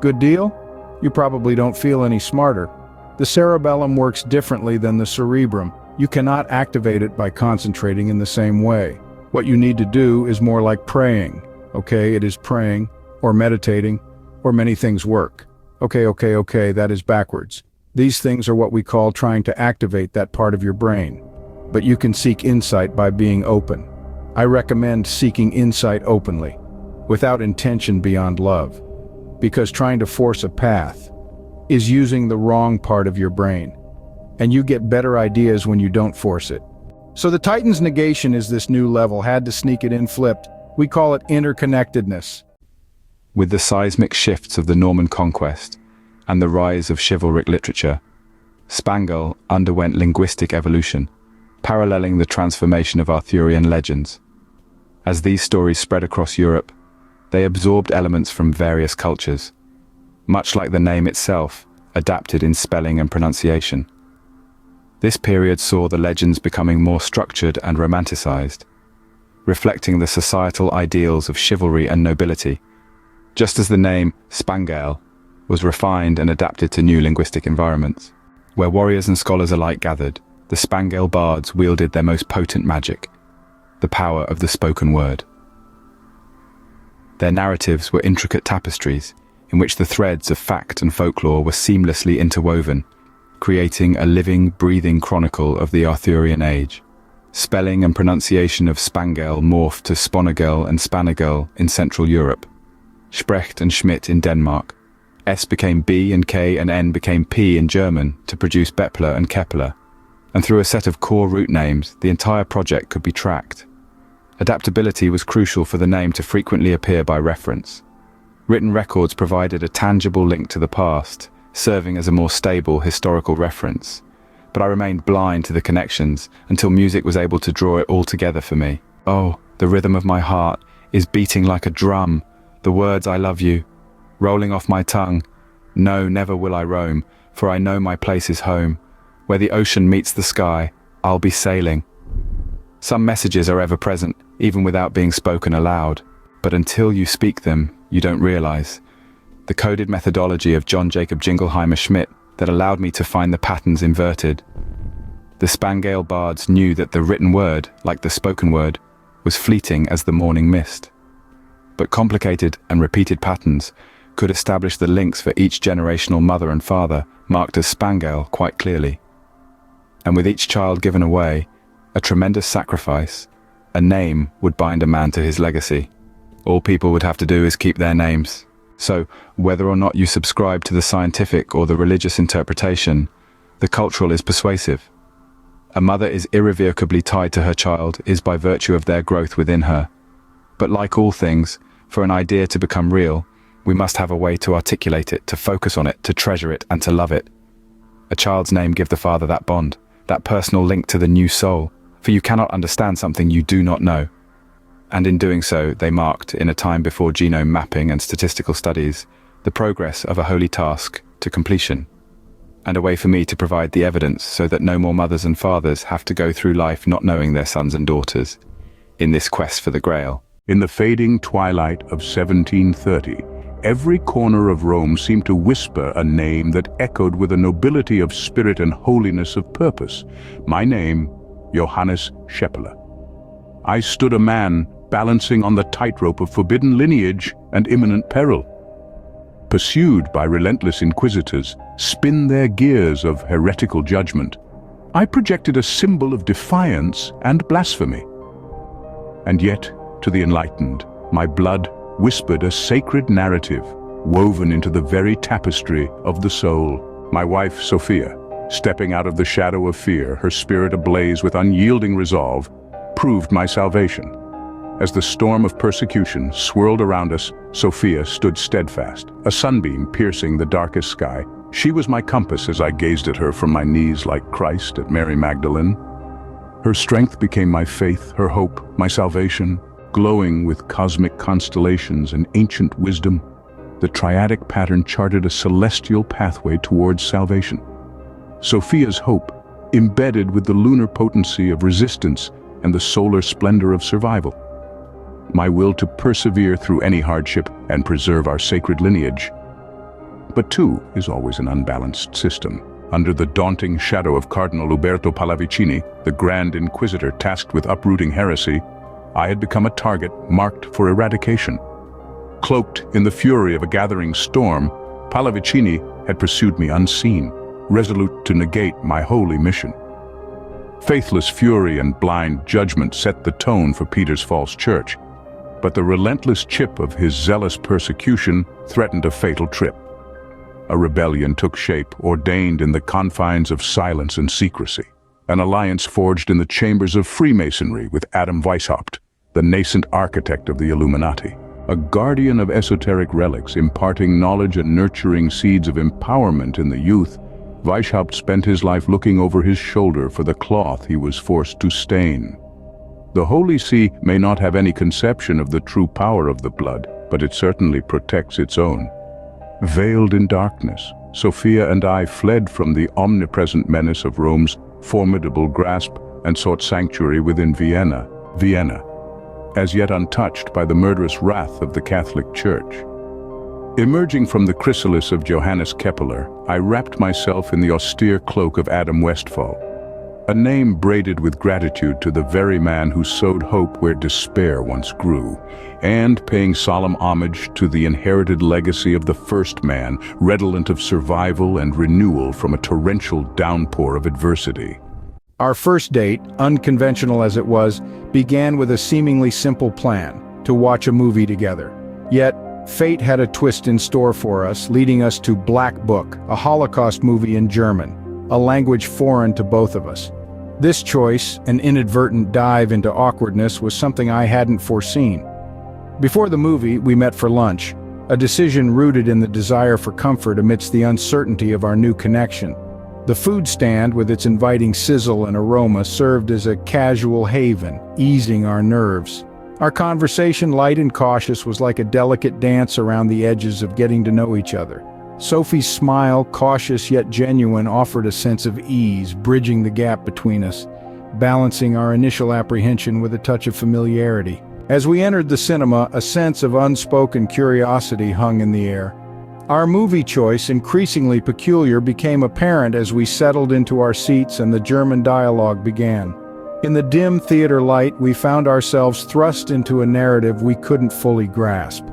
Good deal? You probably don't feel any smarter. The cerebellum works differently than the cerebrum. You cannot activate it by concentrating in the same way. What you need to do is more like praying. Okay, it is praying, or meditating, or many things work. Okay, that is backwards. These things are what we call trying to activate that part of your brain. But you can seek insight by being open. I recommend seeking insight openly, without intention beyond love. Because trying to force a path is using the wrong part of your brain. And you get better ideas when you don't force it. So the Titan's negation is this new level, had to sneak it in flipped. We call it interconnectedness. With the seismic shifts of the Norman conquest and the rise of chivalric literature, Spangle underwent linguistic evolution, paralleling the transformation of Arthurian legends. As these stories spread across Europe, they absorbed elements from various cultures, much like the name itself, adapted in spelling and pronunciation. This period saw the legends becoming more structured and romanticized, reflecting the societal ideals of chivalry and nobility, just as the name Spangeal was refined and adapted to new linguistic environments. Where warriors and scholars alike gathered, the Spangeal bards wielded their most potent magic, the power of the spoken word. Their narratives were intricate tapestries, in which the threads of fact and folklore were seamlessly interwoven, creating a living, breathing chronicle of the Arthurian age. Spelling and pronunciation of Spangeal morphed to Sponagel and Spanagel in Central Europe, Sprecht and Schmidt in Denmark. S became B and K and N became P in German to produce Bepler and Kepler. And through a set of core root names, the entire project could be tracked. Adaptability was crucial for the name to frequently appear by reference. Written records provided a tangible link to the past, serving as a more stable historical reference. But I remained blind to the connections until music was able to draw it all together for me. Oh, the rhythm of my heart is beating like a drum, the words I love you, rolling off my tongue. No, never will I roam, for I know my place is home. Where the ocean meets the sky, I'll be sailing. Some messages are ever present, even without being spoken aloud. But until you speak them, you don't realize. The coded methodology of John Jacob Jingleheimer Schmidt that allowed me to find the patterns inverted. The Spangeal bards knew that the written word, like the spoken word, was fleeting as the morning mist. But complicated and repeated patterns could establish the links for each generational mother and father, marked as Spangeal quite clearly. And with each child given away, a tremendous sacrifice, a name would bind a man to his legacy. All people would have to do is keep their names. So, whether or not you subscribe to the scientific or the religious interpretation, the cultural is persuasive. A mother is irrevocably tied to her child is by virtue of their growth within her. But like all things, for an idea to become real, we must have a way to articulate it, to focus on it, to treasure it, and to love it. A child's name gives the father that bond, that personal link to the new soul, for you cannot understand something you do not know. And in doing so, they marked, in a time before genome mapping and statistical studies, the progress of a holy task to completion, and a way for me to provide the evidence so that no more mothers and fathers have to go through life not knowing their sons and daughters, in this quest for the Grail. In the fading twilight of 1730, every corner of Rome seemed to whisper a name that echoed with a nobility of spirit and holiness of purpose. My name, Johannes Schepler. I stood a man balancing on the tightrope of forbidden lineage and imminent peril. Pursued by relentless inquisitors, spin their gears of heretical judgment, I projected a symbol of defiance and blasphemy. And yet, to the enlightened, my blood whispered a sacred narrative woven into the very tapestry of the soul. My wife, Sophia, stepping out of the shadow of fear, her spirit ablaze with unyielding resolve, proved my salvation. As the storm of persecution swirled around us, Sophia stood steadfast, a sunbeam piercing the darkest sky. She was my compass as I gazed at her from my knees like Christ at Mary Magdalene. Her strength became my faith, her hope, my salvation. Glowing with cosmic constellations and ancient wisdom, the triadic pattern charted a celestial pathway towards salvation. Sophia's hope, embedded with the lunar potency of resistance and the solar splendor of survival. My will to persevere through any hardship and preserve our sacred lineage. But two is always an unbalanced system. Under the daunting shadow of Cardinal Uberto Pallavicini, the Grand Inquisitor tasked with uprooting heresy, I had become a target marked for eradication. Cloaked in the fury of a gathering storm, Pallavicini had pursued me unseen, resolute to negate my holy mission. Faithless fury and blind judgment set the tone for Peter's false church, but the relentless chip of his zealous persecution threatened a fatal trip. A rebellion took shape, ordained in the confines of silence and secrecy. An alliance forged in the chambers of Freemasonry with Adam Weishaupt, the nascent architect of the Illuminati. A guardian of esoteric relics, imparting knowledge and nurturing seeds of empowerment in the youth, Weishaupt spent his life looking over his shoulder for the cloth he was forced to stain. The Holy See may not have any conception of the true power of the blood, but it certainly protects its own. Veiled in darkness, Sophia and I fled from the omnipresent menace of Rome's formidable grasp and sought sanctuary within Vienna, as yet untouched by the murderous wrath of the Catholic Church. Emerging from the chrysalis of Johannes Kepler, I wrapped myself in the austere cloak of Adam Westphal, a name braided with gratitude to the very man who sowed hope where despair once grew, and paying solemn homage to the inherited legacy of the first man, redolent of survival and renewal from a torrential downpour of adversity. Our first date, unconventional as it was, began with a seemingly simple plan: to watch a movie together. Yet, fate had a twist in store for us, leading us to Black Book, a Holocaust movie in German, a language foreign to both of us. This choice, an inadvertent dive into awkwardness, was something I hadn't foreseen. Before the movie, we met for lunch, a decision rooted in the desire for comfort amidst the uncertainty of our new connection. The food stand, with its inviting sizzle and aroma, served as a casual haven, easing our nerves. Our conversation, light and cautious, was like a delicate dance around the edges of getting to know each other. Sophie's smile, cautious yet genuine, offered a sense of ease, bridging the gap between us, balancing our initial apprehension with a touch of familiarity. As we entered the cinema, a sense of unspoken curiosity hung in the air. Our movie choice, increasingly peculiar, became apparent as we settled into our seats and the German dialogue began. In the dim theater light, we found ourselves thrust into a narrative we couldn't fully grasp.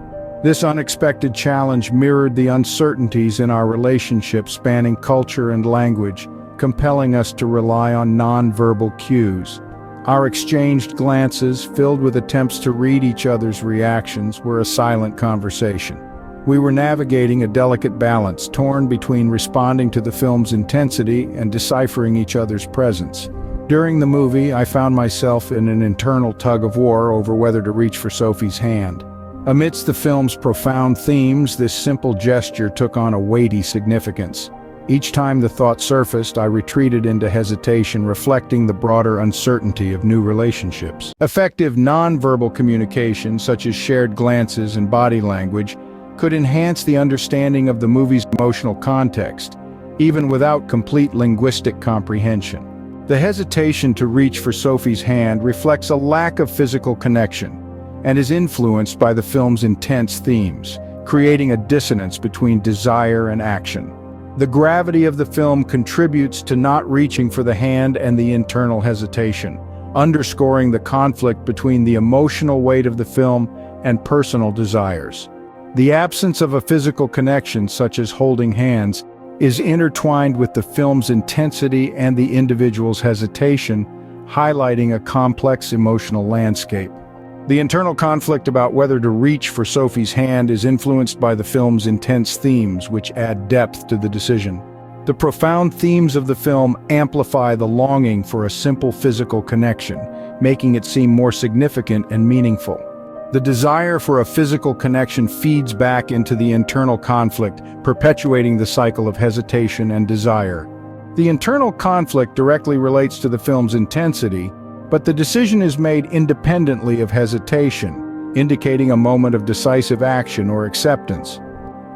This unexpected challenge mirrored the uncertainties in our relationship, spanning culture and language, compelling us to rely on non-verbal cues. Our exchanged glances, filled with attempts to read each other's reactions, were a silent conversation. We were navigating a delicate balance, torn between responding to the film's intensity and deciphering each other's presence. During the movie, I found myself in an internal tug-of-war over whether to reach for Sophie's hand. Amidst the film's profound themes, this simple gesture took on a weighty significance. Each time the thought surfaced, I retreated into hesitation, reflecting the broader uncertainty of new relationships. Effective nonverbal communication, such as shared glances and body language, could enhance the understanding of the movie's emotional context, even without complete linguistic comprehension. The hesitation to reach for Sophie's hand reflects a lack of physical connection, and is influenced by the film's intense themes, creating a dissonance between desire and action. The gravity of the film contributes to not reaching for the hand and the internal hesitation, underscoring the conflict between the emotional weight of the film and personal desires. The absence of a physical connection, such as holding hands, is intertwined with the film's intensity and the individual's hesitation, highlighting a complex emotional landscape. The internal conflict about whether to reach for Sophie's hand is influenced by the film's intense themes, which add depth to the decision. The profound themes of the film amplify the longing for a simple physical connection, making it seem more significant and meaningful. The desire for a physical connection feeds back into the internal conflict, perpetuating the cycle of hesitation and desire. The internal conflict directly relates to the film's intensity, but the decision is made independently of hesitation, indicating a moment of decisive action or acceptance.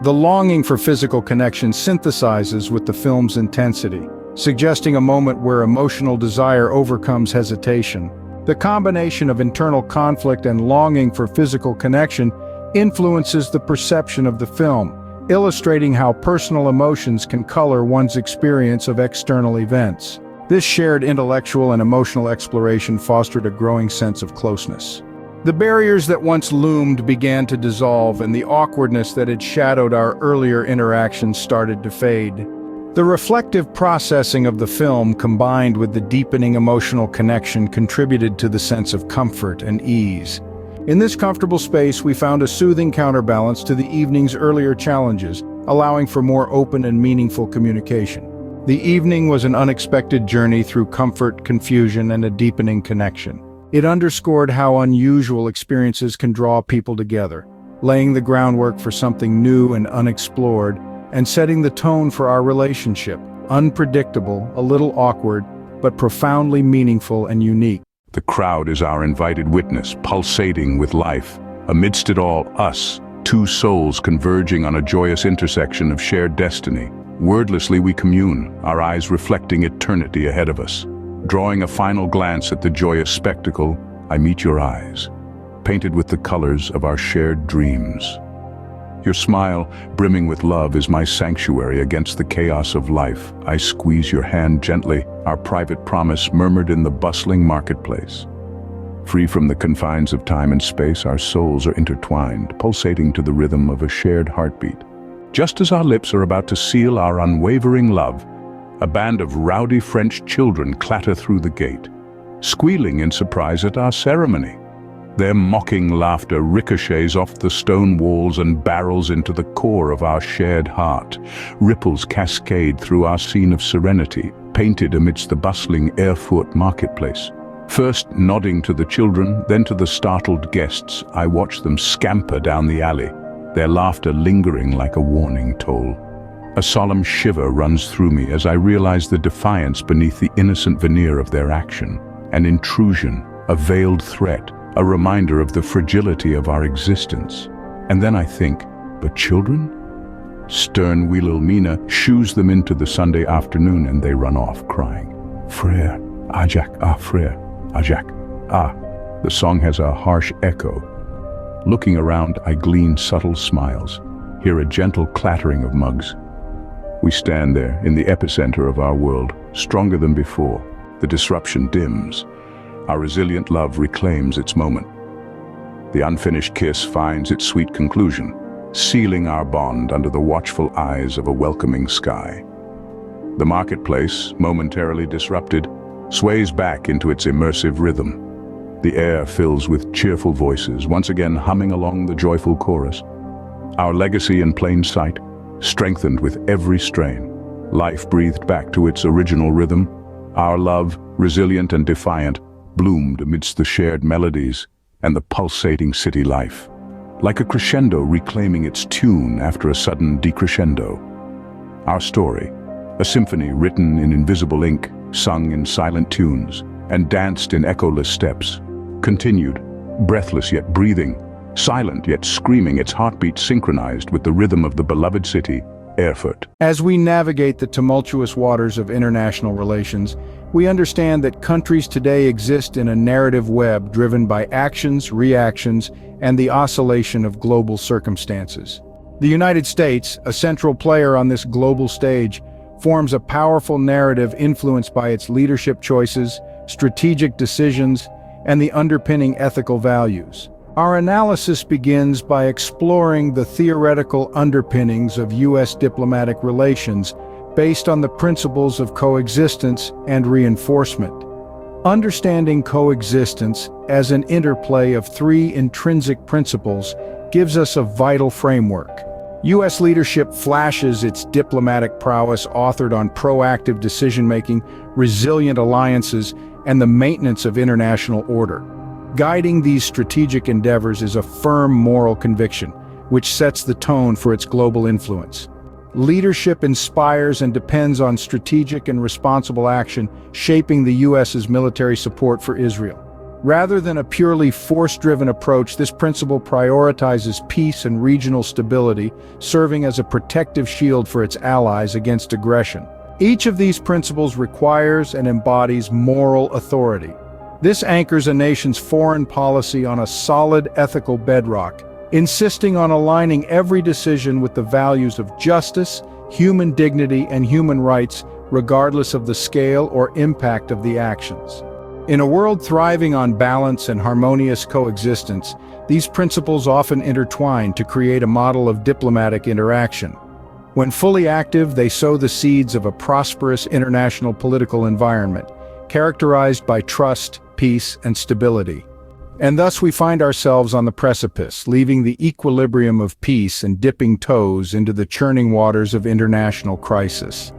The longing for physical connection synthesizes with the film's intensity, suggesting a moment where emotional desire overcomes hesitation. The combination of internal conflict and longing for physical connection influences the perception of the film, illustrating how personal emotions can color one's experience of external events. This shared intellectual and emotional exploration fostered a growing sense of closeness. The barriers that once loomed began to dissolve, and the awkwardness that had shadowed our earlier interactions started to fade. The reflective processing of the film, combined with the deepening emotional connection, contributed to the sense of comfort and ease. In this comfortable space, we found a soothing counterbalance to the evening's earlier challenges, allowing for more open and meaningful communication. The evening was an unexpected journey through comfort, confusion, and a deepening connection. It underscored how unusual experiences can draw people together, laying the groundwork for something new and unexplored, and setting the tone for our relationship, unpredictable, a little awkward, but profoundly meaningful and unique. The crowd is our invited witness, pulsating with life. Amidst it all, us, two souls converging on a joyous intersection of shared destiny. Wordlessly we commune, our eyes reflecting eternity ahead of us. Drawing a final glance at the joyous spectacle, I meet your eyes, painted with the colors of our shared dreams. Your smile, brimming with love, is my sanctuary against the chaos of life. I squeeze your hand gently, our private promise murmured in the bustling marketplace. Free from the confines of time and space, our souls are intertwined, pulsating to the rhythm of a shared heartbeat. Just as our lips are about to seal our unwavering love, a band of rowdy French children clatter through the gate, squealing in surprise at our ceremony. Their mocking laughter ricochets off the stone walls and barrels into the core of our shared heart. Ripples cascade through our scene of serenity, painted amidst the bustling Erfurt marketplace. First nodding to the children, then to the startled guests, I watch them scamper down the alley, their laughter lingering like a warning toll. A solemn shiver runs through me as I realize the defiance beneath the innocent veneer of their action. An intrusion, a veiled threat, a reminder of the fragility of our existence. And then I think, but children? Stern Wilhelmina shoos them into the Sunday afternoon and they run off crying. Frère, Ajak, ah frère, Ajak, ah. The song has a harsh echo. Looking around, I glean subtle smiles, hear a gentle clattering of mugs. We stand there in the epicenter of our world, stronger than before. The disruption dims. Our resilient love reclaims its moment. The unfinished kiss finds its sweet conclusion, sealing our bond under the watchful eyes of a welcoming sky. The marketplace, momentarily disrupted, sways back into its immersive rhythm. The air fills with cheerful voices, once again humming along the joyful chorus. Our legacy in plain sight, strengthened with every strain. Life breathed back to its original rhythm. Our love, resilient and defiant, bloomed amidst the shared melodies and the pulsating city life. Like a crescendo reclaiming its tune after a sudden decrescendo. Our story, a symphony written in invisible ink, sung in silent tunes, and danced in echoless steps, continued, breathless yet breathing, silent yet screaming, its heartbeat synchronized with the rhythm of the beloved city, Erfurt. As we navigate the tumultuous waters of international relations, we understand that countries today exist in a narrative web driven by actions, reactions, and the oscillation of global circumstances. The United States, a central player on this global stage, forms a powerful narrative influenced by its leadership choices, strategic decisions, and the underpinning ethical values. Our analysis begins by exploring the theoretical underpinnings of U.S. diplomatic relations based on the principles of coexistence and reinforcement. Understanding coexistence as an interplay of three intrinsic principles gives us a vital framework. U.S. leadership flashes its diplomatic prowess authored on proactive decision-making, resilient alliances, and the maintenance of international order. Guiding these strategic endeavors is a firm moral conviction, which sets the tone for its global influence. Leadership inspires and depends on strategic and responsible action, shaping the U.S.'s military support for Israel. Rather than a purely force-driven approach, this principle prioritizes peace and regional stability, serving as a protective shield for its allies against aggression. Each of these principles requires and embodies moral authority. This anchors a nation's foreign policy on a solid ethical bedrock, insisting on aligning every decision with the values of justice, human dignity, and human rights, regardless of the scale or impact of the actions. In a world thriving on balance and harmonious coexistence, these principles often intertwine to create a model of diplomatic interaction. When fully active, they sow the seeds of a prosperous international political environment, characterized by trust, peace, and stability. And thus we find ourselves on the precipice, leaving the equilibrium of peace and dipping toes into the churning waters of international crisis.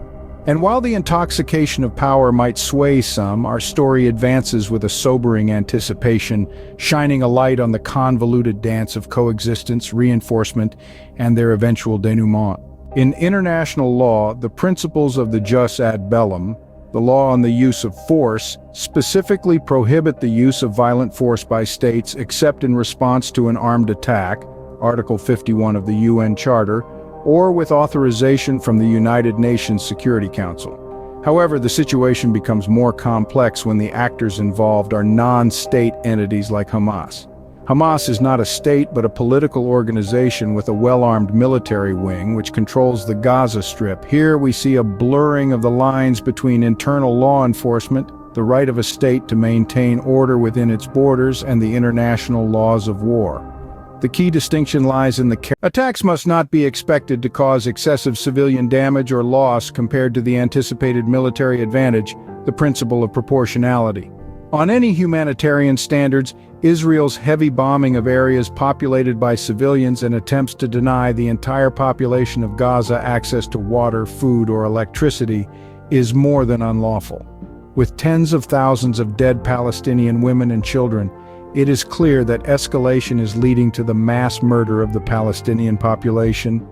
And while the intoxication of power might sway some, our story advances with a sobering anticipation, shining a light on the convoluted dance of coexistence, reinforcement, and their eventual denouement. In international law, the principles of the jus ad bellum, the law on the use of force, specifically prohibit the use of violent force by states except in response to an armed attack, Article 51 of the UN Charter, or with authorization from the United Nations Security Council. However, the situation becomes more complex when the actors involved are non-state entities like Hamas. Hamas is not a state but a political organization with a well-armed military wing which controls the Gaza Strip. Here we see a blurring of the lines between internal law enforcement, the right of a state to maintain order within its borders, and the international laws of war. The key distinction lies in the attacks must not be expected to cause excessive civilian damage or loss compared to the anticipated military advantage, the principle of proportionality. On any humanitarian standards, Israel's heavy bombing of areas populated by civilians and attempts to deny the entire population of Gaza access to water, food, or electricity is more than unlawful. With tens of thousands of dead Palestinian women and children, it is clear that escalation is leading to the mass murder of the Palestinian population,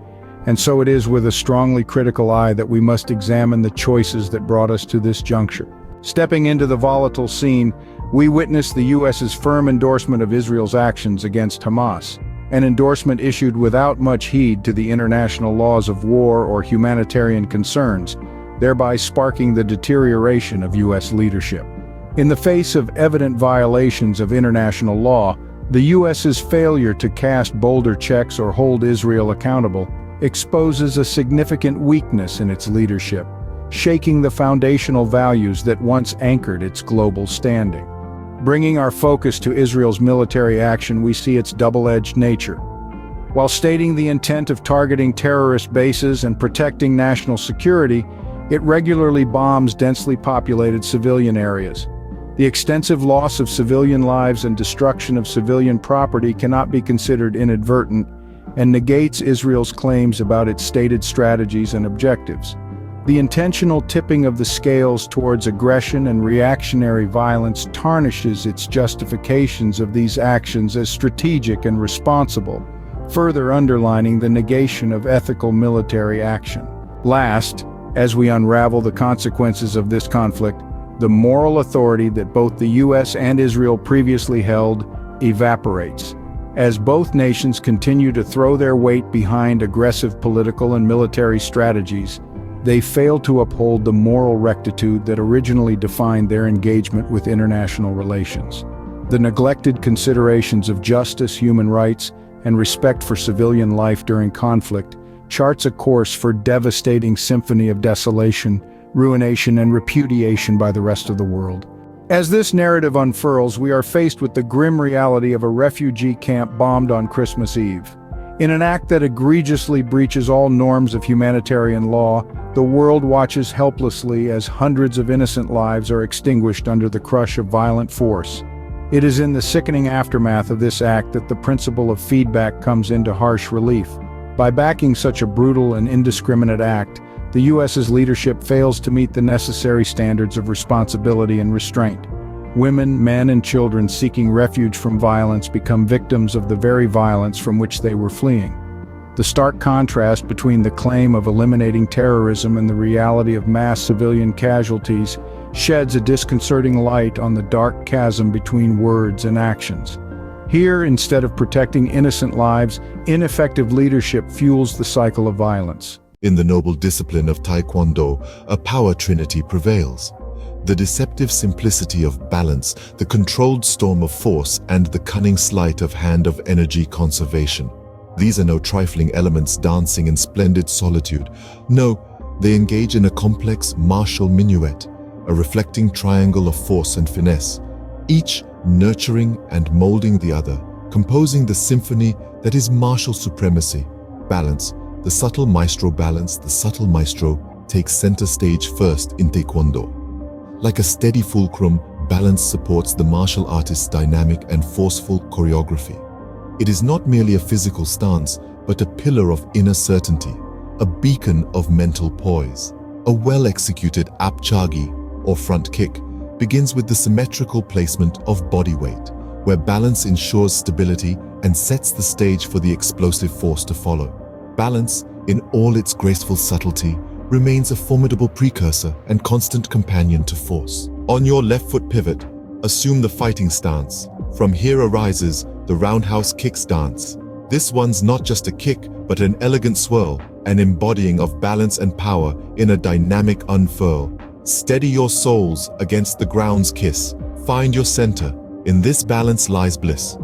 and so it is with a strongly critical eye that we must examine the choices that brought us to this juncture. Stepping into the volatile scene, we witness the U.S.'s firm endorsement of Israel's actions against Hamas, an endorsement issued without much heed to the international laws of war or humanitarian concerns, thereby sparking the deterioration of U.S. leadership. In the face of evident violations of international law, the U.S.'s failure to cast bolder checks or hold Israel accountable exposes a significant weakness in its leadership, shaking the foundational values that once anchored its global standing. Bringing our focus to Israel's military action, we see its double-edged nature. While stating the intent of targeting terrorist bases and protecting national security, it regularly bombs densely populated civilian areas. The extensive loss of civilian lives and destruction of civilian property cannot be considered inadvertent and negates Israel's claims about its stated strategies and objectives. The intentional tipping of the scales towards aggression and reactionary violence tarnishes its justifications of these actions as strategic and responsible, further underlining the negation of ethical military action. Last, as we unravel the consequences of this conflict, the moral authority that both the U.S. and Israel previously held evaporates. As both nations continue to throw their weight behind aggressive political and military strategies, they fail to uphold the moral rectitude that originally defined their engagement with international relations. The neglected considerations of justice, human rights, and respect for civilian life during conflict charts a course for devastating symphony of desolation, ruination, and repudiation by the rest of the world. As this narrative unfurls, we are faced with the grim reality of a refugee camp bombed on Christmas Eve. In an act that egregiously breaches all norms of humanitarian law, the world watches helplessly as hundreds of innocent lives are extinguished under the crush of violent force. It is in the sickening aftermath of this act that the principle of feedback comes into harsh relief. By backing such a brutal and indiscriminate act, the U.S.'s leadership fails to meet the necessary standards of responsibility and restraint. Women, men, and children seeking refuge from violence become victims of the very violence from which they were fleeing. The stark contrast between the claim of eliminating terrorism and the reality of mass civilian casualties sheds a disconcerting light on the dark chasm between words and actions. Here, instead of protecting innocent lives, ineffective leadership fuels the cycle of violence. In the noble discipline of Taekwondo, a power trinity prevails. The deceptive simplicity of balance, the controlled storm of force, and the cunning sleight of hand of energy conservation. These are no trifling elements dancing in splendid solitude. No, they engage in a complex martial minuet, a reflecting triangle of force and finesse, each nurturing and molding the other, composing the symphony that is martial supremacy. Balance, the subtle maestro takes center stage first in Taekwondo. Like a steady fulcrum, balance supports the martial artist's dynamic and forceful choreography. It is not merely a physical stance, but a pillar of inner certainty, a beacon of mental poise. A well-executed apchagi, or front kick, begins with the symmetrical placement of body weight, where balance ensures stability and sets the stage for the explosive force to follow. Balance, in all its graceful subtlety, remains a formidable precursor and constant companion to force. On your left foot pivot, assume the fighting stance. From here arises the roundhouse kick stance. This one's not just a kick, but an elegant swirl, an embodying of balance and power in a dynamic unfurl. Steady your souls against the ground's kiss. Find your center. In this balance lies bliss.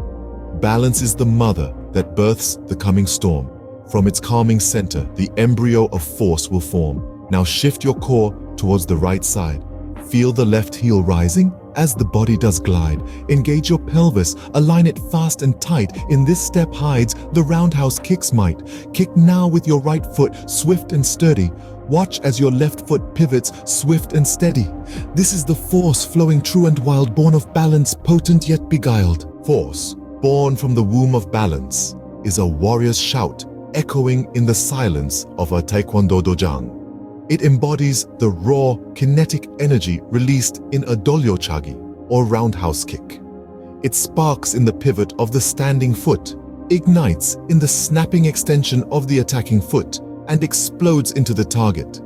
Balance is the mother that births the coming storm. From its calming center, the embryo of force will form. Now shift your core towards the right side. Feel the left heel rising as the body does glide. Engage your pelvis, align it fast and tight. In this step hides the roundhouse kick's might. Kick now with your right foot, swift and sturdy. Watch as your left foot pivots, swift and steady. This is the force flowing true and wild, born of balance, potent yet beguiled. Force, born from the womb of balance, is a warrior's shout, echoing in the silence of a Taekwondo dojang. It embodies the raw, kinetic energy released in a dolyochagi, or roundhouse kick. It sparks in the pivot of the standing foot, ignites in the snapping extension of the attacking foot, and explodes into the target.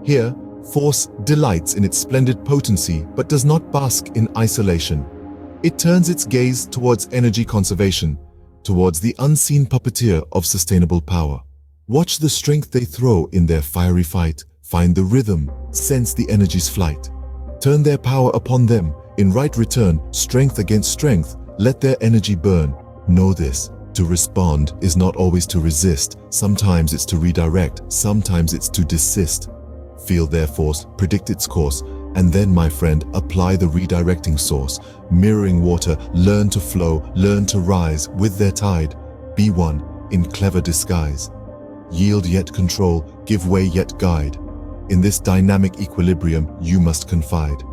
Here, force delights in its splendid potency but does not bask in isolation. It turns its gaze towards energy conservation, towards the unseen puppeteer of sustainable power. Watch the strength they throw in their fiery fight. Find the rhythm, sense the energy's flight. Turn their power upon them. In right return, strength against strength, let their energy burn. Know this, to respond is not always to resist. Sometimes it's to redirect, sometimes it's to desist. Feel their force, predict its course, and then, my friend, apply the redirecting source. Mirroring water, learn to flow, learn to rise with their tide. Be one in clever disguise. Yield yet control, give way yet guide. In this dynamic equilibrium, you must confide.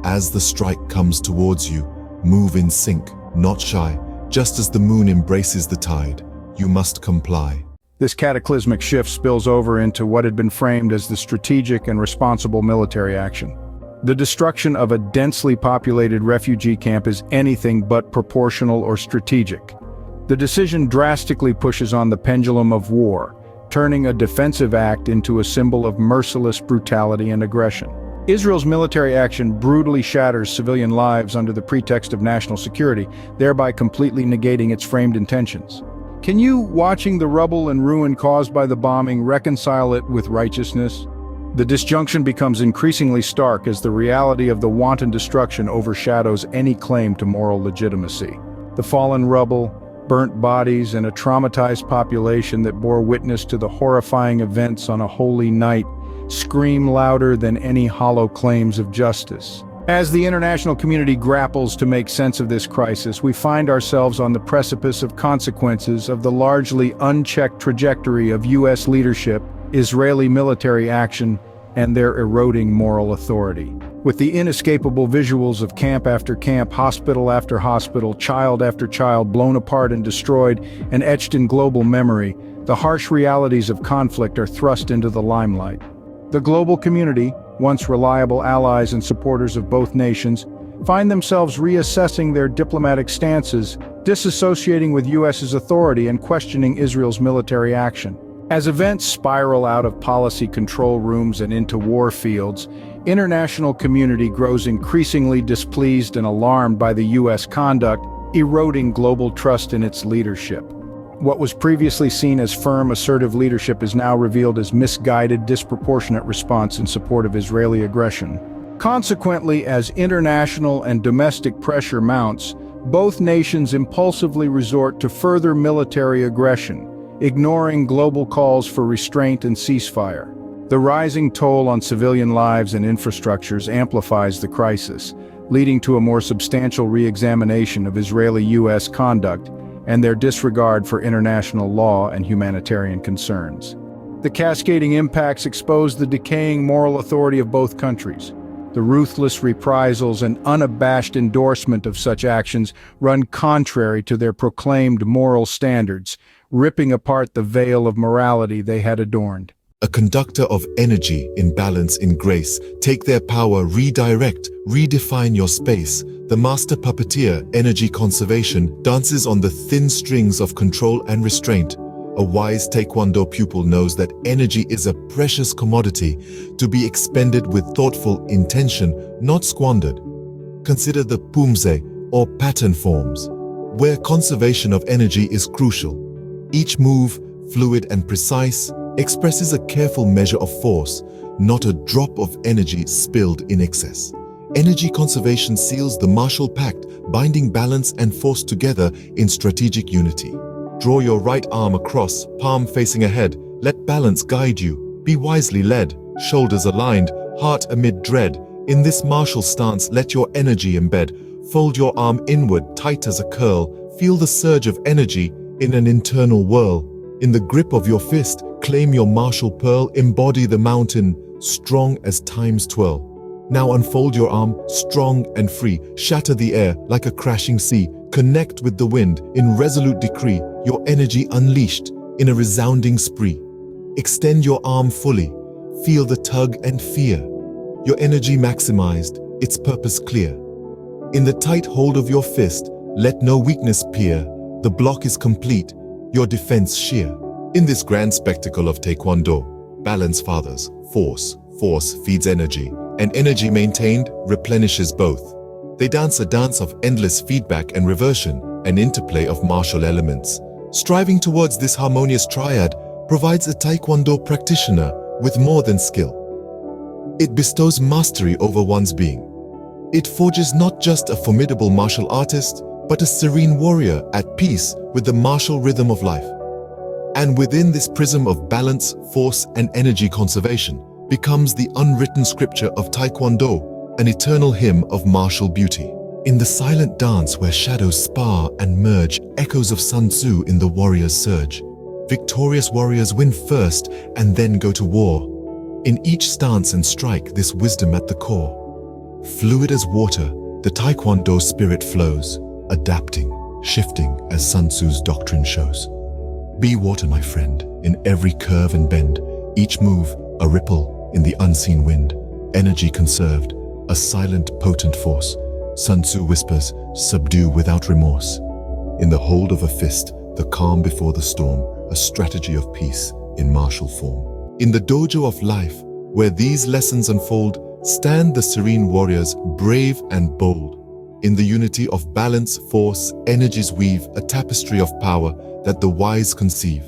As the strike comes towards you, move in sync, not shy. Just as the moon embraces the tide, you must comply. This cataclysmic shift spills over into what had been framed as the strategic and responsible military action. The destruction of a densely populated refugee camp is anything but proportional or strategic. The decision drastically pushes on the pendulum of war, turning a defensive act into a symbol of merciless brutality and aggression. Israel's military action brutally shatters civilian lives under the pretext of national security, thereby completely negating its framed intentions. Can you, watching the rubble and ruin caused by the bombing, reconcile it with righteousness? The disjunction becomes increasingly stark as the reality of the wanton destruction overshadows any claim to moral legitimacy. The fallen rubble, burnt bodies, and a traumatized population that bore witness to the horrifying events on a holy night scream louder than any hollow claims of justice. As the international community grapples to make sense of this crisis, we find ourselves on the precipice of consequences of the largely unchecked trajectory of U.S. leadership, Israeli military action, and their eroding moral authority. With the inescapable visuals of camp after camp, hospital after hospital, child after child blown apart and destroyed and etched in global memory, the harsh realities of conflict are thrust into the limelight. The global community, once reliable allies and supporters of both nations, find themselves reassessing their diplomatic stances, disassociating with U.S.'s authority and questioning Israel's military action. As events spiral out of policy control rooms and into war fields, international community grows increasingly displeased and alarmed by the U.S. conduct, eroding global trust in its leadership. What was previously seen as firm, assertive leadership is now revealed as misguided, disproportionate response in support of Israeli aggression. Consequently, as international and domestic pressure mounts, both nations impulsively resort to further military aggression, ignoring global calls for restraint and ceasefire. The rising toll on civilian lives and infrastructures amplifies the crisis, leading to a more substantial re-examination of Israeli-U.S. conduct and their disregard for international law and humanitarian concerns. The cascading impacts expose the decaying moral authority of both countries. The ruthless reprisals and unabashed endorsement of such actions run contrary to their proclaimed moral standards, ripping apart the veil of morality they had adorned. A conductor of energy in balance, in grace. Take their power, redirect, redefine your space. The master puppeteer, energy conservation, dances on the thin strings of control and restraint. A wise Taekwondo pupil knows that energy is a precious commodity to be expended with thoughtful intention, not squandered. Consider the pumse, or pattern forms, where conservation of energy is crucial. Each move, fluid and precise, expresses a careful measure of force, not a drop of energy spilled in excess. Energy conservation seals the martial pact, binding balance and force together in strategic unity. Draw your right arm across, palm facing ahead. Let balance guide you. Be wisely led, shoulders aligned, heart amid dread. In this martial stance, let your energy embed. Fold your arm inward, tight as a curl. Feel the surge of energy in an internal whirl. In the grip of your fist, claim your martial pearl. Embody the mountain, strong as time's twirl. Now unfold your arm, strong and free. Shatter the air like a crashing sea. Connect with the wind in resolute decree. Your energy unleashed in a resounding spree. Extend your arm fully. Feel the tug and fear. Your energy maximized, its purpose clear. In the tight hold of your fist, let no weakness peer. The block is complete, your defense sheer. In this grand spectacle of Taekwondo, balance fathers, force feeds energy, and energy maintained replenishes both. They dance a dance of endless feedback and reversion, an interplay of martial elements. Striving towards this harmonious triad provides a Taekwondo practitioner with more than skill. It bestows mastery over one's being. It forges not just a formidable martial artist, but a serene warrior at peace with the martial rhythm of life. And within this prism of balance, force, and energy conservation becomes the unwritten scripture of Taekwondo, an eternal hymn of martial beauty. In the silent dance where shadows spar and merge, echoes of Sun Tzu in the warrior's surge. Victorious warriors win first and then go to war. In each stance and strike, this wisdom at the core. Fluid as water, the Taekwondo spirit flows, adapting, shifting as Sun Tzu's doctrine shows. Be water, my friend, in every curve and bend, each move a ripple in the unseen wind, energy conserved, a silent, potent force. Sun Tzu whispers, subdue without remorse. In the hold of a fist, the calm before the storm, a strategy of peace in martial form. In the dojo of life, where these lessons unfold, stand the serene warriors, brave and bold. In the unity of balance, force, energies weave a tapestry of power that the wise conceive.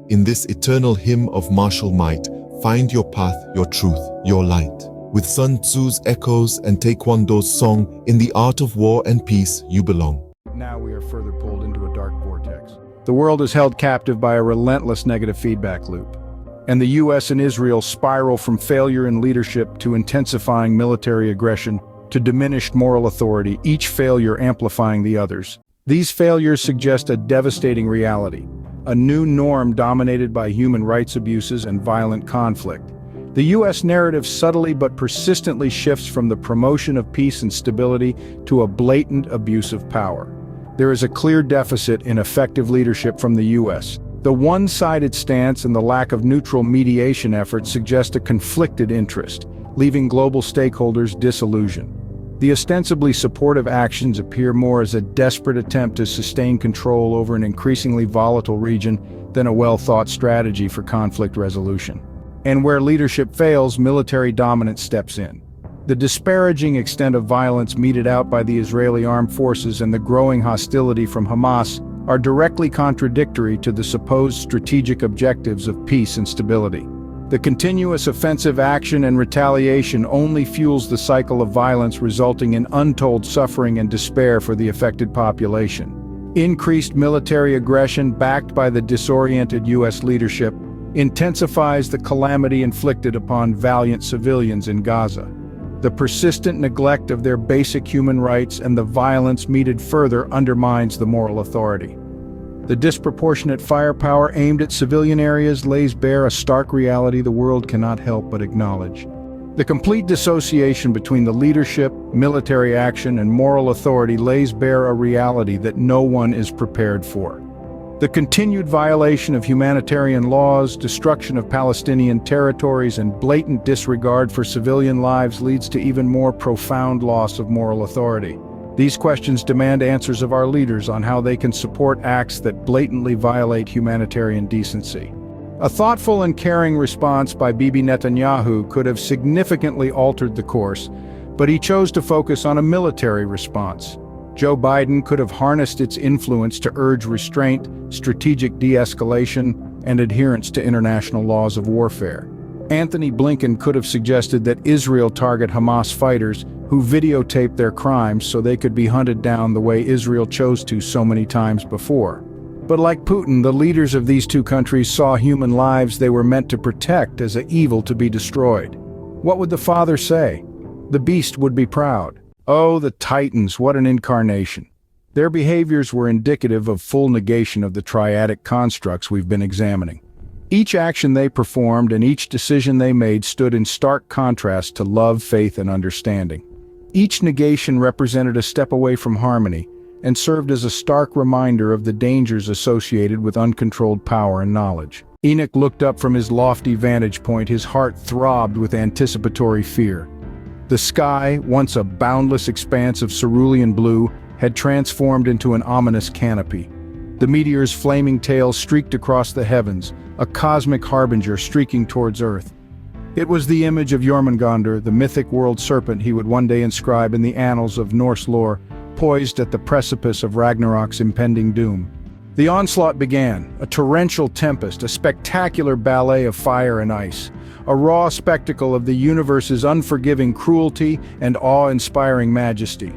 In this eternal hymn of martial might, find your path, your truth, your light. With Sun Tzu's echoes and Taekwondo's song, in the art of war and peace you belong. Now we are further pulled into a dark vortex. The world is held captive by a relentless negative feedback loop. And the US and Israel spiral from failure in leadership to intensifying military aggression to diminished moral authority, each failure amplifying the others. These failures suggest a devastating reality, a new norm dominated by human rights abuses and violent conflict. The US narrative subtly but persistently shifts from the promotion of peace and stability to a blatant abuse of power. There is a clear deficit in effective leadership from the US. The one-sided stance and the lack of neutral mediation efforts suggest a conflicted interest, leaving global stakeholders disillusioned. The ostensibly supportive actions appear more as a desperate attempt to sustain control over an increasingly volatile region than a well-thought strategy for conflict resolution. And where leadership fails, military dominance steps in. The disparaging extent of violence meted out by the Israeli armed forces and the growing hostility from Hamas are directly contradictory to the supposed strategic objectives of peace and stability. The continuous offensive action and retaliation only fuels the cycle of violence, resulting in untold suffering and despair for the affected population. Increased military aggression backed by the disoriented US leadership intensifies the calamity inflicted upon valiant civilians in Gaza. The persistent neglect of their basic human rights and the violence meted further undermines the moral authority. The disproportionate firepower aimed at civilian areas lays bare a stark reality the world cannot help but acknowledge. The complete dissociation between the leadership, military action, and moral authority lays bare a reality that no one is prepared for. The continued violation of humanitarian laws, destruction of Palestinian territories, and blatant disregard for civilian lives leads to even more profound loss of moral authority. These questions demand answers of our leaders on how they can support acts that blatantly violate humanitarian decency. A thoughtful and caring response by Bibi Netanyahu could have significantly altered the course, but he chose to focus on a military response. Joe Biden could have harnessed its influence to urge restraint, strategic de-escalation, and adherence to international laws of warfare. Anthony Blinken could have suggested that Israel target Hamas fighters who videotaped their crimes so they could be hunted down the way Israel chose to so many times before. But like Putin, the leaders of these two countries saw human lives they were meant to protect as an evil to be destroyed. What would the father say? The beast would be proud. Oh, the Titans, what an incarnation. Their behaviors were indicative of full negation of the triadic constructs we've been examining. Each action they performed and each decision they made stood in stark contrast to love, faith, and understanding. Each negation represented a step away from harmony and served as a stark reminder of the dangers associated with uncontrolled power and knowledge. Enoch looked up from his lofty vantage point, his heart throbbed with anticipatory fear. The sky, once a boundless expanse of cerulean blue, had transformed into an ominous canopy. The meteor's flaming tail streaked across the heavens, a cosmic harbinger streaking towards Earth. It was the image of Jormungandr, the mythic world serpent he would one day inscribe in the annals of Norse lore, poised at the precipice of Ragnarok's impending doom. The onslaught began, a torrential tempest, a spectacular ballet of fire and ice, a raw spectacle of the universe's unforgiving cruelty and awe-inspiring majesty.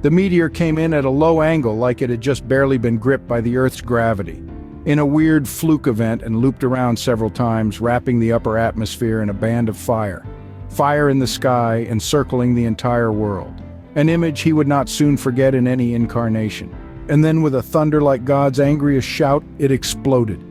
The meteor came in at a low angle, like it had just barely been gripped by the Earth's gravity, in a weird fluke event, and looped around several times, wrapping the upper atmosphere in a band of fire. Fire in the sky, encircling the entire world. An image he would not soon forget in any incarnation. And then with a thunder like God's angriest shout, it exploded.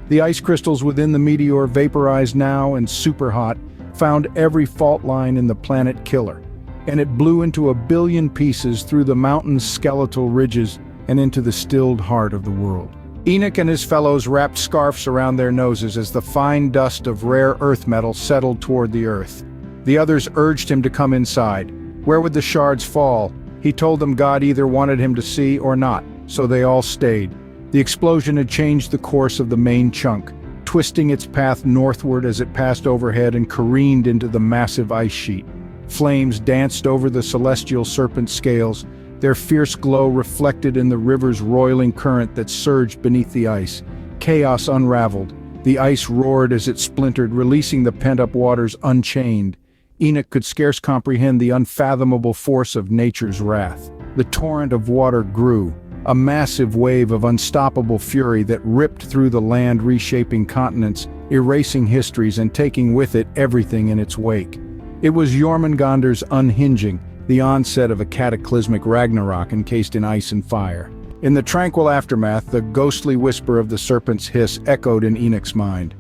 The ice crystals within the meteor, vaporized now and super hot, found every fault line in the planet killer, and it blew into 1 billion pieces through the mountain's skeletal ridges and into the stilled heart of the world. Enoch and his fellows wrapped scarfs around their noses as the fine dust of rare earth metal settled toward the earth. The others urged him to come inside. Where would the shards fall? He told them God either wanted him to see or not, so they all stayed. The explosion had changed the course of the main chunk, twisting its path northward as it passed overhead and careened into the massive ice sheet. Flames danced over the celestial serpent scales, their fierce glow reflected in the river's roiling current that surged beneath the ice. Chaos unraveled. The ice roared as it splintered, releasing the pent-up waters unchained. Enoch could scarce comprehend the unfathomable force of nature's wrath. The torrent of water grew, a massive wave of unstoppable fury that ripped through the land, reshaping continents, erasing histories, and taking with it everything in its wake. It was Jormungandr's unhinging, the onset of a cataclysmic Ragnarok encased in ice and fire. In the tranquil aftermath, the ghostly whisper of the serpent's hiss echoed in Enoch's mind.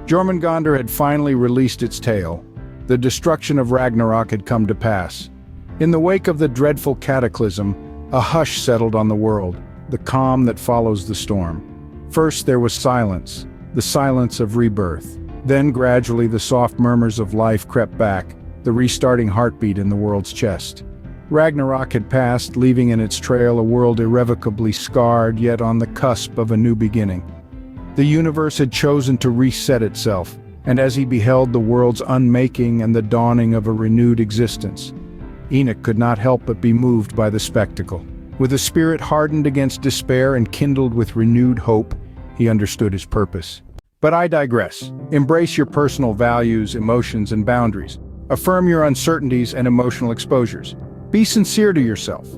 Jormungandr had finally released its tail. The destruction of Ragnarok had come to pass. In the wake of the dreadful cataclysm, a hush settled on the world, the calm that follows the storm. First there was silence, the silence of rebirth. Then gradually the soft murmurs of life crept back, the restarting heartbeat in the world's chest. Ragnarok had passed, leaving in its trail a world irrevocably scarred, yet on the cusp of a new beginning. The universe had chosen to reset itself, and as he beheld the world's unmaking and the dawning of a renewed existence, Enoch could not help but be moved by the spectacle. With a spirit hardened against despair and kindled with renewed hope, he understood his purpose. But I digress. Embrace your personal values, emotions, and boundaries. Affirm your uncertainties and emotional exposures. Be sincere to yourself.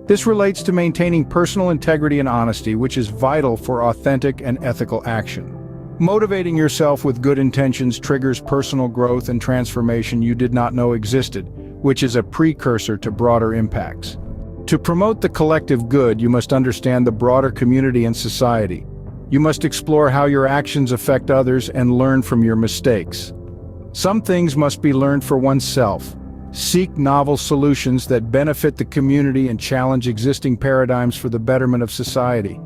This relates to maintaining personal integrity and honesty, which is vital for authentic and ethical action. Motivating yourself with good intentions triggers personal growth and transformation you did not know existed, which is a precursor to broader impacts. To promote the collective good, you must understand the broader community and society. You must explore how your actions affect others and learn from your mistakes. Some things must be learned for oneself. Seek novel solutions that benefit the community and challenge existing paradigms for the betterment of society.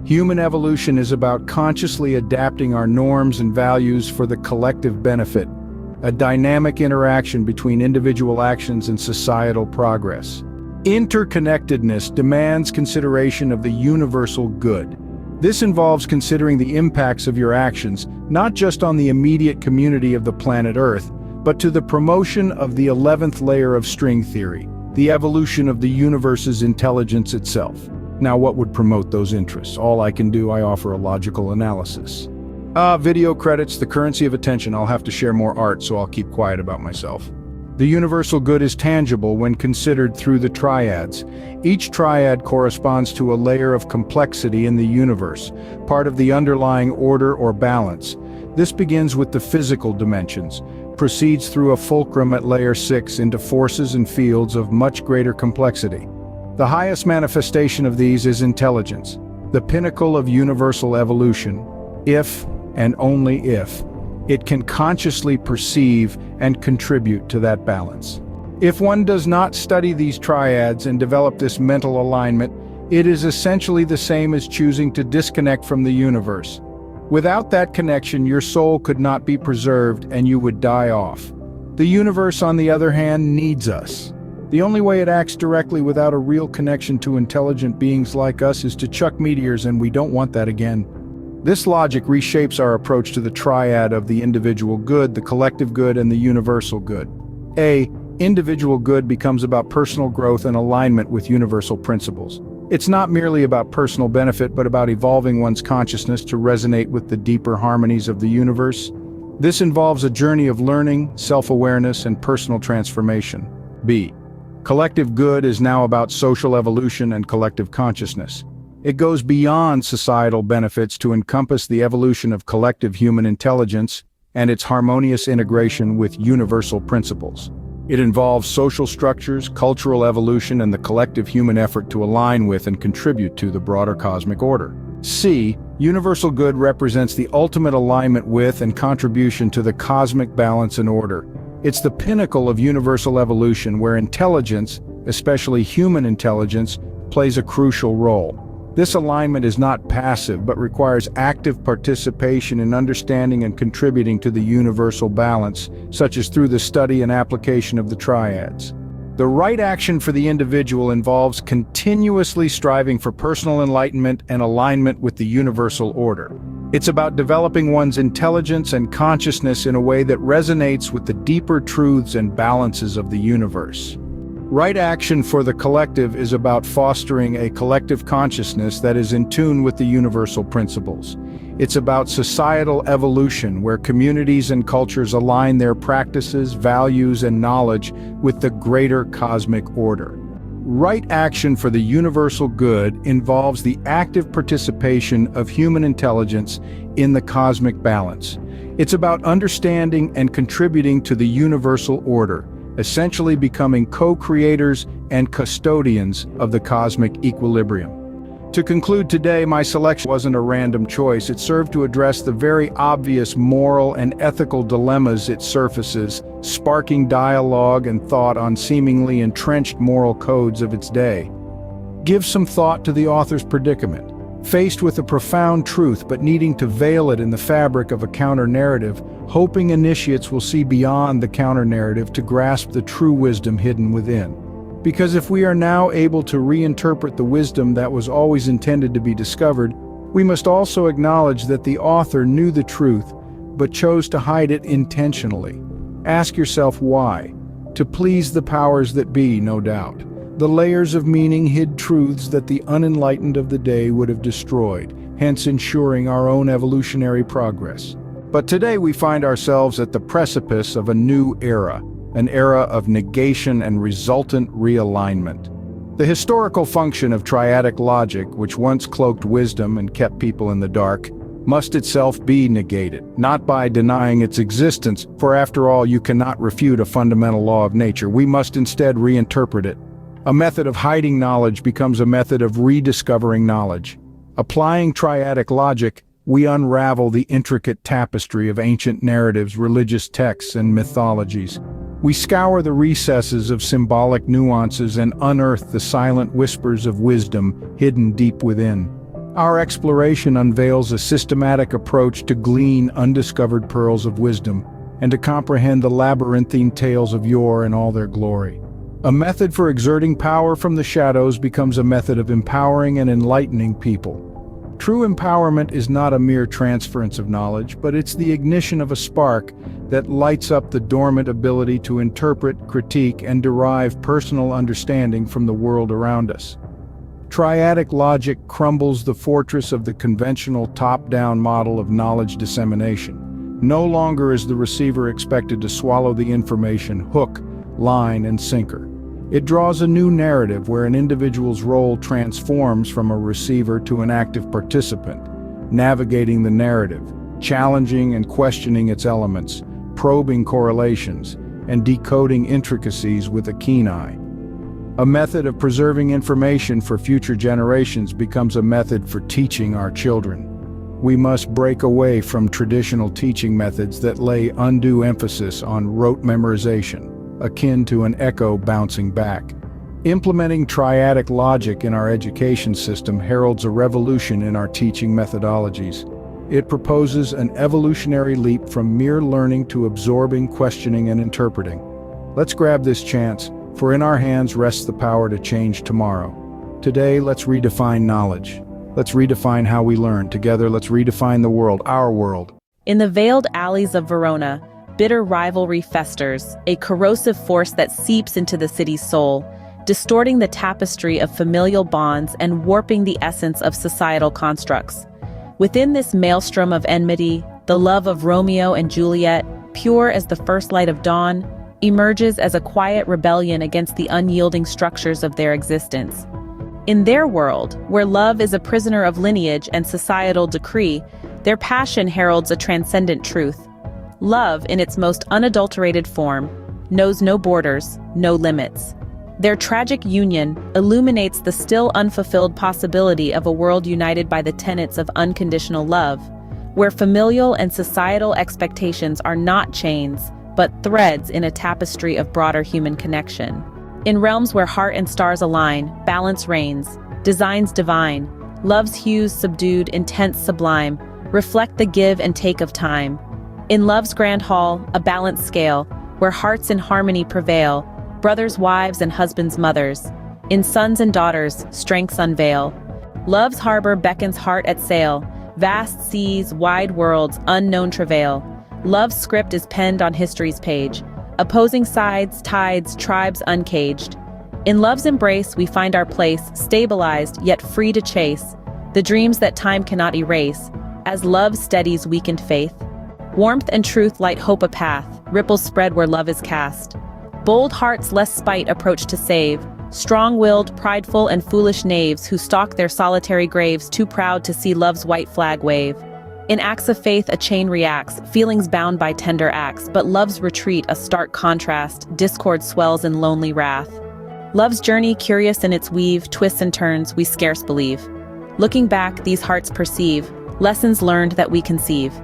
Human evolution is about consciously adapting our norms and values for the collective benefit, a dynamic interaction between individual actions and societal progress. Interconnectedness demands consideration of the universal good. This involves considering the impacts of your actions, not just on the immediate community of the planet Earth, but to the promotion of the 11th layer of string theory, the evolution of the universe's intelligence itself. Now, what would promote those interests? All I can do, I offer a logical analysis. Video credits, the currency of attention. I'll have to share more art, so I'll keep quiet about myself. The universal good is tangible when considered through the triads. Each triad corresponds to a layer of complexity in the universe, part of the underlying order or balance. This begins with the physical dimensions, proceeds through a fulcrum at layer 6 into forces and fields of much greater complexity. The highest manifestation of these is intelligence, the pinnacle of universal evolution, if and only if it can consciously perceive and contribute to that balance. If one does not study these triads and develop this mental alignment, it is essentially the same as choosing to disconnect from the universe. Without that connection, your soul could not be preserved and you would die off. The universe, on the other hand, needs us. The only way it acts directly without a real connection to intelligent beings like us is to chuck meteors, and we don't want that again. This logic reshapes our approach to the triad of the individual good, the collective good, and the universal good. Individual good becomes about personal growth and alignment with universal principles. It's not merely about personal benefit, but about evolving one's consciousness to resonate with the deeper harmonies of the universe. This involves a journey of learning, self-awareness, and personal transformation. B. Collective good is now about social evolution and collective consciousness. It goes beyond societal benefits to encompass the evolution of collective human intelligence and its harmonious integration with universal principles. It involves social structures, cultural evolution, and the collective human effort to align with and contribute to the broader cosmic order. C. Universal good represents the ultimate alignment with and contribution to the cosmic balance and order. It's the pinnacle of universal evolution where intelligence, especially human intelligence, plays a crucial role. This alignment is not passive, but requires active participation in understanding and contributing to the universal balance, such as through the study and application of the triads. The right action for the individual involves continuously striving for personal enlightenment and alignment with the universal order. It's about developing one's intelligence and consciousness in a way that resonates with the deeper truths and balances of the universe. Right action for the collective is about fostering a collective consciousness that is in tune with the universal principles. It's about societal evolution where communities and cultures align their practices, values, and knowledge with the greater cosmic order. Right action for the universal good involves the active participation of human intelligence in the cosmic balance. It's about understanding and contributing to the universal order, essentially becoming co-creators and custodians of the cosmic equilibrium. To conclude today, my selection wasn't a random choice. It served to address the very obvious moral and ethical dilemmas it surfaces, sparking dialogue and thought on seemingly entrenched moral codes of its day. Give some thought to the author's predicament. Faced with a profound truth but needing to veil it in the fabric of a counter-narrative, hoping initiates will see beyond the counter-narrative to grasp the true wisdom hidden within. Because if we are now able to reinterpret the wisdom that was always intended to be discovered, we must also acknowledge that the author knew the truth, but chose to hide it intentionally. Ask yourself why. To please the powers that be, no doubt. The layers of meaning hid truths that the unenlightened of the day would have destroyed, hence ensuring our own evolutionary progress. But today we find ourselves at the precipice of a new era, an era of negation and resultant realignment. The historical function of triadic logic, which once cloaked wisdom and kept people in the dark, must itself be negated, not by denying its existence, for after all you cannot refute a fundamental law of nature. We must instead reinterpret it. A method of hiding knowledge becomes a method of rediscovering knowledge. Applying triadic logic, we unravel the intricate tapestry of ancient narratives, religious texts, and mythologies. We scour the recesses of symbolic nuances and unearth the silent whispers of wisdom hidden deep within. Our exploration unveils a systematic approach to glean undiscovered pearls of wisdom and to comprehend the labyrinthine tales of yore in all their glory. A method for exerting power from the shadows becomes a method of empowering and enlightening people. True empowerment is not a mere transference of knowledge, but it's the ignition of a spark that lights up the dormant ability to interpret, critique, and derive personal understanding from the world around us. Triadic logic crumbles the fortress of the conventional top-down model of knowledge dissemination. No longer is the receiver expected to swallow the information hook, line, and sinker. It draws a new narrative where an individual's role transforms from a receiver to an active participant, navigating the narrative, challenging and questioning its elements, probing correlations, and decoding intricacies with a keen eye. A method of preserving information for future generations becomes a method for teaching our children. We must break away from traditional teaching methods that lay undue emphasis on rote memorization, akin to an echo bouncing back. Implementing triadic logic in our education system heralds a revolution in our teaching methodologies. It proposes an evolutionary leap from mere learning to absorbing, questioning, and interpreting. Let's grab this chance, for in our hands rests the power to change tomorrow. Today, let's redefine knowledge. Let's redefine how we learn. Together, let's redefine the world, our world. In the veiled alleys of Verona, bitter rivalry festers, a corrosive force that seeps into the city's soul, distorting the tapestry of familial bonds and warping the essence of societal constructs. Within this maelstrom of enmity, the love of Romeo and Juliet, pure as the first light of dawn, emerges as a quiet rebellion against the unyielding structures of their existence. In their world, where love is a prisoner of lineage and societal decree, their passion heralds a transcendent truth. Love, in its most unadulterated form, knows no borders, no limits. Their tragic union illuminates the still unfulfilled possibility of a world united by the tenets of unconditional love, where familial and societal expectations are not chains, but threads in a tapestry of broader human connection. In realms where heart and stars align, balance reigns, designs divine, love's hues subdued, intense sublime, reflect the give and take of time. In love's grand hall, a balanced scale, where hearts in harmony prevail, brothers, wives, and husbands, mothers. In sons and daughters, strengths unveil. Love's harbor beckons heart at sail, vast seas, wide worlds, unknown travail. Love's script is penned on history's page, opposing sides, tides, tribes uncaged. In love's embrace we find our place, stabilized yet free to chase, the dreams that time cannot erase, as love steadies weakened faith. Warmth and truth light hope a path, ripples spread where love is cast. Bold hearts less spite approach to save, strong-willed, prideful, and foolish knaves who stalk their solitary graves too proud to see love's white flag wave. In acts of faith a chain reacts, feelings bound by tender acts, but love's retreat a stark contrast, discord swells in lonely wrath. Love's journey curious in its weave, twists and turns we scarce believe. Looking back, these hearts perceive lessons learned that we conceive.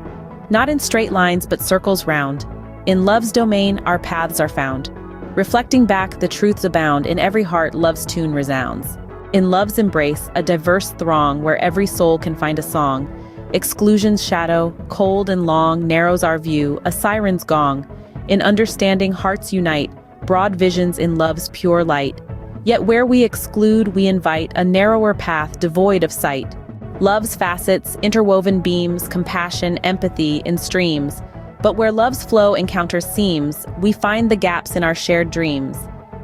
Not in straight lines but circles round. In love's domain our paths are found. Reflecting back the truths abound, in every heart love's tune resounds. In love's embrace a diverse throng where every soul can find a song. Exclusion's shadow, cold and long, narrows our view, a siren's gong. In understanding hearts unite, broad visions in love's pure light. Yet where we exclude we invite a narrower path devoid of sight. Love's facets, interwoven beams, compassion, empathy in streams. But where love's flow encounters seams, we find the gaps in our shared dreams.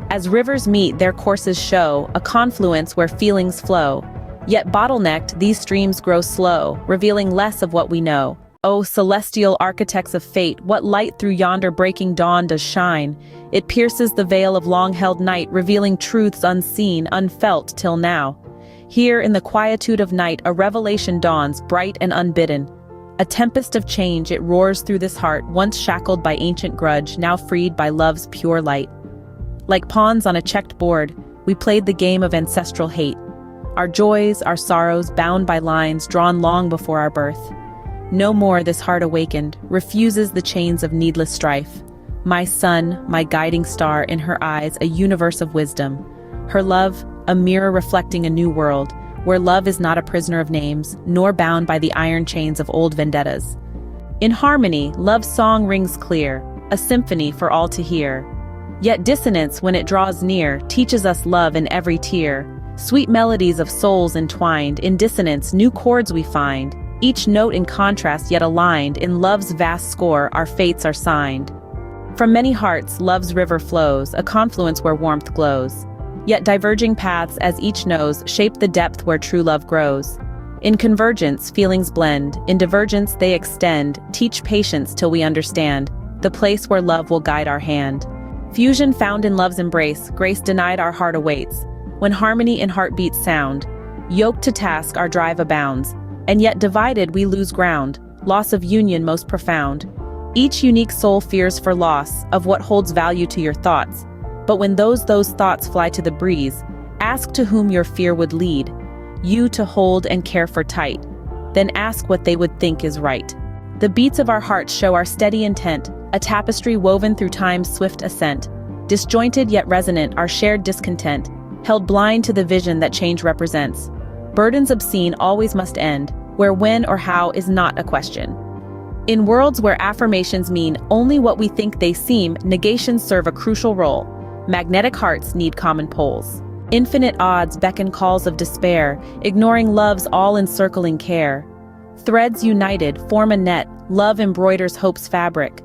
As rivers meet, their courses show a confluence where feelings flow. Yet bottlenecked, these streams grow slow, revealing less of what we know. O celestial architects of fate, what light through yonder breaking dawn does shine? It pierces the veil of long-held night, revealing truths unseen, unfelt till now. Here in the quietude of night, a revelation dawns, bright and unbidden. A tempest of change, it roars through this heart, once shackled by ancient grudge, now freed by love's pure light. Like pawns on a checked board, we played the game of ancestral hate. Our joys, our sorrows, bound by lines drawn long before our birth. No more this heart awakened, refuses the chains of needless strife. My sun, my guiding star, in her eyes a universe of wisdom. Her love, a mirror reflecting a new world, where love is not a prisoner of names, nor bound by the iron chains of old vendettas. In harmony, love's song rings clear, a symphony for all to hear. Yet dissonance, when it draws near, teaches us love in every tear. Sweet melodies of souls entwined, in dissonance new chords we find, each note in contrast yet aligned, in love's vast score our fates are signed. From many hearts love's river flows, a confluence where warmth glows. Yet diverging paths, as each knows, shape the depth where true love grows. In convergence, feelings blend. In divergence, they extend. Teach patience till we understand the place where love will guide our hand. Fusion found in love's embrace, grace denied our heart awaits. When harmony and heartbeats sound, yoked to task our drive abounds. And yet divided we lose ground, loss of union most profound. Each unique soul fears for loss of what holds value to your thoughts. But when those thoughts fly to the breeze, ask to whom your fear would lead. You to hold and care for tight, then ask what they would think is right. The beats of our hearts show our steady intent, a tapestry woven through time's swift ascent. Disjointed yet resonant, our shared discontent, held blind to the vision that change represents. Burdens obscene always must end, where when or how is not a question. In worlds where affirmations mean only what we think they seem, negations serve a crucial role. Magnetic hearts need common poles. Infinite odds beckon calls of despair, ignoring love's all-encircling care. Threads united form a net, love embroiders hope's fabric.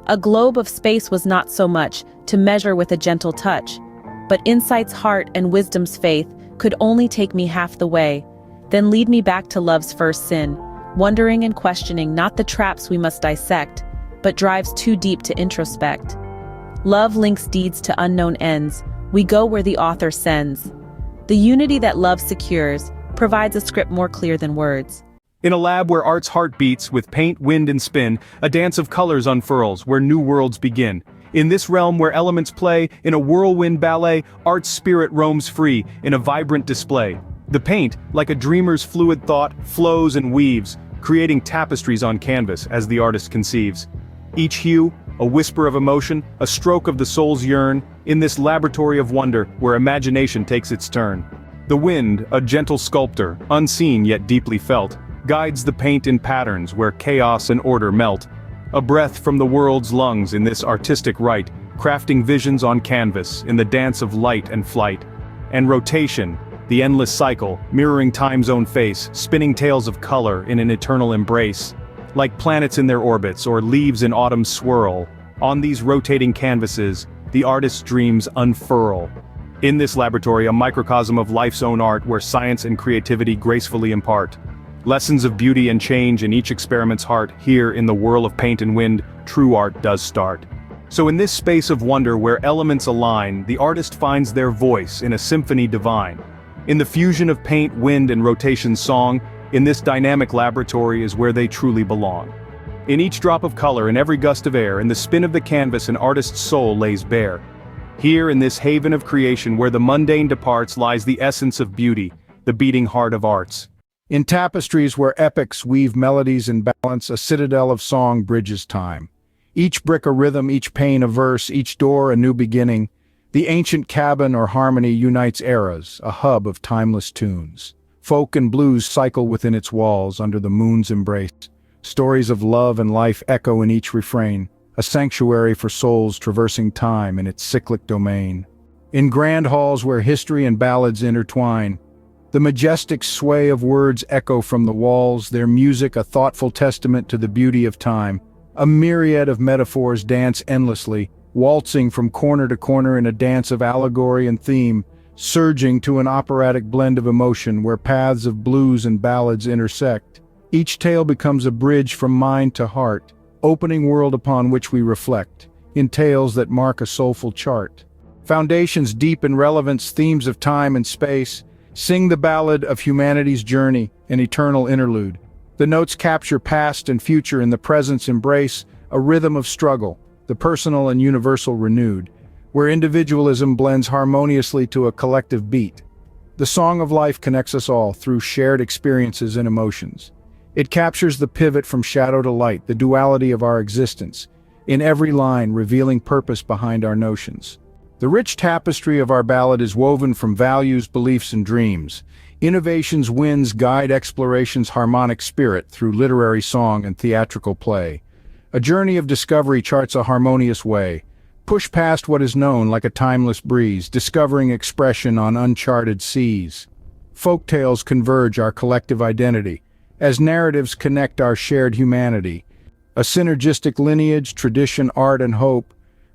A globe of space was not so much to measure with a gentle touch, but insight's heart and wisdom's faith could only take me half the way, then lead me back to love's first sin, wondering and questioning not the traps we must dissect, but drives too deep to introspect. Love links deeds to unknown ends. We go where the author sends. The unity that love secures provides a script more clear than words. In a lab where art's heart beats with paint, wind and spin, a dance of colors unfurls where new worlds begin. In this realm where elements play, in a whirlwind ballet, art's spirit roams free in a vibrant display. The paint, like a dreamer's fluid thought, flows and weaves, creating tapestries on canvas as the artist conceives. Each hue, a whisper of emotion, a stroke of the soul's yearn, in this laboratory of wonder where imagination takes its turn. The wind, a gentle sculptor, unseen yet deeply felt, guides the paint in patterns where chaos and order melt. A breath from the world's lungs in this artistic rite, crafting visions on canvas in the dance of light and flight. And rotation, the endless cycle, mirroring time's own face, spinning tales of color in an eternal embrace. Like planets in their orbits or leaves in autumn's swirl, on these rotating canvases, the artist's dreams unfurl. In this laboratory, a microcosm of life's own art where science and creativity gracefully impart. Lessons of beauty and change in each experiment's heart, here in the whirl of paint and wind, true art does start. So in this space of wonder where elements align, the artist finds their voice in a symphony divine. In the fusion of paint, wind and rotation song, in this dynamic laboratory is where they truly belong. In each drop of color, in every gust of air, in the spin of the canvas, an artist's soul lays bare. Here in this haven of creation where the mundane departs lies the essence of beauty, the beating heart of arts. In tapestries where epics weave melodies in balance, a citadel of song bridges time. Each brick a rhythm, each pane a verse, each door a new beginning. The ancient cabin or harmony unites eras, a hub of timeless tunes. Folk and blues cycle within its walls under the moon's embrace. Stories of love and life echo in each refrain, a sanctuary for souls traversing time in its cyclic domain. In grand halls where history and ballads intertwine, the majestic sway of words echo from the walls, their music a thoughtful testament to the beauty of time. A myriad of metaphors dance endlessly, waltzing from corner to corner in a dance of allegory and theme, surging to an operatic blend of emotion where paths of blues and ballads intersect. Each tale becomes a bridge from mind to heart, opening world upon which we reflect, in tales that mark a soulful chart. Foundations deep in relevance, themes of time and space, sing the ballad of humanity's journey, an eternal interlude. The notes capture past and future in the present's embrace, a rhythm of struggle, the personal and universal renewed, where individualism blends harmoniously to a collective beat. The song of life connects us all through shared experiences and emotions. It captures the pivot from shadow to light, the duality of our existence, in every line revealing purpose behind our notions. The rich tapestry of our ballad is woven from values, beliefs, and dreams. Innovation's winds guide exploration's harmonic spirit through literary song and theatrical play. A journey of discovery charts a harmonious way. Push past what is known like a timeless breeze, discovering expression on uncharted seas. Folktales converge our collective identity, as narratives connect our shared humanity. A synergistic lineage, tradition, art, and hope,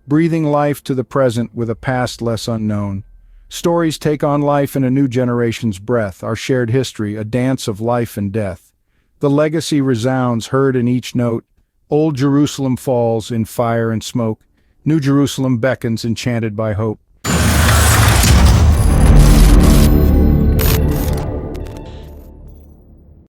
breathing life to the present with a past less unknown. Stories take on life in a new generation's breath, our shared history, a dance of life and death. The legacy resounds, heard in each note. Old Jerusalem falls in fire and smoke. New Jerusalem beckons, enchanted by hope.